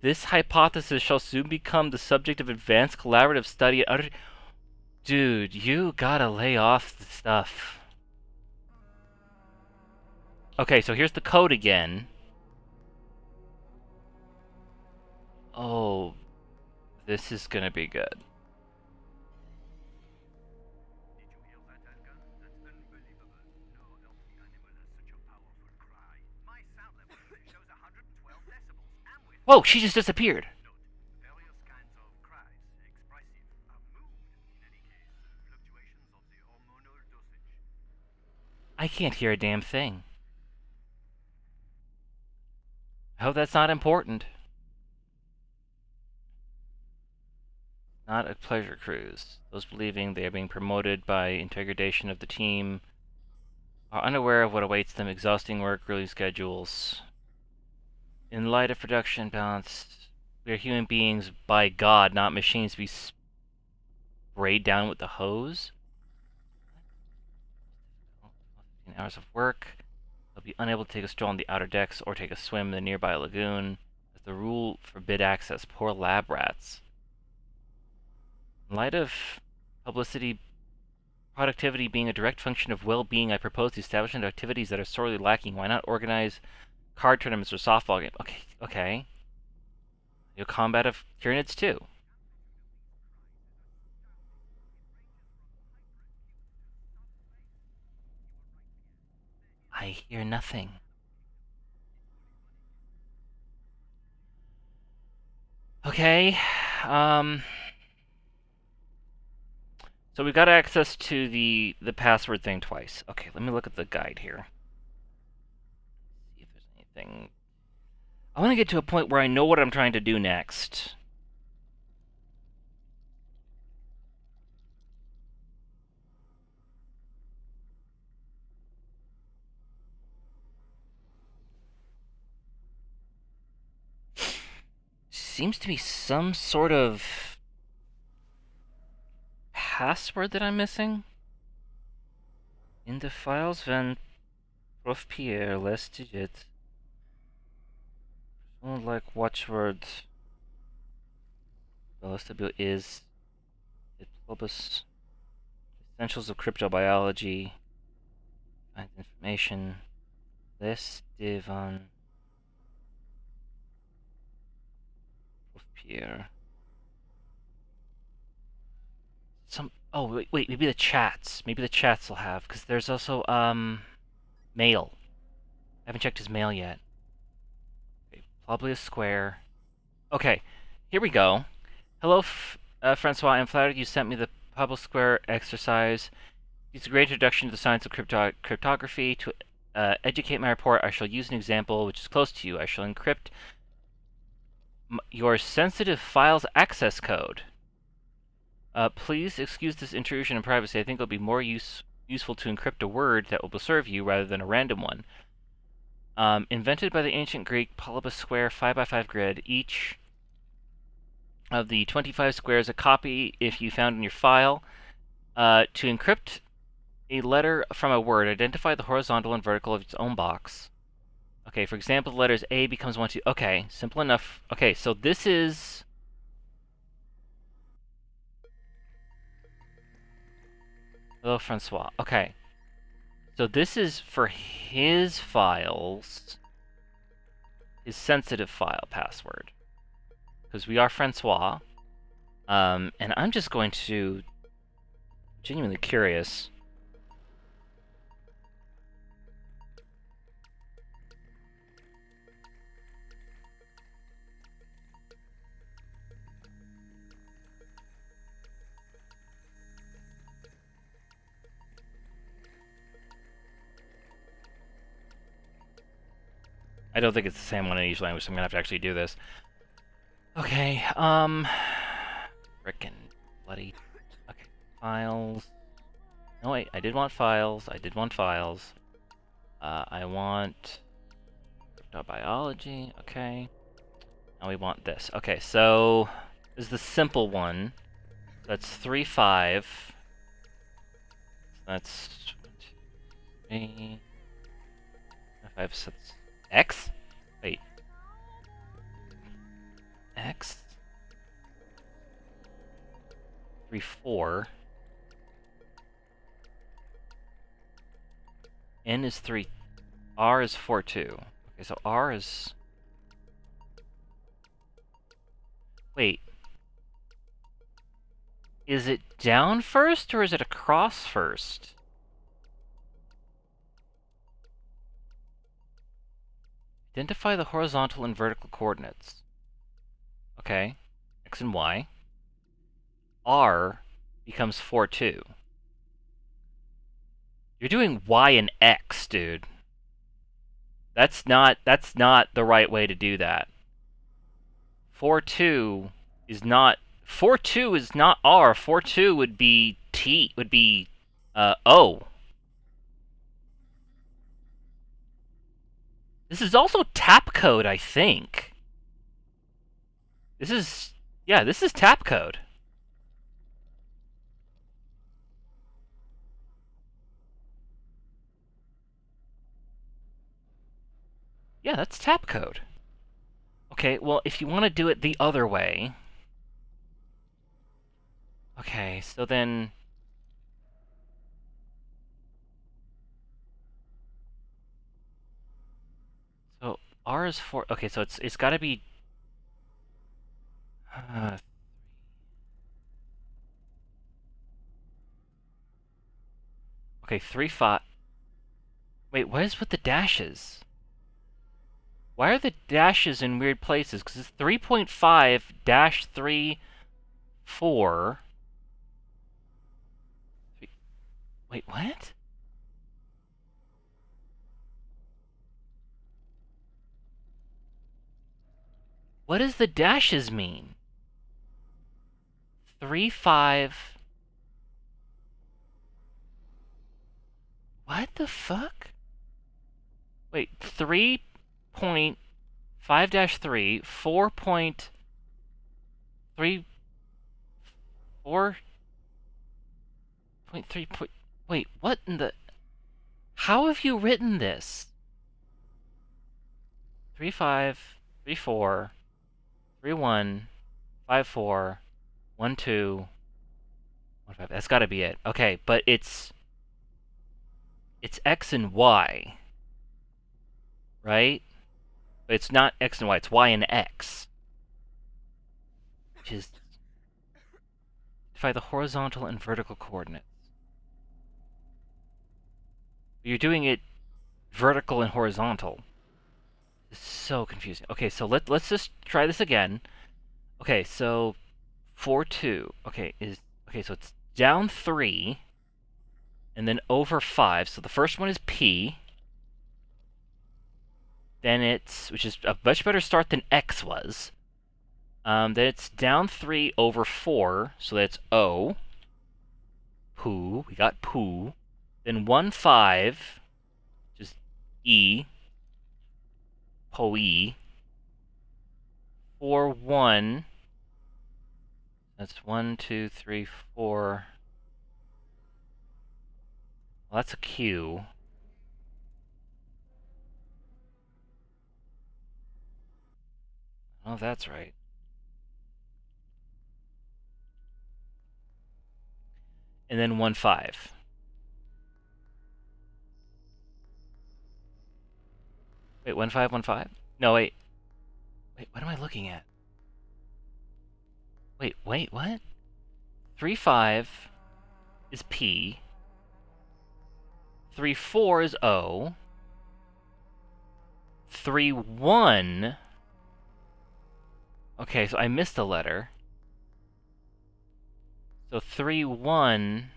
This hypothesis shall soon become the subject of advanced collaborative study. Dude, you gotta lay off the stuff. Okay, so here's the code again. Oh, this is gonna be good. Whoa, she just disappeared. I can't hear a damn thing. I hope that's not important. Not a pleasure cruise. Those believing they are being promoted by integration of the team are unaware of what awaits them: exhausting work, grueling schedules. In light of production balance, we are human beings by God, not machines to be sprayed down with the hose. 15 hours of work. They'll be unable to take a stroll on the outer decks or take a swim in the nearby lagoon. As the rule forbid access. Poor lab rats. In light of productivity being a direct function of well-being, I propose the establishment of activities that are sorely lacking. Why not organize card tournaments or softball games? Okay. Your combat of Tyranids too. I hear nothing. Okay, so we got access to the password thing twice. Okay, let me look at the guide here. See if there's anything. I want to get to a point where I know what I'm trying to do next. Seems to be some sort of password that I'm missing. In the files van Prof. Pierre, last digit. Like watchword. LSW is it Plobus. Essentials of cryptobiology. Find information. List Divan. Prof. Pierre. Oh, wait, maybe the chats. Maybe the chats will have, because there's also, mail. I haven't checked his mail yet. Okay, Publius Square. Okay, here we go. Hello, Francois. I'm flattered you sent me the Publius Square exercise. It's a great introduction to the science of cryptography. To educate my report, I shall use an example which is close to you. I shall encrypt your sensitive files access code. Please excuse this intrusion in privacy. I think it'll be more useful to encrypt a word that will serve you rather than a random one. Invented by the ancient Greek Polybus square 5x5 grid. Each of the 25 squares a copy if you found in your file. To encrypt a letter from a word, identify the horizontal and vertical of its own box. Okay, for example, the letters A becomes 1, 2. Okay, simple enough. Okay, so this is... Hello, Francois. Okay. So this is for his files, his sensitive file password. Because we are Francois. And I'm just going to... Genuinely curious. I don't think it's the same one in each language, so I'm gonna have to actually do this. Okay, frickin' bloody... Okay, files... No, wait, I did want files, I want... Cryptobiology, okay. Now we want this. Okay, so... This is the simple one. That's 3, 5. That's... 3... 5, so that's... X? Wait. X? 3, 4. N is 3. R is 4, 2. Okay, so R is... Wait. Is it down first, or is it across first? Identify the horizontal and vertical coordinates. Okay. X and Y. R becomes 4, 2. You're doing Y and X, dude. That's not the right way to do that. 4, 2 is not... 4, 2 is not R. 4, 2 would be T, would be, O. This is also tap code, I think. This is... Yeah, this is tap code. Yeah, that's tap code. Okay, well, if you want to do it the other way... Okay, so then... So, R is 4... Okay, so it's gotta be... Okay, 3, 5... Wait, what is with the dashes? Why are the dashes in weird places? Because it's 3.5 dash 3, 4... Wait, what? What does the dashes mean? 3, 5... What the fuck? Wait, 3.5-3, 4.3... 4.3... Wait, what in the... How have you written this? 3, 5, 3, 4, 3, 1, 5, 4, 1, 2, 1, 5. That's gotta be it. Okay, but it's X and Y, right? But it's not X and Y, it's Y and X. Which is... Identify the horizontal and vertical coordinates. You're doing it vertical and horizontal. It's so confusing. Okay, so let's just try this again. Okay, so 4, 2. Okay, so it's down 3 and then over 5. So the first one is P. Then it's, which is a much better start than X was. Then it's down 3 over 4, so that's O. Poo, we got poo. Then 1, 5, which is E. Poi. 4, 1. That's 1, 2, 3, 4. Well, that's a Q. Oh, that's right. And then 1, 5. Wait, 1, 5, 1, 5? No, wait. Wait, what am I looking at? Wait, what? 3, 5 is P. 3, 4 is O. 3, 1. Okay, so I missed a letter. So 3, 1.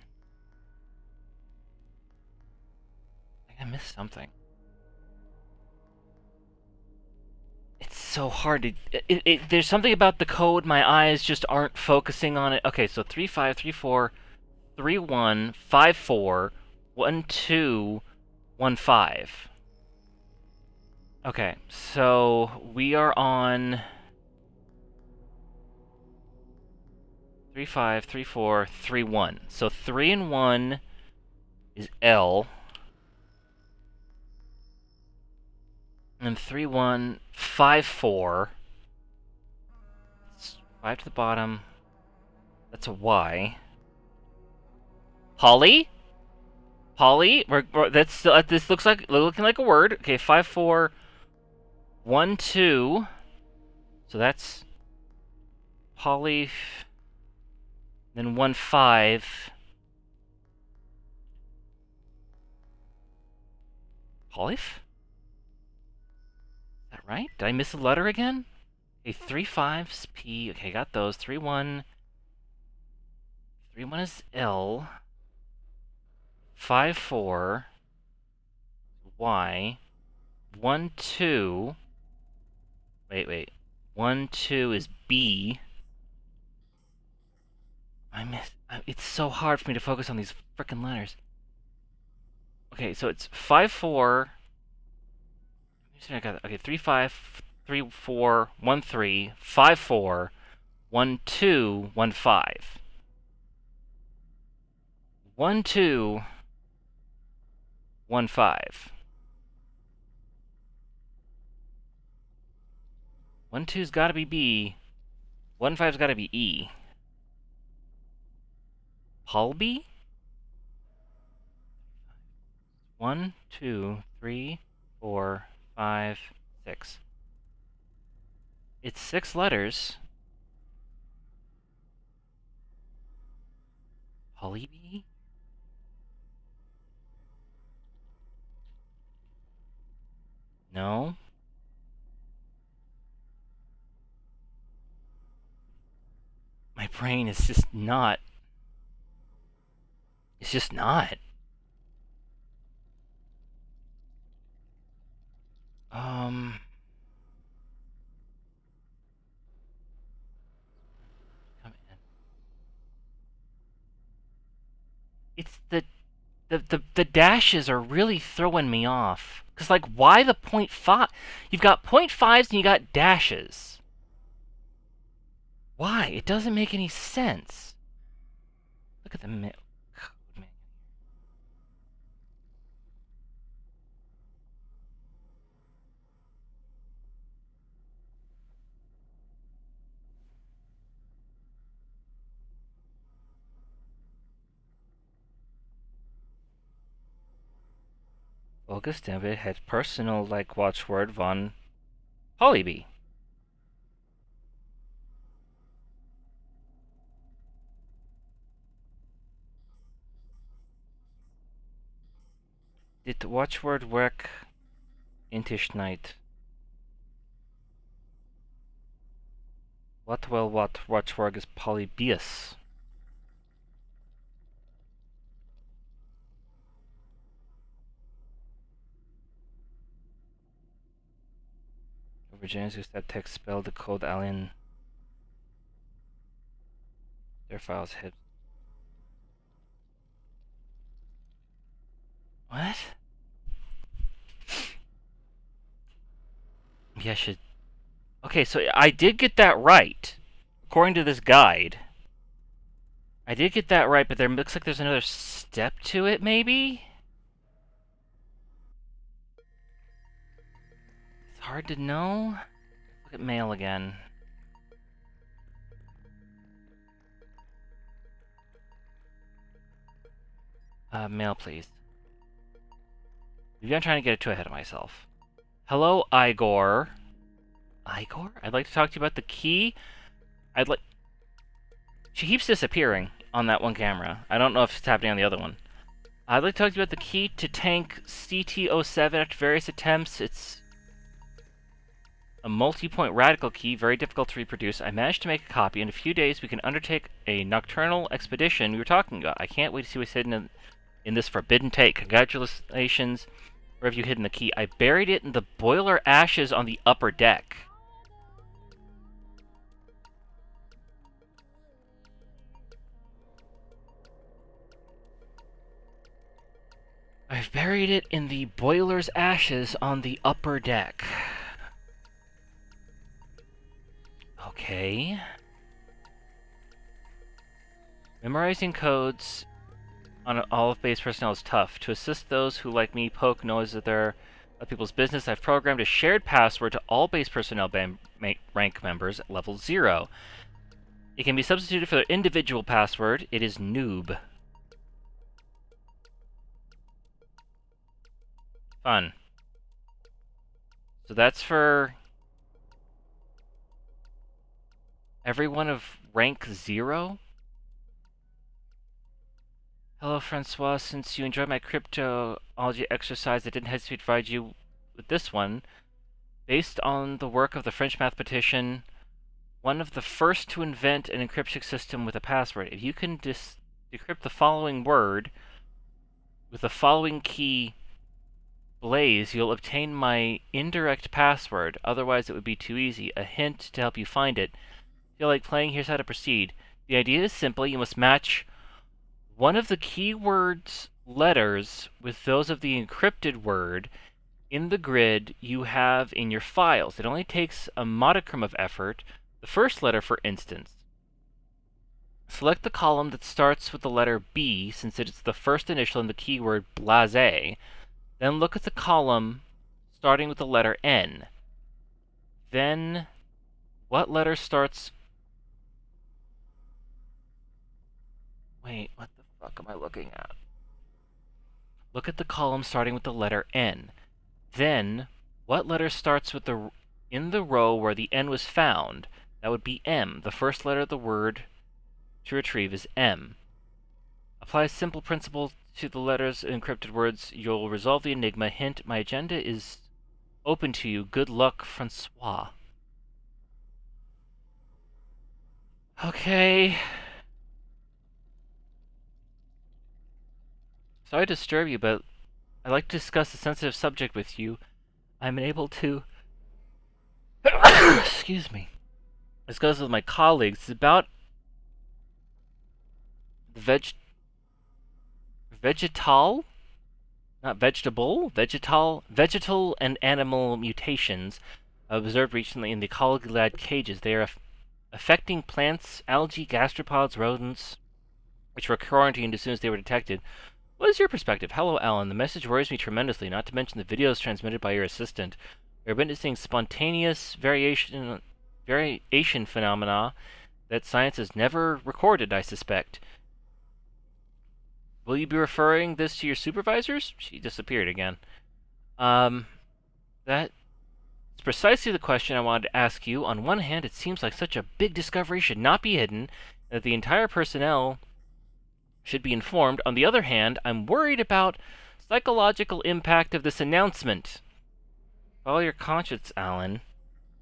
I think I missed something. It's so hard to. There's something about the code, my eyes just aren't focusing on it. Okay, so 3, 5, 3, 4, 3, 1, 5, 4, 1, 2, 1, 5. Okay, so we are on 3, 5, 3, 4, 3, 1. So 3 and 1 is L. And 3, 1, 5, 4. It's 5 to the bottom. That's a Y. Holly? Polly? That's this looks like looking like a word. Okay, 5, 4, 1, 2. So that's Polly. Then 1, 5. Polyf? Is that right? Did I miss a letter again? Okay, 3, 5's P. Okay, got those. 3, 1. 3, 1 is L. 5, 4. Y. 1, 2. Wait. 1, 2 is B. It's so hard for me to focus on these frickin' letters. Okay, so it's 5, 4. I got okay, 3, 5, 3, 4, 1, 3, 5, 4, 1, 2, 1, 5. 1, 2, 1, 5. 1, 2's gotta be B. 1, 5's gotta be E. Holby? 1, 2, 3, 4, 5, 6. It's 6 letters. Holby? No. My brain is just not. It's just not. Um. Come in. It's the dashes are really throwing me off. Cause like, why the 0.5? You've got 0.5s and you got dashes. Why? It doesn't make any sense. Look at the code, man. August David had personal like watchword von Hollyby. Did the watchword work in Tisch night? What watchword is Polybius? Virginians use that text spell the code alien. Their files hit. What? maybe I should... Okay, so I did get that right. According to this guide. I did get that right, but there looks like there's another step to it, maybe? It's hard to know. Look at mail again. Mail, please. Maybe I'm trying to get too ahead of myself. Hello, Igor. Igor? I'd like to talk to you about the key. I'd like... She keeps disappearing on that one camera. I don't know if it's happening on the other one. I'd like to talk to you about the key to tank CT-07 after various attempts. It's a multi-point radical key, very difficult to reproduce. I managed to make a copy. In a few days, we can undertake a nocturnal expedition we were talking about. I can't wait to see what's hidden in this forbidden take. Congratulations. Where have you hidden the key? I buried it in the boiler ashes on the upper deck. I've buried it in the boiler's ashes on the upper deck. Okay. Memorizing codes on all of base personnel is tough. To assist those who, like me, poke noses at their people's business, I've programmed a shared password to all base personnel rank members at level 0. It can be substituted for their individual password. It is noob. Fun. So that's for everyone of rank 0? Hello, Francois. Since you enjoyed my cryptology exercise, I didn't hesitate to provide you with this one. Based on the work of the French mathematician, one of the first to invent an encryption system with a password. If you can decrypt the following word with the following key Blaze, you'll obtain my indirect password. Otherwise, it would be too easy. A hint to help you find it. If you like playing, here's how to proceed. The idea is simple. You must match one of the keyword's letters with those of the encrypted word in the grid you have in your files. It only takes a modicum of effort. The first letter, for instance. Select the column that starts with the letter B, since it is the first initial in the keyword blase. Then look at the column starting with the letter N. Then, what letter starts... Wait, what the fuck am I looking at? Look at the column starting with the letter N. Then, what letter starts with the in the row where the N was found? That would be M. The first letter of the word to retrieve is M. Apply a simple principle to the letters in encrypted words. You'll resolve the enigma. Hint, my agenda is open to you. Good luck, Francois. Okay. Sorry to disturb you, but I'd like to discuss a sensitive subject with you. I'm unable to... Excuse me. Discuss with my colleagues. It's about the vegetal? Not vegetable? Vegetal and animal mutations observed recently in the Colglad cages. They are affecting plants, algae, gastropods, rodents, which were quarantined as soon as they were detected. What is your perspective? Hello, Alan. The message worries me tremendously, not to mention the videos transmitted by your assistant. We are witnessing spontaneous variation phenomena that science has never recorded, I suspect. Will you be referring this to your supervisors? She disappeared again. That's precisely the question I wanted to ask you. On one hand, it seems like such a big discovery should not be hidden, that the entire personnel should be informed. On the other hand, I'm worried about psychological impact of this announcement. Follow your conscience, Alan.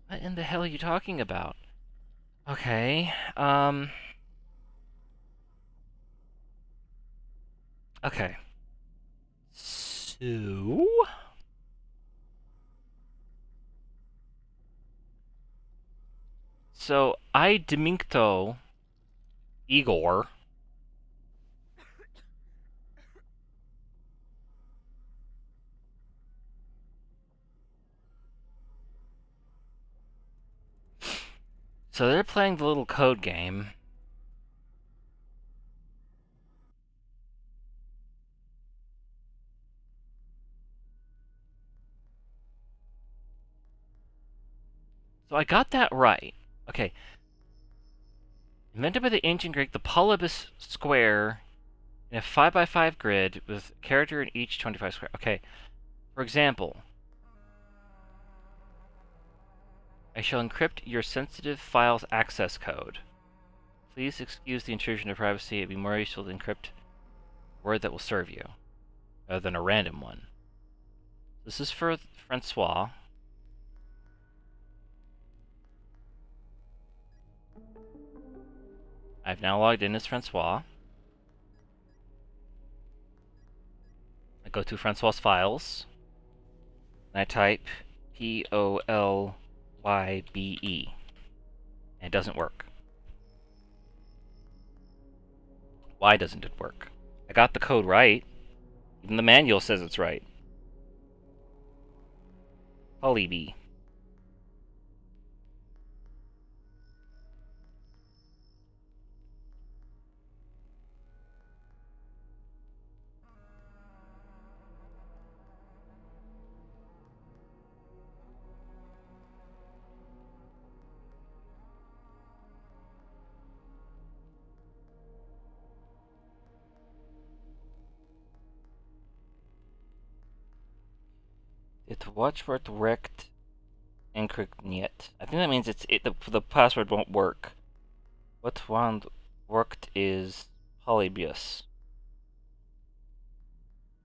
What in the hell are you talking about? Okay, okay. So, I Demincto Igor So they're playing the little code game. So I got that right. Okay. Invented by the ancient Greek, the polybus square in a 5x5 grid with a character in each 25 square. Okay. For example, I shall encrypt your sensitive files access code. Please excuse the intrusion of privacy. It'd be more useful to encrypt a word that will serve you, rather than a random one. This is for Francois. I've now logged in as Francois. I go to Francois' files, and I type POLYBE, and it doesn't work. Why doesn't it work? I got the code right. Even the manual says it's right. Polyb. It watchword rect encrypt. I think that means the password won't work. What one worked is Polybius.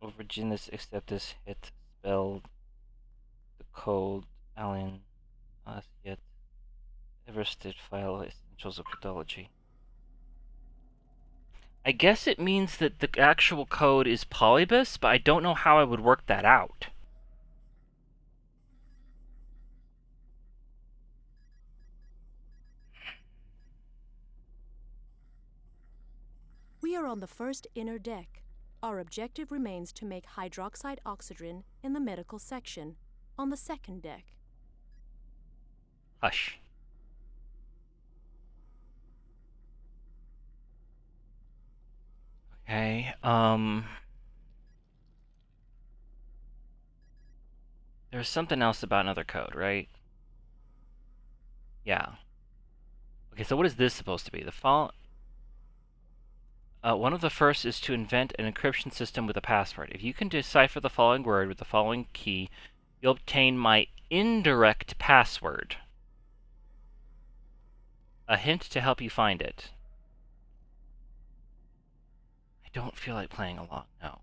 Originus acceptus hit spelled the code alien as yet eversted file essentials of cryptology. I guess it means that the actual code is Polybus, but I don't know how I would work that out. We are on the first inner deck. Our objective remains to make hydroxide oxygen in the medical section on the second deck. Hush. Okay, there's something else about another code, right? Yeah. Okay, so what is this supposed to be? One of the first is to invent an encryption system with a password. If you can decipher the following word with the following key, you'll obtain my indirect password. A hint to help you find it. I don't feel like playing along, no.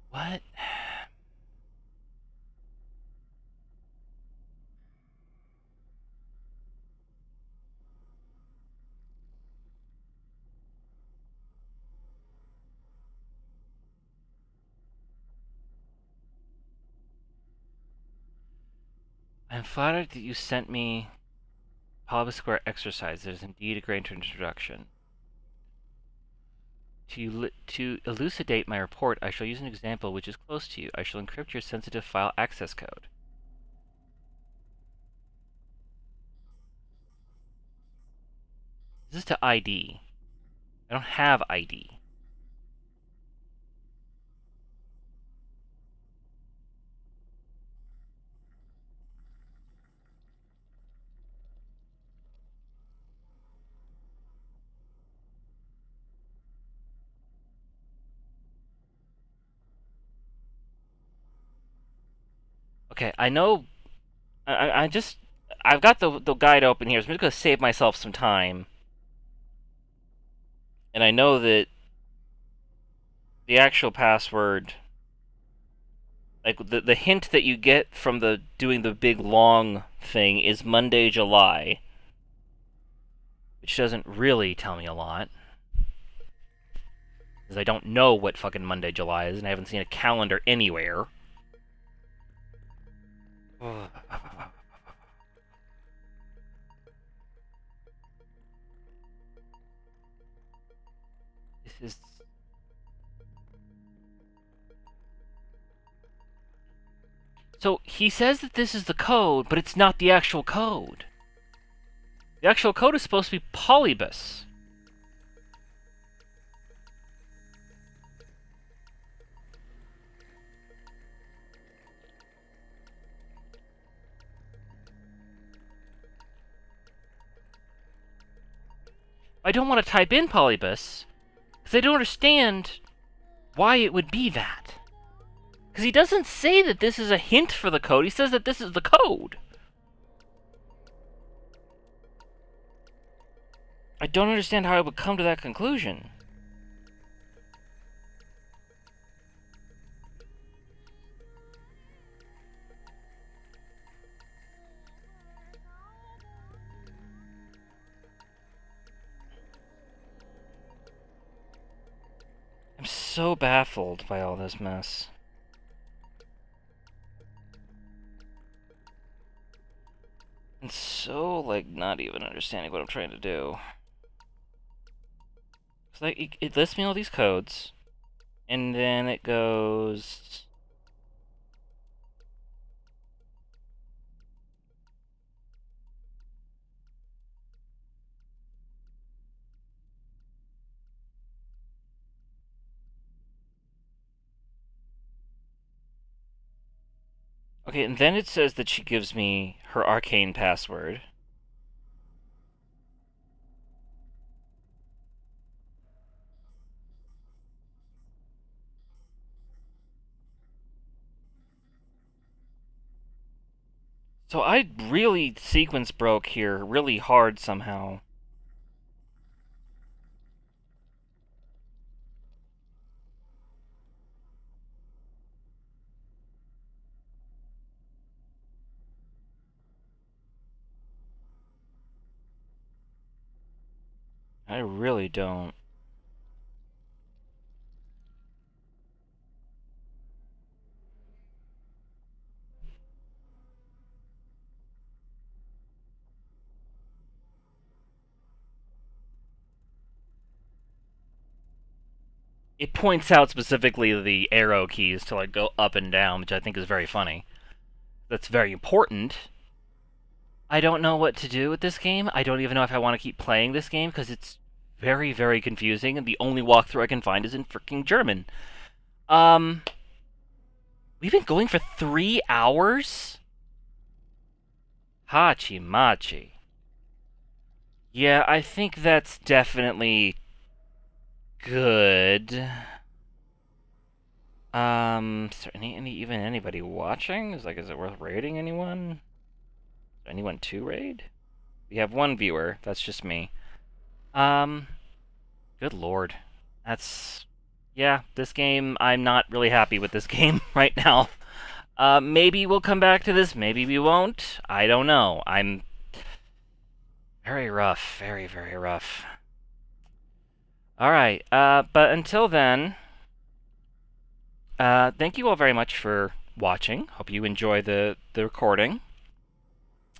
What? I'm flattered that you sent me Polybus Square exercise. It is indeed a great introduction. To elucidate my report, I shall use an example which is close to you. I shall encrypt your sensitive file access code. This is to ID. I don't have ID. Okay, I know. I've got the guide open here. So I'm just gonna save myself some time. And I know that the actual password, like the hint that you get from the doing the big long thing, is Monday, July. which doesn't really tell me a lot. Because I don't know what fucking Monday, July is, and I haven't seen a calendar anywhere. This is... So, he says that this is the code, but it's not the actual code. The actual code is supposed to be Polybus. I don't want to type in Polybus, because I don't understand why it would be that. Because he doesn't say that this is a hint for the code, he says that this is the code. I don't understand how I would come to that conclusion. I'm so baffled by all this mess. And so, like, not even understanding what I'm trying to do. So, like, it lists me all these codes, and then it goes... Okay, and then it says that she gives me her arcane password. So I really sequence broke here really hard somehow. I really don't. It points out specifically the arrow keys to like go up and down, which I think is very funny. That's very important. I don't know what to do with this game. I don't even know if I want to keep playing this game because it's very, very confusing, and the only walkthrough I can find is in freaking German. We've been going for 3 hours? Hachi machi. Yeah, I think that's definitely good. Is there even anybody watching? Is it worth raiding anyone? Is there anyone to raid? We have one viewer. That's just me. Good lord. Yeah, this game, I'm not really happy with this game right now. Maybe we'll come back to this, maybe we won't. I don't know. I'm... Very rough. Very, very rough. Alright, but until then... thank you all very much for watching. Hope you enjoy the recording.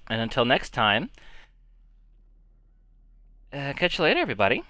And until next time... catch you later, everybody.